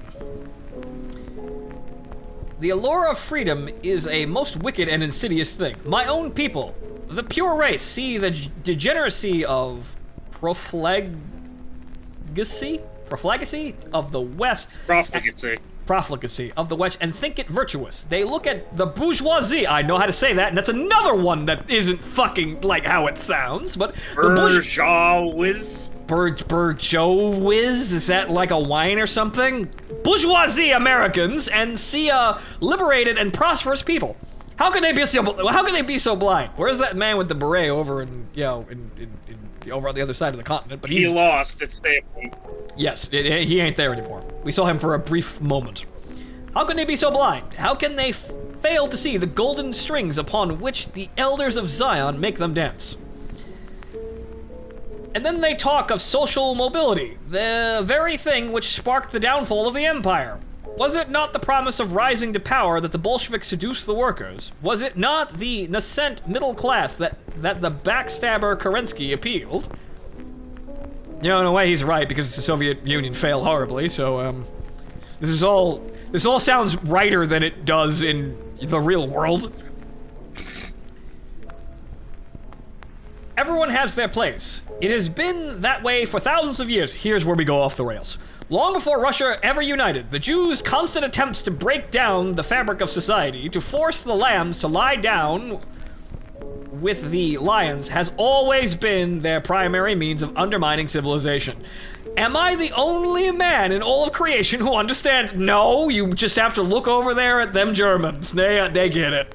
The allure of freedom is a most wicked and insidious thing. My own people, the pure race, see the degeneracy of profligacy of the West. Profligacy of the West and think it virtuous. They look at the bourgeoisie. I know how to say that, and that's another one that isn't fucking like how it sounds, but the bourgeois. Bourgeois? Is that like a wine or something? Bourgeoisie Americans and see a liberated and prosperous people. How can they be so blind? Where's that man with the beret over in over on the other side of the continent? But he lost at Stanford. Yes, he ain't there anymore. We saw him for a brief moment. How can they be so blind? How can they fail to see the golden strings upon which the elders of Zion make them dance? And then they talk of social mobility, the very thing which sparked the downfall of the empire. Was it not the promise of rising to power that the Bolsheviks seduced the workers? Was it not the nascent middle class that the backstabber Kerensky appealed? You know, in a way, he's right, because the Soviet Union failed horribly, so, this all sounds righter than it does in the real world. Everyone has their place. It has been that way for thousands of years. Here's where we go off the rails. Long before Russia ever united, the Jews' constant attempts to break down the fabric of society, to force the lambs to lie down with the lions, has always been their primary means of undermining civilization. Am I the only man in all of creation who understands? No, you just have to look over there at them Germans. They get it.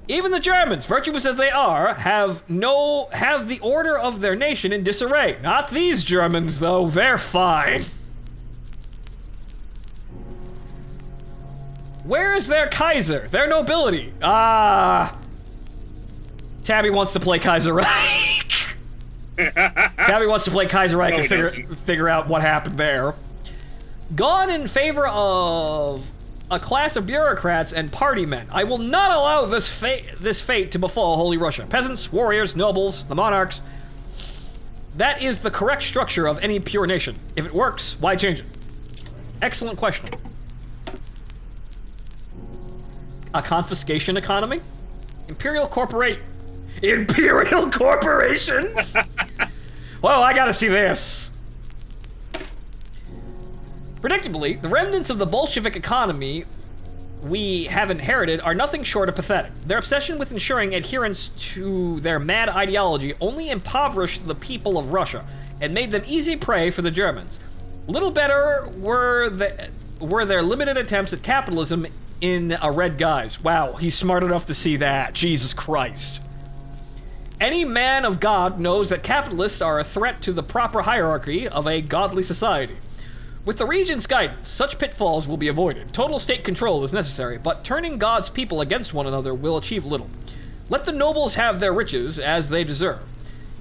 Even the Germans, virtuous as they are, have the order of their nation in disarray. Not these Germans, though. They're fine. Where is their Kaiser? Their nobility? Tabby wants to play Kaiser Reich. Tabby wants to play Kaiser Reich and figure out what happened there. Gone in favor of a class of bureaucrats and party men. I will not allow this fate to befall Holy Russia. Peasants, warriors, nobles, the monarchs. That is the correct structure of any pure nation. If it works, why change it? Excellent question. A confiscation economy? Imperial corporations? Well, I gotta see this. Predictably, the remnants of the Bolshevik economy we have inherited are nothing short of pathetic. Their obsession with ensuring adherence to their mad ideology only impoverished the people of Russia and made them easy prey for the Germans. Little better were their limited attempts at capitalism in a red guise. Wow, he's smart enough to see that. Jesus Christ. Any man of God knows that capitalists are a threat to the proper hierarchy of a godly society. With the Regent's guidance, such pitfalls will be avoided. Total state control is necessary, but turning God's people against one another will achieve little. Let the nobles have their riches as they deserve,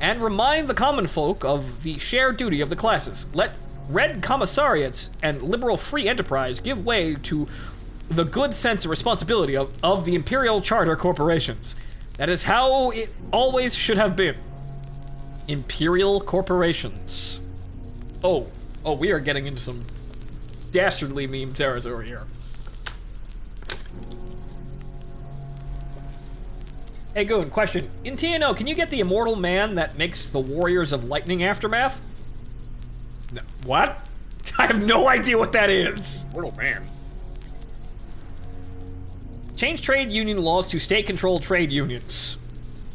and remind the common folk of the shared duty of the classes. Let red commissariats and liberal free enterprise give way to the good sense and responsibility of the imperial charter corporations. That is how it always should have been. Imperial corporations. Oh, we are getting into some dastardly meme territory here. Hey, Goon, question. In TNO, can you get the immortal man that makes the Warriors of Lightning Aftermath? No. What? I have no idea what that is. Immortal man. Change trade union laws to state-controlled trade unions.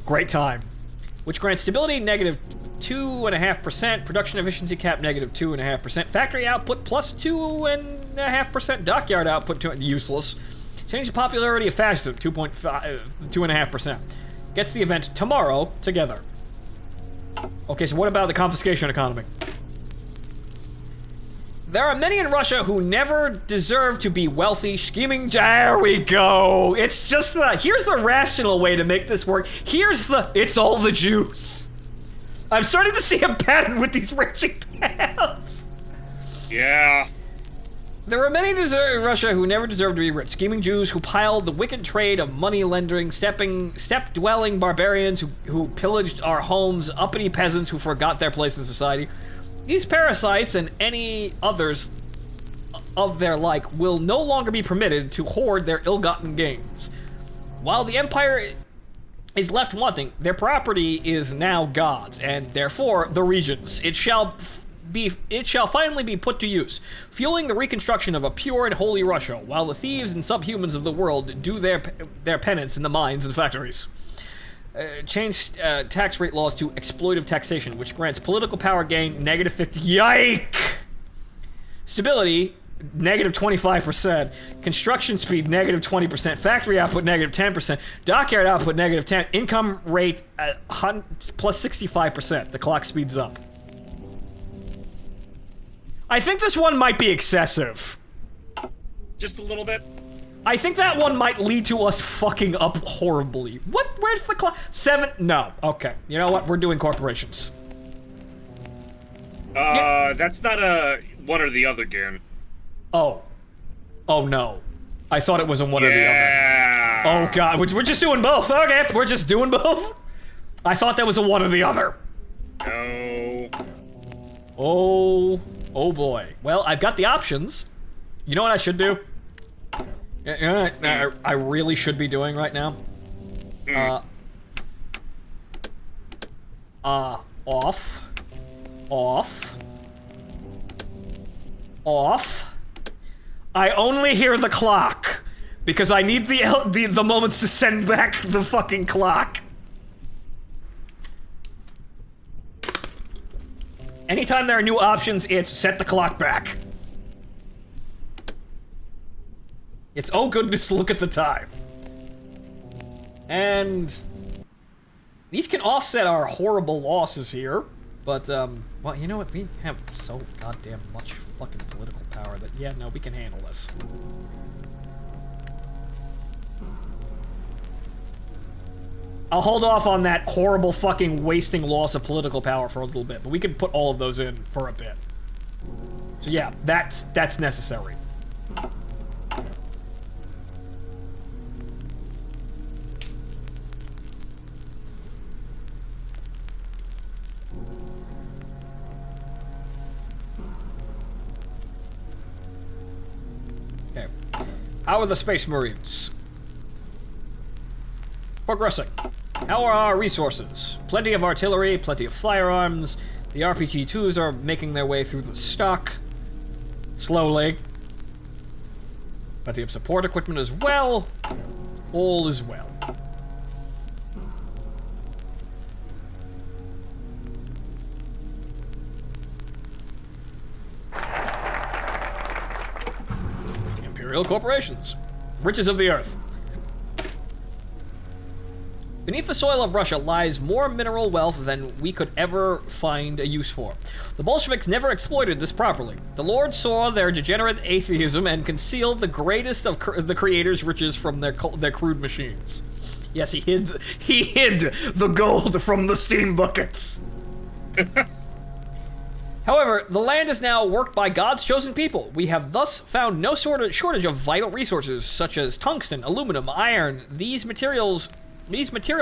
Great time. Which grants stability -2.5%, production efficiency cap -2.5%, factory output +2.5%, dockyard output useless. Change the popularity of fascism, 2.5%. Gets the event tomorrow together. Okay, so what about the confiscation economy? There are many in Russia who never deserve to be wealthy, scheming. There we go. It's just here's the rational way to make this work. It's all the Jews. I'm starting to see a pattern with these wrenching paths. Yeah. There are many in Russia who never deserve to be rich. Scheming Jews who piled the wicked trade of money lending, step-dwelling barbarians who pillaged our homes, uppity peasants who forgot their place in society. These parasites and any others of their like will no longer be permitted to hoard their ill-gotten gains. While the empire is left wanting, their property is now God's, and therefore the region's. It shall finally be put to use, fueling the reconstruction of a pure and holy Russia, while the thieves and subhumans of the world do their penance in the mines and factories. Change tax rate laws to exploitive taxation, which grants political power gain -50. Yike! Stability, -25%. Construction speed, -20%. Factory output, -10%. Dockyard output, -10%. Income rate, +65%. The clock speeds up. I think this one might be excessive. Just a little bit. I think that one might lead to us fucking up horribly. What? Where's the clock? 7? No. Okay. You know what? We're doing corporations. That's not a one or the other, Garen. Oh. Oh no. I thought it was a one or the other. Yeah. Oh god. We're just doing both. Okay. We're just doing both. I thought that was a one or the other. No. Oh. Oh boy. Well, I've got the options. You know what I should do? You know what I really should be doing right now? Off. I only hear the clock because I need the moments to send back the fucking clock. Anytime there are new options, it's set the clock back. It's oh goodness, look at the time. And these can offset our horrible losses here, but well, you know what? We have so goddamn much fucking political power that yeah, no, we can handle this. I'll hold off on that horrible fucking wasting loss of political power for a little bit, but we can put all of those in for a bit. So yeah, that's necessary. Okay. How are the Space Marines? Progressing. How are our resources? Plenty of artillery, plenty of firearms. The RPG-2s are making their way through the stock. Slowly. Plenty of support equipment as well. All is well. Imperial corporations. Riches of the earth. Beneath the soil of Russia lies more mineral wealth than we could ever find a use for. The Bolsheviks never exploited this properly. The Lord saw their degenerate atheism and concealed the greatest of the Creator's riches from their crude machines. Yes, he hid the gold from the steam buckets. However, the land is now worked by God's chosen people. We have thus found no shortage of vital resources such as tungsten, aluminum, iron. These material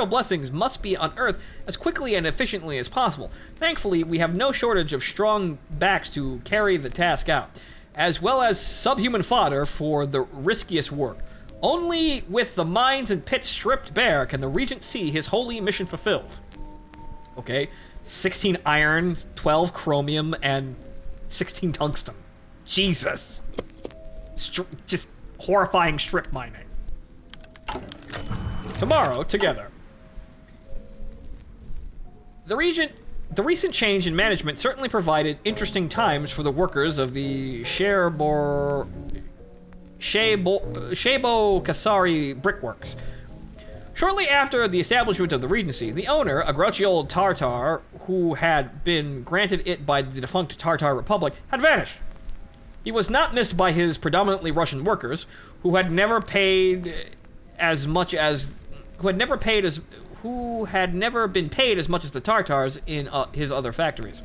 blessings must be unearthed as quickly and efficiently as possible. Thankfully, we have no shortage of strong backs to carry the task out, as well as subhuman fodder for the riskiest work. Only with the mines and pits stripped bare can the Regent see his holy mission fulfilled. Okay, 16 iron, 12 chromium, and 16 tungsten. Jesus. Just horrifying strip mining. Tomorrow, together. The recent change in management certainly provided interesting times for the workers of the Shabo Kasari Brickworks. Shortly after the establishment of the Regency, the owner, a grouchy old Tartar who had been granted it by the defunct Tartar Republic, had vanished. He was not missed by his predominantly Russian workers, who had never been paid as much as the Tartars in his other factories.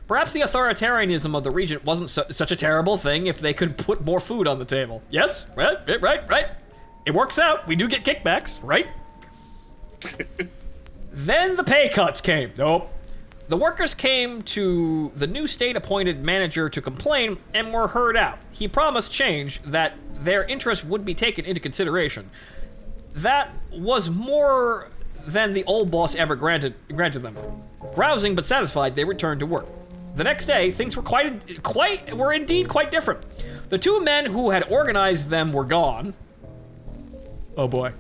Perhaps the authoritarianism of the regent wasn't such a terrible thing if they could put more food on the table. Yes, right. It works out. We do get kickbacks, right? Then the pay cuts came. Nope. The workers came to the new state-appointed manager to complain and were heard out. He promised change, that their interests would be taken into consideration. That was more than the old boss ever granted them. Rousing but satisfied, they returned to work. The next day, things were indeed quite different. The two men who had organized them were gone. Oh boy.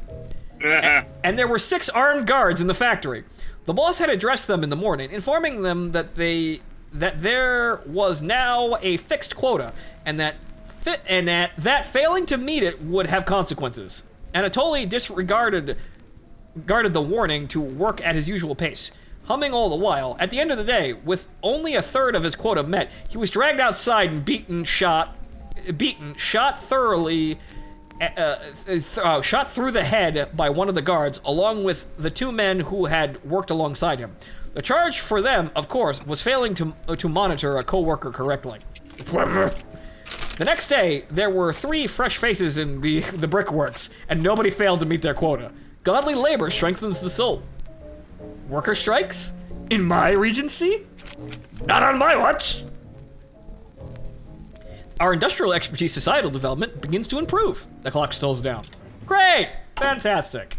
And there were 6 armed guards in the factory. The boss had addressed them in the morning, informing them that there was now a fixed quota, and that failing to meet it would have consequences. Anatoly disregarded the warning to work at his usual pace, humming all the while. At the end of the day, with only a third of his quota met, he was dragged outside and shot through the head by one of the guards, along with the 2 men who had worked alongside him. The charge for them, of course, was failing to monitor a co-worker correctly. The next day, there were 3 fresh faces in the brickworks, and nobody failed to meet their quota. Godly labor strengthens the soul. Worker strikes? In my regency? Not on my watch! Our industrial expertise societal development begins to improve. The clock slows down. Great! Fantastic.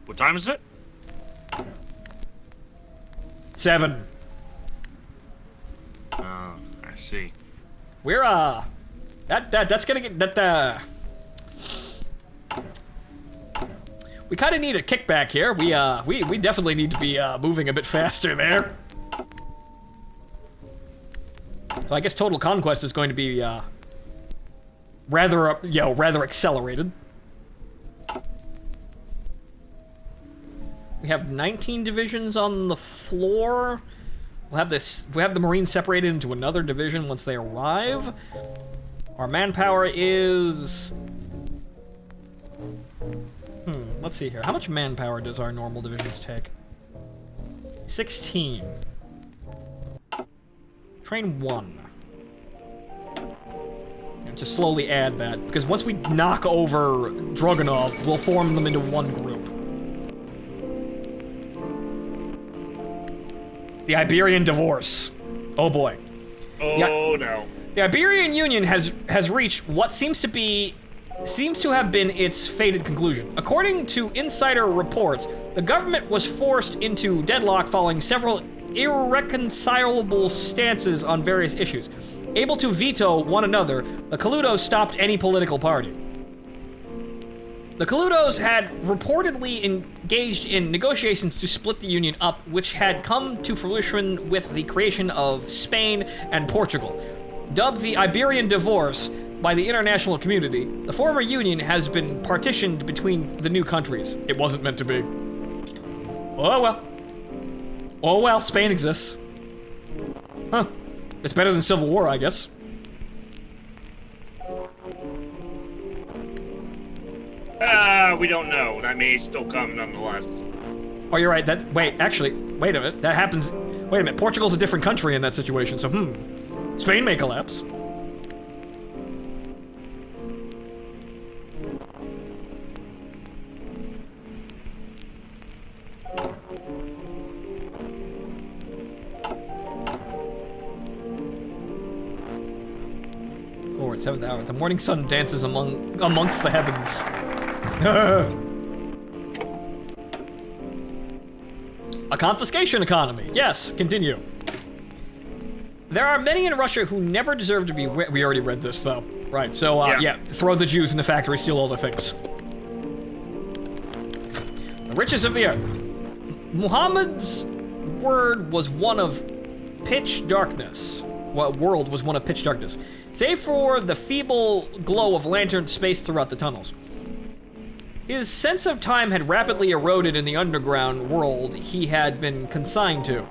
What time is it? 7. Oh, I see. We're, that's gonna get, we kinda need a kickback here. We definitely need to be, moving a bit faster there. So I guess total conquest is going to be, rather accelerated. We have 19 divisions on the floor. We have the Marines separated into another division once they arrive. Our manpower is... let's see here. How much manpower does our normal divisions take? 16. Train 1. And just slowly add that, because once we knock over Dragunov, we'll form them into one group. The Iberian Divorce. Oh boy. Oh no. The Iberian Union has reached what seems to have been its fated conclusion. According to insider reports, the government was forced into deadlock following several irreconcilable stances on various issues. Able to veto one another, the Coludos stopped any political party. The Coludos had reportedly engaged in negotiations to split the Union up, which had come to fruition with the creation of Spain and Portugal. Dubbed the Iberian Divorce by the international community, the former Union has been partitioned between the new countries. It wasn't meant to be. Oh well. Oh well, Spain exists. Huh. It's better than Civil War, I guess. We don't know. That may still come nonetheless. Oh, you're right. Wait a minute. That happens. Wait a minute. Portugal's a different country in that situation, so Spain may collapse. Forward, 7th hour. The morning sun dances amongst the heavens. A confiscation economy. Yes, continue. There are many in Russia who never deserve to be... We already read this, though. Right, so, yeah, throw the Jews in the factory, steal all the things. The riches of the earth. Muhammad's word was one of pitch darkness. World was one of pitch darkness, save for the feeble glow of lantern space throughout the tunnels. His sense of time had rapidly eroded in the underground world he had been consigned to.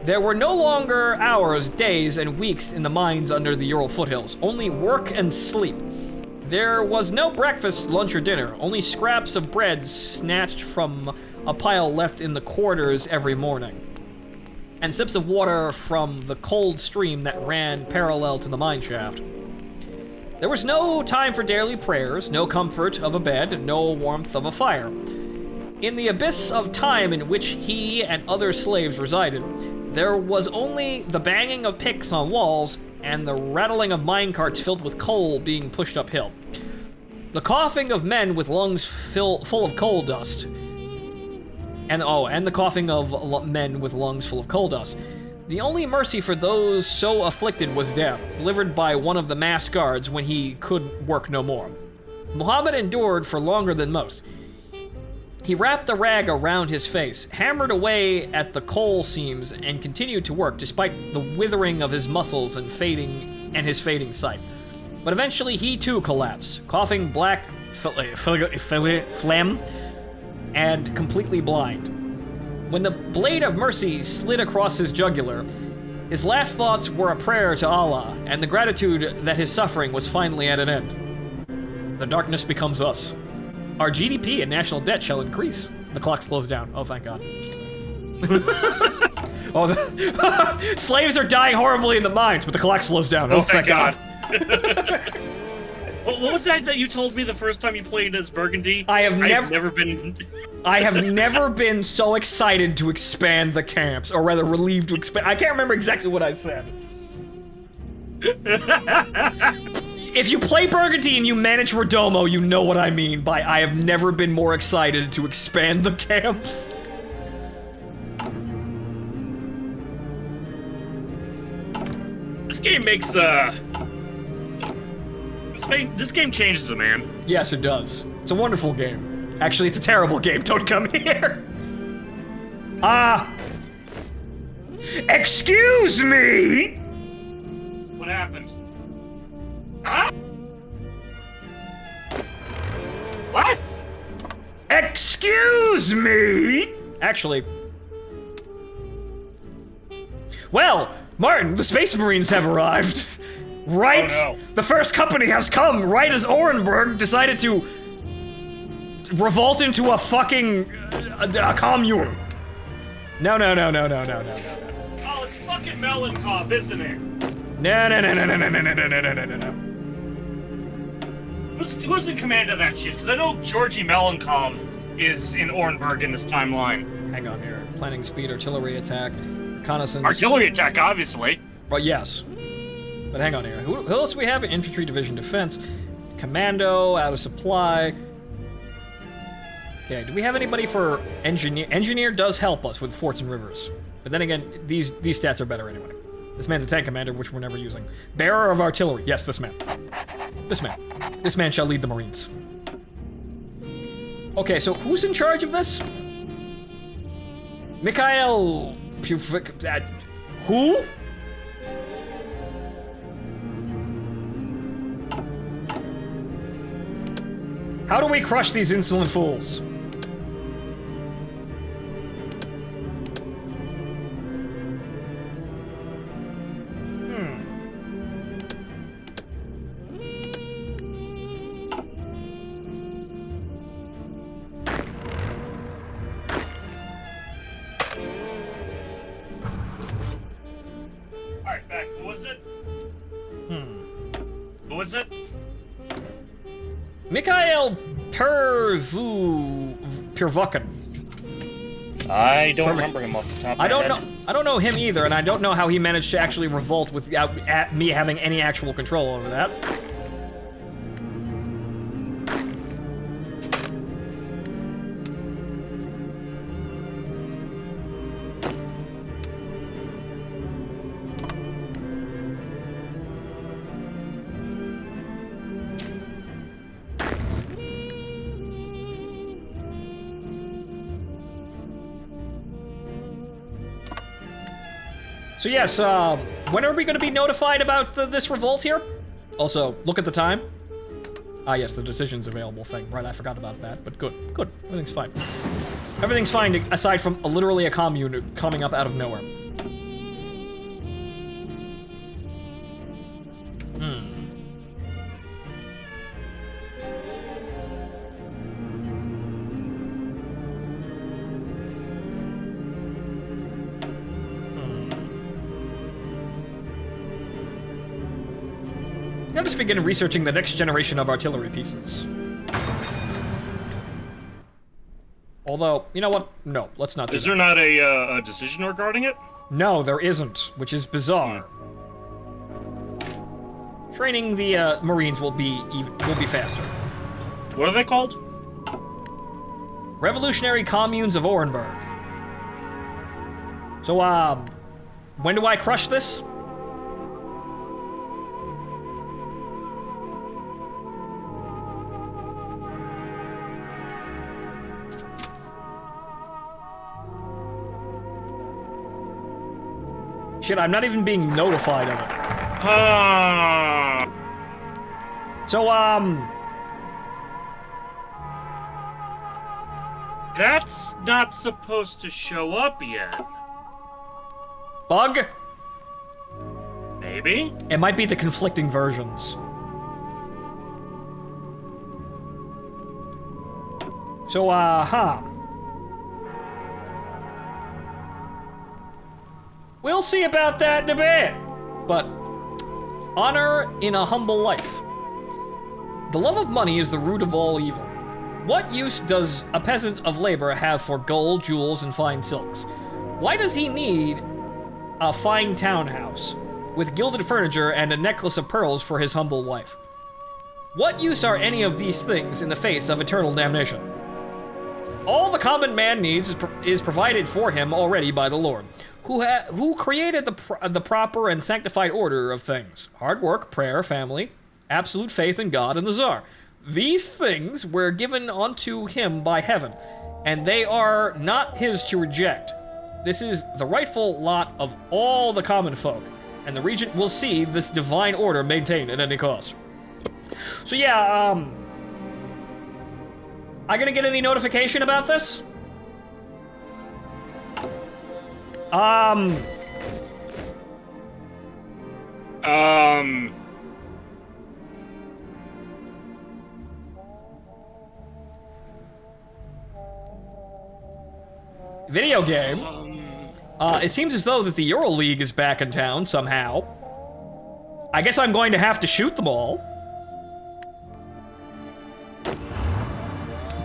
There were no longer hours, days, and weeks in the mines under the Ural foothills, only work and sleep. There was no breakfast, lunch, or dinner, only scraps of bread snatched from a pile left in the quarters every morning, and sips of water from the cold stream that ran parallel to the mine shaft. There was no time for daily prayers, no comfort of a bed, no warmth of a fire. In the abyss of time in which he and other slaves resided, there was only the banging of picks on walls and the rattling of minecarts filled with coal being pushed uphill. The coughing of men with lungs full of coal dust. And the coughing of men with lungs full of coal dust. The only mercy for those so afflicted was death, delivered by one of the masked guards when he could work no more. Muhammad endured for longer than most. He wrapped the rag around his face, hammered away at the coal seams, and continued to work despite the withering of his muscles and his fading sight. But eventually he too collapsed, coughing black phlegm and completely blind. When the blade of mercy slid across his jugular, his last thoughts were a prayer to Allah and the gratitude that his suffering was finally at an end. The darkness becomes us. Our GDP and national debt shall increase. The clock slows down. Oh, thank God. Slaves are dying horribly in the mines, but the clock slows down. Oh, thank God. What was that you told me the first time you played as Burgundy? I have never been... I have never been so excited to expand the camps, or rather relieved to expand. I can't remember exactly what I said. If you play Burgundy and you manage Redomo, you know what I mean by I have never been more excited to expand the camps. This game makes, This game changes a man. Yes, it does. It's a wonderful game. Actually, it's a terrible game. Don't come here. Excuse me? What happened? Huh? What? Excuse me? Actually... Well, Martin, the Space Marines have arrived. Right? Oh, no. The first company has come right as Orenburg decided to revolt into a fucking a commune. No. Oh, it's fucking Melenkov, isn't it? No. Who's in command of that shit? Because I know Georgy Melenkov is in Orenburg in this timeline. Hang on here. Planning speed, artillery attack, reconnaissance. Artillery attack, obviously. But yes. But hang on here. Who else do we have? Infantry division defense, commando, out of supply. Okay, do we have anybody for engineer? Engineer does help us with forts and rivers. But then again, these stats are better anyway. This man's a tank commander, which we're never using. Bearer of artillery. Yes, this man. This man. This man shall lead the Marines. Okay, so who's in charge of this? Mikhail... Who? How do we crush these insolent fools? Alright, back. Who was it? Who was it? Mikhail Pervukin. I don't remember him off the top of my head. I don't know him either, and I don't know how he managed to actually revolt without me having any actual control over that. So yes, when are we going to be notified about this revolt here? Also, look at the time. Ah, yes, the decision's available thing. Right, I forgot about that, but good. Everything's fine. Everything's fine aside from literally a commune coming up out of nowhere. Let us begin researching the next generation of artillery pieces. Although, you know what? No, let's not do Is that. there not a decision regarding it? No, there isn't, which is bizarre. Training the Marines will be faster. What are they called? Revolutionary Communes of Orenburg. So, when do I crush this? Shit, I'm not even being notified of it. So, That's not supposed to show up yet. bug? Maybe? It might be the conflicting versions. So, we'll see about that in a bit. But honor in a humble life. The love of money is the root of all evil. What use does a peasant of labor have for gold, jewels, and fine silks? Why does he need a fine townhouse with gilded furniture and a necklace of pearls for his humble wife? What use are any of these things in the face of eternal damnation? All the common man needs is provided for him already by the Lord, who created the proper and sanctified order of things: hard work, prayer, family, absolute faith in God and the Tsar. These things were given unto him by heaven, and they are not his to reject. This is the rightful lot of all the common folk, and the regent will see this divine order maintained at any cost. So yeah, I gonna get any notification about this? Video game? It seems as though that the Euro League is back in town somehow. I guess I'm going to have to shoot them all.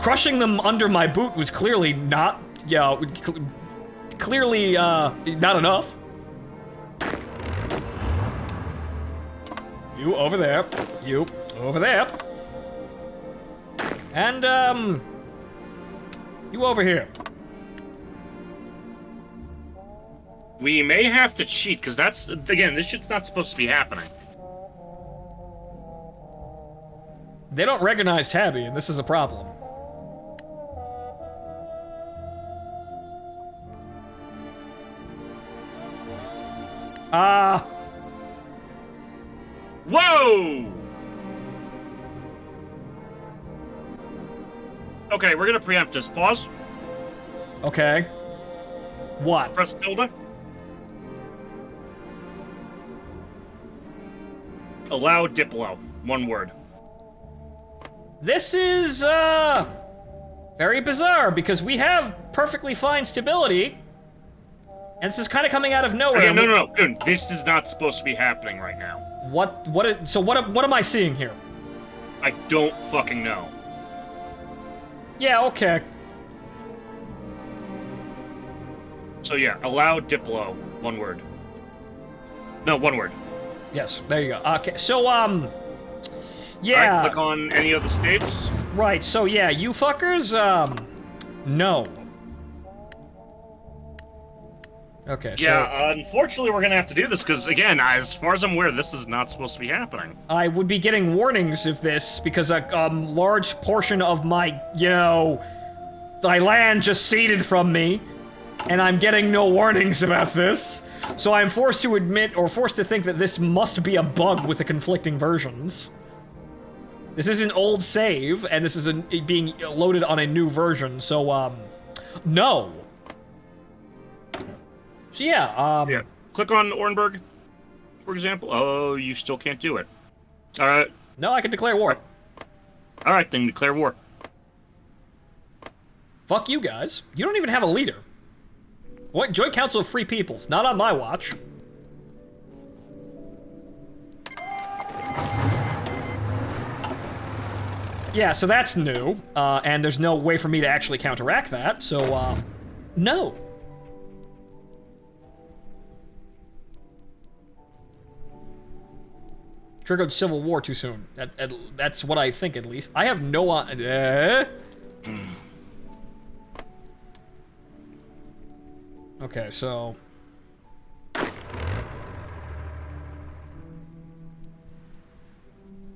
Crushing them under my boot was clearly not, clearly, not enough. You over there. You over there. And, you over here. We may have to cheat, because that's, again, this shit's not supposed to be happening. They don't recognize Tabby, and this is a problem. Whoa! Okay, we're gonna preempt this. Pause. Okay. What? Press tilde. Allow Diplo. One word. This is, very bizarre, because we have perfectly fine stability, and this is kind of coming out of nowhere. Okay, no. Dude, this is not supposed to be happening right now. So what am I seeing here? I don't fucking know. Yeah, okay. So yeah, allow Diplo. One word. No, one word. Yes, there you go. Okay, so, yeah. Alright, click on any of the states. Right, so yeah, you fuckers, no. Okay, so... Yeah, unfortunately we're gonna have to do this, because again, as far as I'm aware, this is not supposed to be happening. I would be getting warnings of this, because a large portion of my, my land just ceded from me, and I'm getting no warnings about this. So I'm forced to admit, or forced to think that this must be a bug with the conflicting versions. This is an old save, and this is being loaded on a new version, so, no. So yeah, Yeah. Click on Orenburg, for example. Oh, you still can't do it. Alright. no, I can declare war. Alright, then declare war. Fuck you guys. You don't even have a leader. What? Joint Council of Free Peoples. Not on my watch. Yeah, so that's new. And there's no way for me to actually counteract that, so, no. Triggered civil war too soon. That's what I think, at least. I have no Okay, so...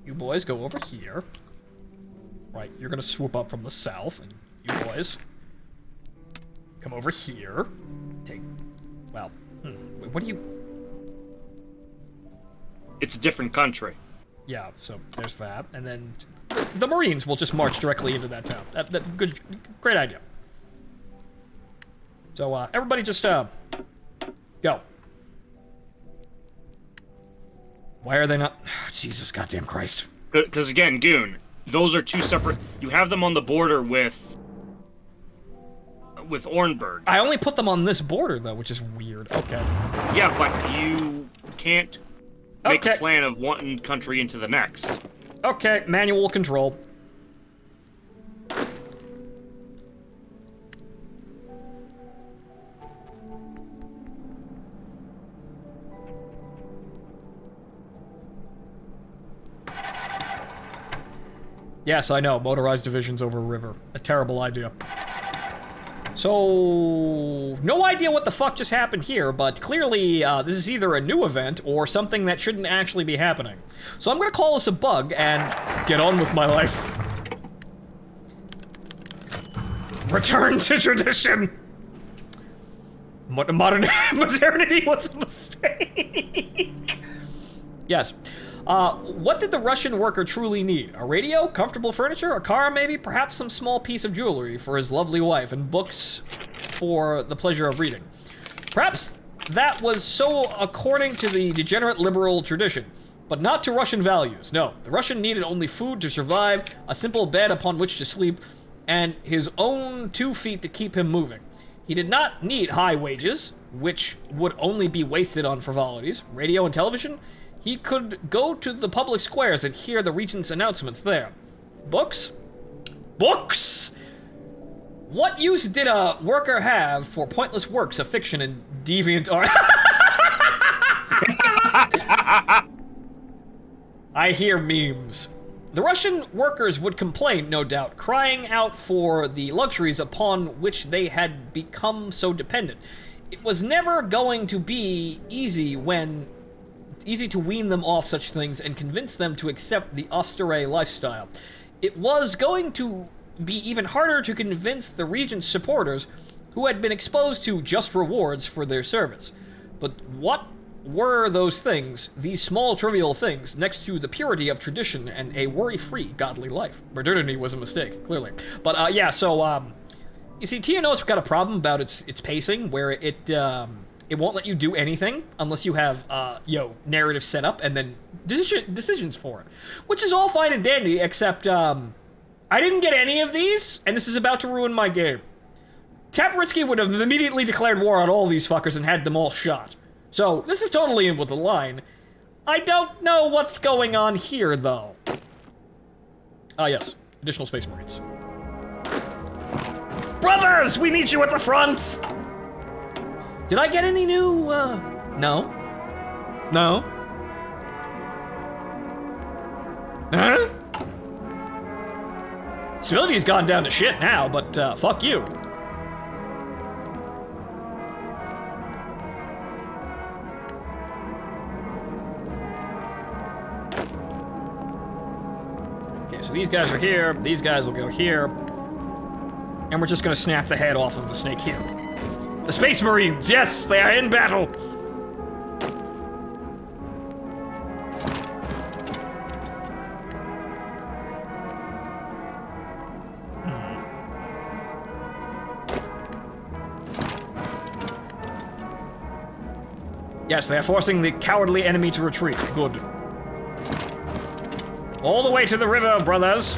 You boys go over here. Right, you're gonna swoop up from the south, and you boys come over here. Take... Well, wait, what do you... It's a different country. Yeah, so there's that, and then the Marines will just march directly into that town. Great idea. So, everybody just, go. Why are they not... Jesus goddamn Christ. Because again, Goon, those are two separate... You have them on the border with Orenburg. I only put them on this border, though, which is weird. Okay. Yeah, but you can't make Okay. a plan of one country into the next. Okay, manual control. Yes, I know, motorized divisions over a river. A terrible idea. So, no idea what the fuck just happened here, but clearly this is either a new event or something that shouldn't actually be happening. So I'm gonna call this a bug and get on with my life. Return to tradition! Modernity was a mistake. Yes. What did the Russian worker truly need? A radio, comfortable furniture, a car maybe, perhaps some small piece of jewelry for his lovely wife, and books for the pleasure of reading. Perhaps that was so according to the degenerate liberal tradition, but not to Russian values. No, the Russian needed only food to survive, a simple bed upon which to sleep, and his own 2 feet to keep him moving. He did not need high wages, which would only be wasted on frivolities, radio and television. He could go to the public squares and hear the regent's announcements there. Books? Books! What use did a worker have for pointless works of fiction and deviant art? I hear memes. The Russian workers would complain, no doubt, crying out for the luxuries upon which they had become so dependent. It was never going to be easy to wean them off such things and convince them to accept the austere lifestyle. It was going to be even harder to convince the regent's supporters who had been exposed to just rewards for their service. But what were those things, these small trivial things, next to the purity of tradition and a worry-free godly life? Modernity was a mistake, clearly. But yeah, so you see, TNO's got a problem about its pacing, where it won't let you do anything unless you have, narrative set up and then decisions for it. Which is all fine and dandy, except, I didn't get any of these, and this is about to ruin my game. Taparitsky would have immediately declared war on all these fuckers and had them all shot. So, this is totally in with the line. I don't know what's going on here, though. Yes. Additional Space Marines. Brothers! We need you at the front! Did I get any new, No? No? Huh? Civility's gone down to shit now, but, fuck you. Okay, so these guys are here, these guys will go here, and we're just gonna snap the head off of the snake here. The Space Marines, yes, they are in battle. Yes, they are forcing the cowardly enemy to retreat. Good. All the way to the river, brothers.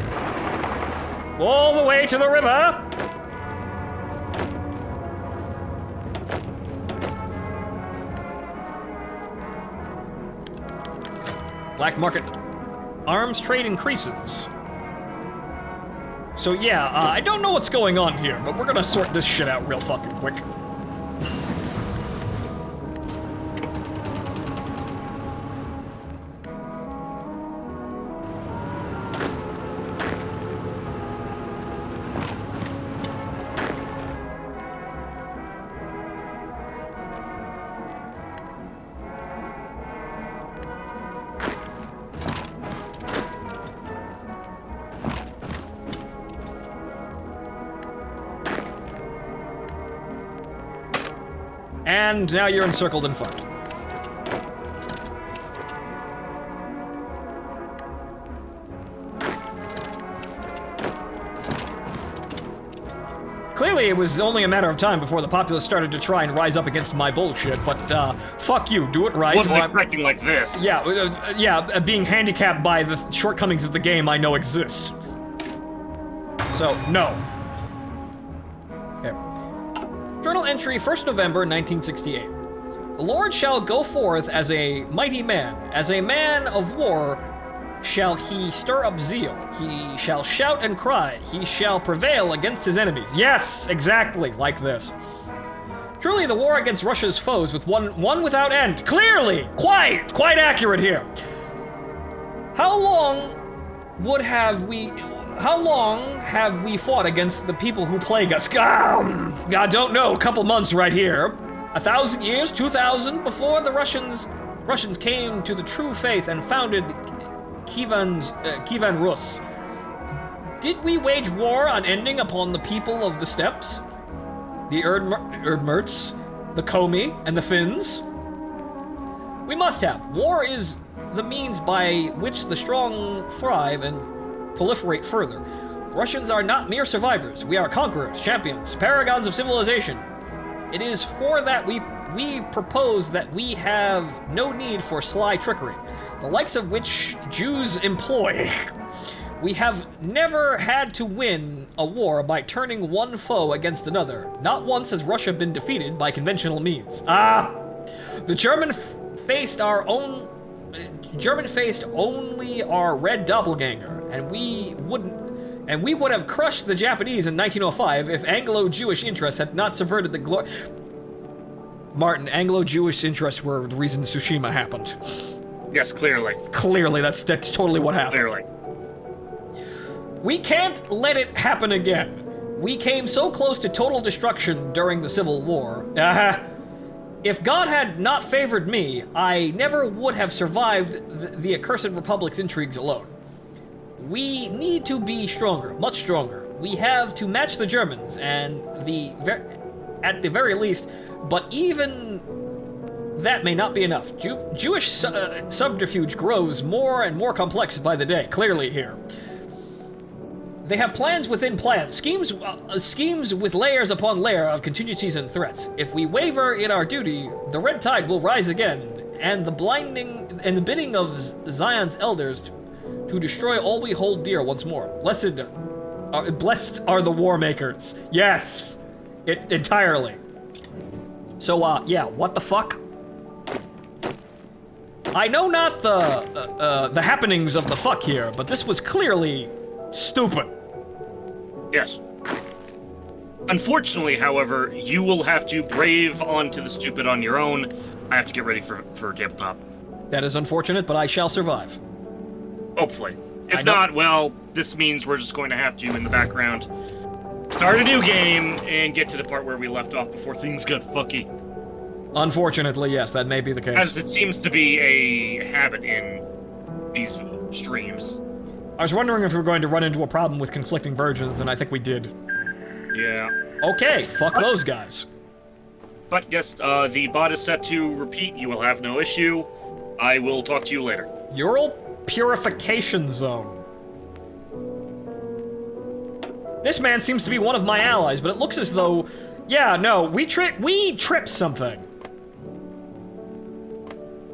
All the way to the river. Black market arms trade increases. So yeah, I don't know what's going on here, but we're gonna sort this shit out real fucking quick. And now you're encircled and fucked. Clearly, it was only a matter of time before the populace started to try and rise up against my bullshit, but fuck you, do it right. Wasn't expecting like this. Yeah, being handicapped by the shortcomings of the game I know exist. So, no. Here. Journal entry, 1st November, 1968. The Lord shall go forth as a mighty man, as a man of war shall he stir up zeal. He shall shout and cry. He shall prevail against his enemies. Yes, exactly, like this. Truly the war against Russia's foes with one without end. Clearly, quite accurate here. How long have we fought against the people who plague us? I don't know, a couple months right here. 1,000 years, 2,000 before the Russians came to the true faith and founded Kievan Rus. Did we wage war unending upon the people of the steppes? The Erdmerts, the Komi, and the Finns? We must have. War is the means by which the strong thrive and proliferate further. The Russians are not mere survivors. We are conquerors, champions, paragons of civilization. It is for that we propose that we have no need for sly trickery, the likes of which Jews employ. We have never had to win a war by turning one foe against another. Not once has Russia been defeated by conventional means. The German faced only our red doppelganger, and we would have crushed the Japanese in 1905 if Anglo-Jewish interests had not subverted the glory. Martin, Anglo-Jewish interests were the reason Tsushima happened. Yes, clearly. Clearly, that's totally what happened. Clearly. We can't let it happen again. We came so close to total destruction during the Civil War. If God had not favored me, I never would have survived the accursed Republic's intrigues alone. We need to be stronger, much stronger. We have to match the Germans, and at the very least, but even that may not be enough. Jewish subterfuge grows more and more complex by the day, clearly here. They have plans within plans, schemes with layers upon layer of contingencies and threats. If we waver in our duty, the red tide will rise again, and the bidding of Zion's elders to destroy all we hold dear once more. Blessed are the war makers. Yes, entirely. So, yeah, what the fuck? I know not the happenings of the fuck here, but this was clearly stupid. Yes. Unfortunately, however, you will have to brave onto the stupid on your own. I have to get ready for tabletop. That is unfortunate, but I shall survive. Hopefully. If not, well, this means we're just going to have to, in the background, start a new game and get to the part where we left off before things got fucky. Unfortunately, yes, that may be the case. As it seems to be a habit in these streams. I was wondering if we were going to run into a problem with conflicting versions, and I think we did. Yeah. Okay, fuck those guys. But yes, the bot is set to repeat. You will have no issue. I will talk to you later. Ural Purification Zone. This man seems to be one of my allies, but it looks as though... Yeah, no, we tripped something.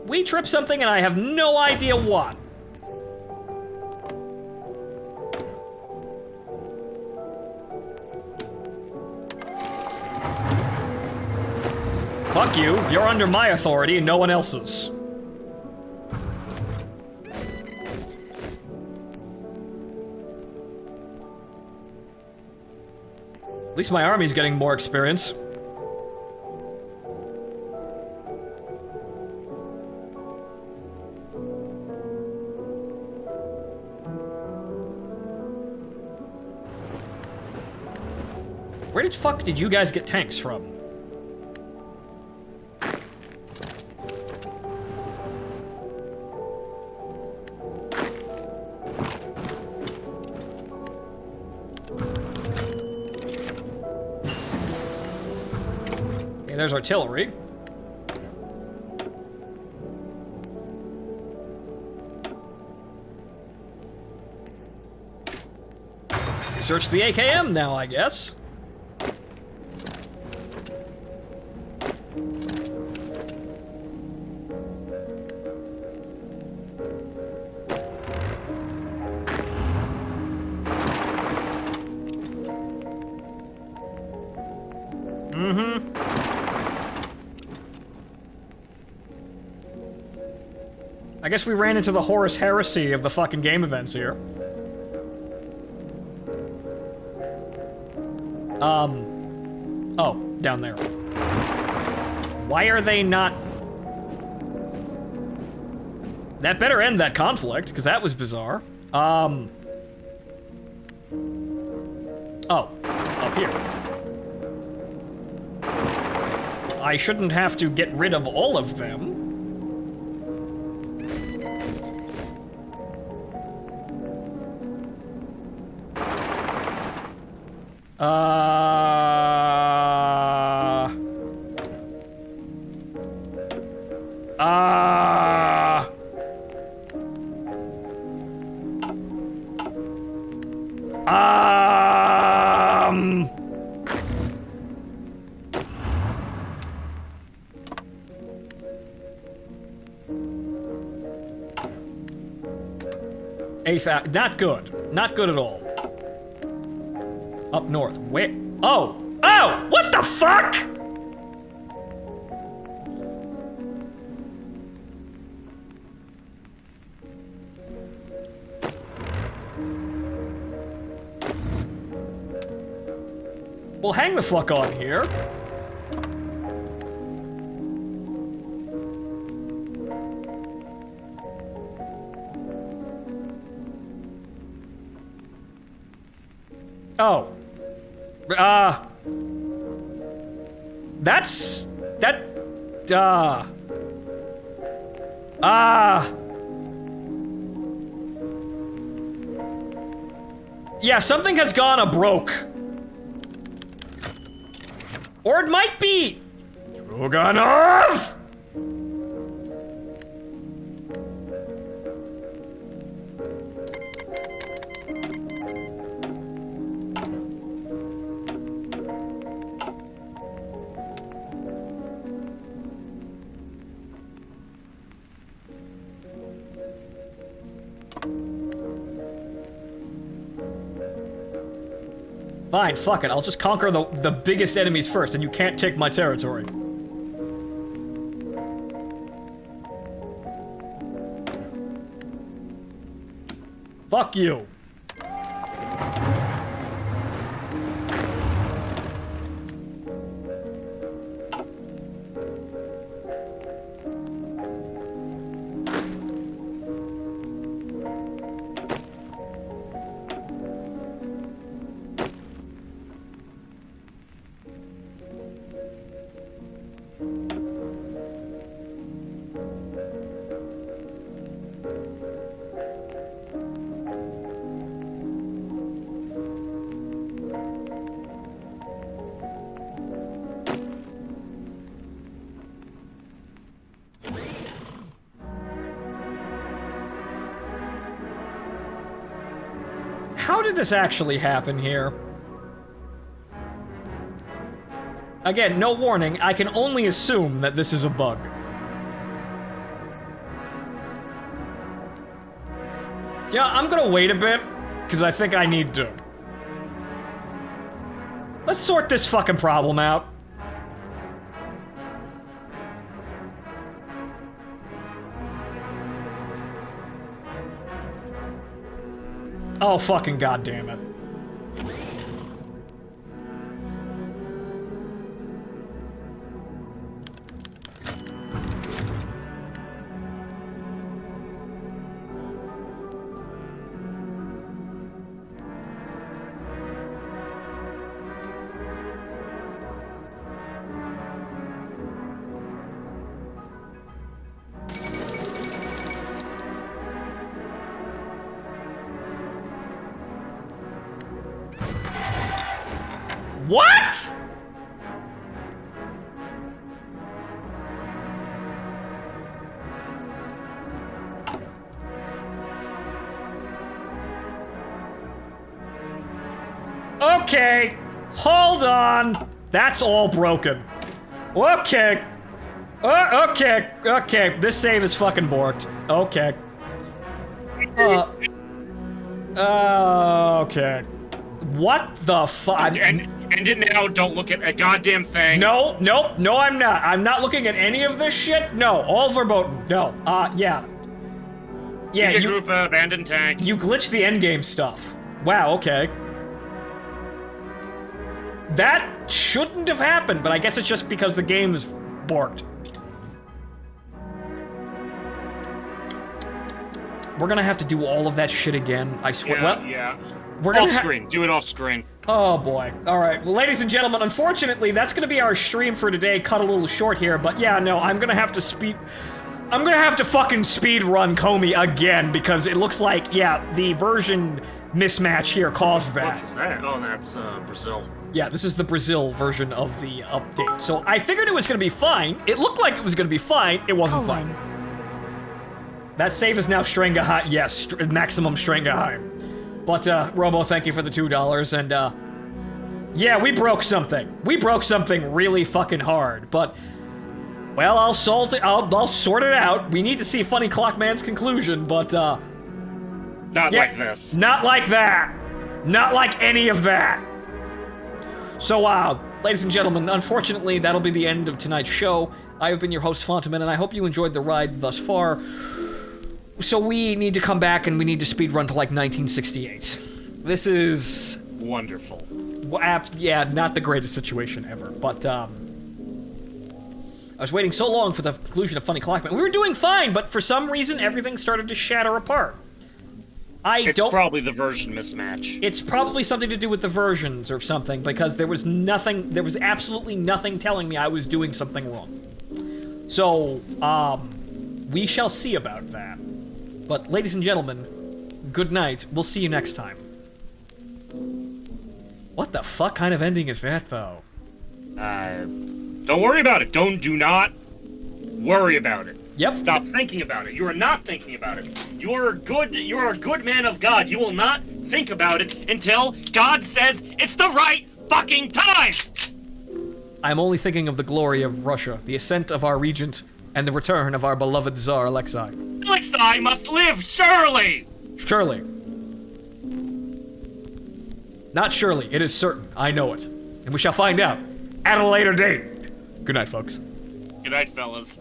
we tripped something and I have no idea what. Fuck you, you're under my authority and no one else's. At least my army's getting more experience. Where the fuck did you guys get tanks from? Okay, there's artillery. Research the AKM now, I guess. I guess we ran into the Horus Heresy of the fucking game events here. Oh, down there. Why are they not... That better end that conflict, because that was bizarre. Oh, up here. I shouldn't have to get rid of all of them. Not good. Not good at all. Up north. Where? Oh! Oh! What the fuck?! Well, hang the fuck on here. Oh. That's... That... Yeah, something has gone a-broke. Or it might be... Stroganov! Fine, fuck it. I'll just conquer the biggest enemies first, and you can't take my territory. Fuck you. How did this actually happen here? Again, no warning, I can only assume that this is a bug. Yeah, I'm gonna wait a bit, because I think I need to. Let's sort this fucking problem out. Oh, fucking goddamn it. What?! Okay, hold on. That's all broken. Okay. Okay. This save is fucking borked. Okay. Okay. What the fuck? End it now. Don't look at a goddamn thing. No, I'm not. I'm not looking at any of this shit. No, all verboten. No. Yeah. Yeah, you group abandoned tank. You glitched the endgame stuff. Wow, okay. That shouldn't have happened, but I guess it's just because the game is borked. We're gonna have to do all of that shit again, I swear. Yeah, well, yeah. We're gonna off screen. Do it off screen. Oh boy. Alright, well ladies and gentlemen, unfortunately that's gonna be our stream for today, cut a little short here, but yeah, no, I'm gonna have to fucking speed run Comey again, because it looks like, yeah, the version mismatch here caused that. What is that? Oh, that's Brazil. Yeah, this is the Brazil version of the update. So I figured it was gonna be fine. It looked like it was gonna be fine. It wasn't fine. That save is now Strangaheim. Yes, maximum Strangaheim. But, Robo, thank you for the $2, and, yeah, we broke something. We broke something really fucking hard, but, well, I'll sort it out. We need to see Funny Clockman's conclusion, but, Not yeah, like this. Not like that. Not like any of that. So, ladies and gentlemen, unfortunately, that'll be the end of tonight's show. I have been your host, Phontomen, and I hope you enjoyed the ride thus far. So we need to come back and we need to speedrun to like 1968. This is... wonderful. Yeah, not the greatest situation ever, but I was waiting so long for the conclusion of Funny Clockman. We were doing fine, but for some reason everything started to shatter apart. It's probably the version mismatch. It's probably something to do with the versions or something, because there was absolutely nothing telling me I was doing something wrong. So, we shall see about that. But, ladies and gentlemen, good night. We'll see you next time. What the fuck kind of ending is that, though? Don't worry about it. Do not worry about it. Yep. Stop thinking about it. You are not thinking about it. You are a good man of God. You will not think about it until God says it's the right fucking time! I'm only thinking of the glory of Russia, the ascent of our regent, and the return of our beloved Tsar Alexei. Alexei must live, surely! Surely. Not surely, it is certain. I know it. And we shall find out at a later date. Good night, folks. Good night, fellas.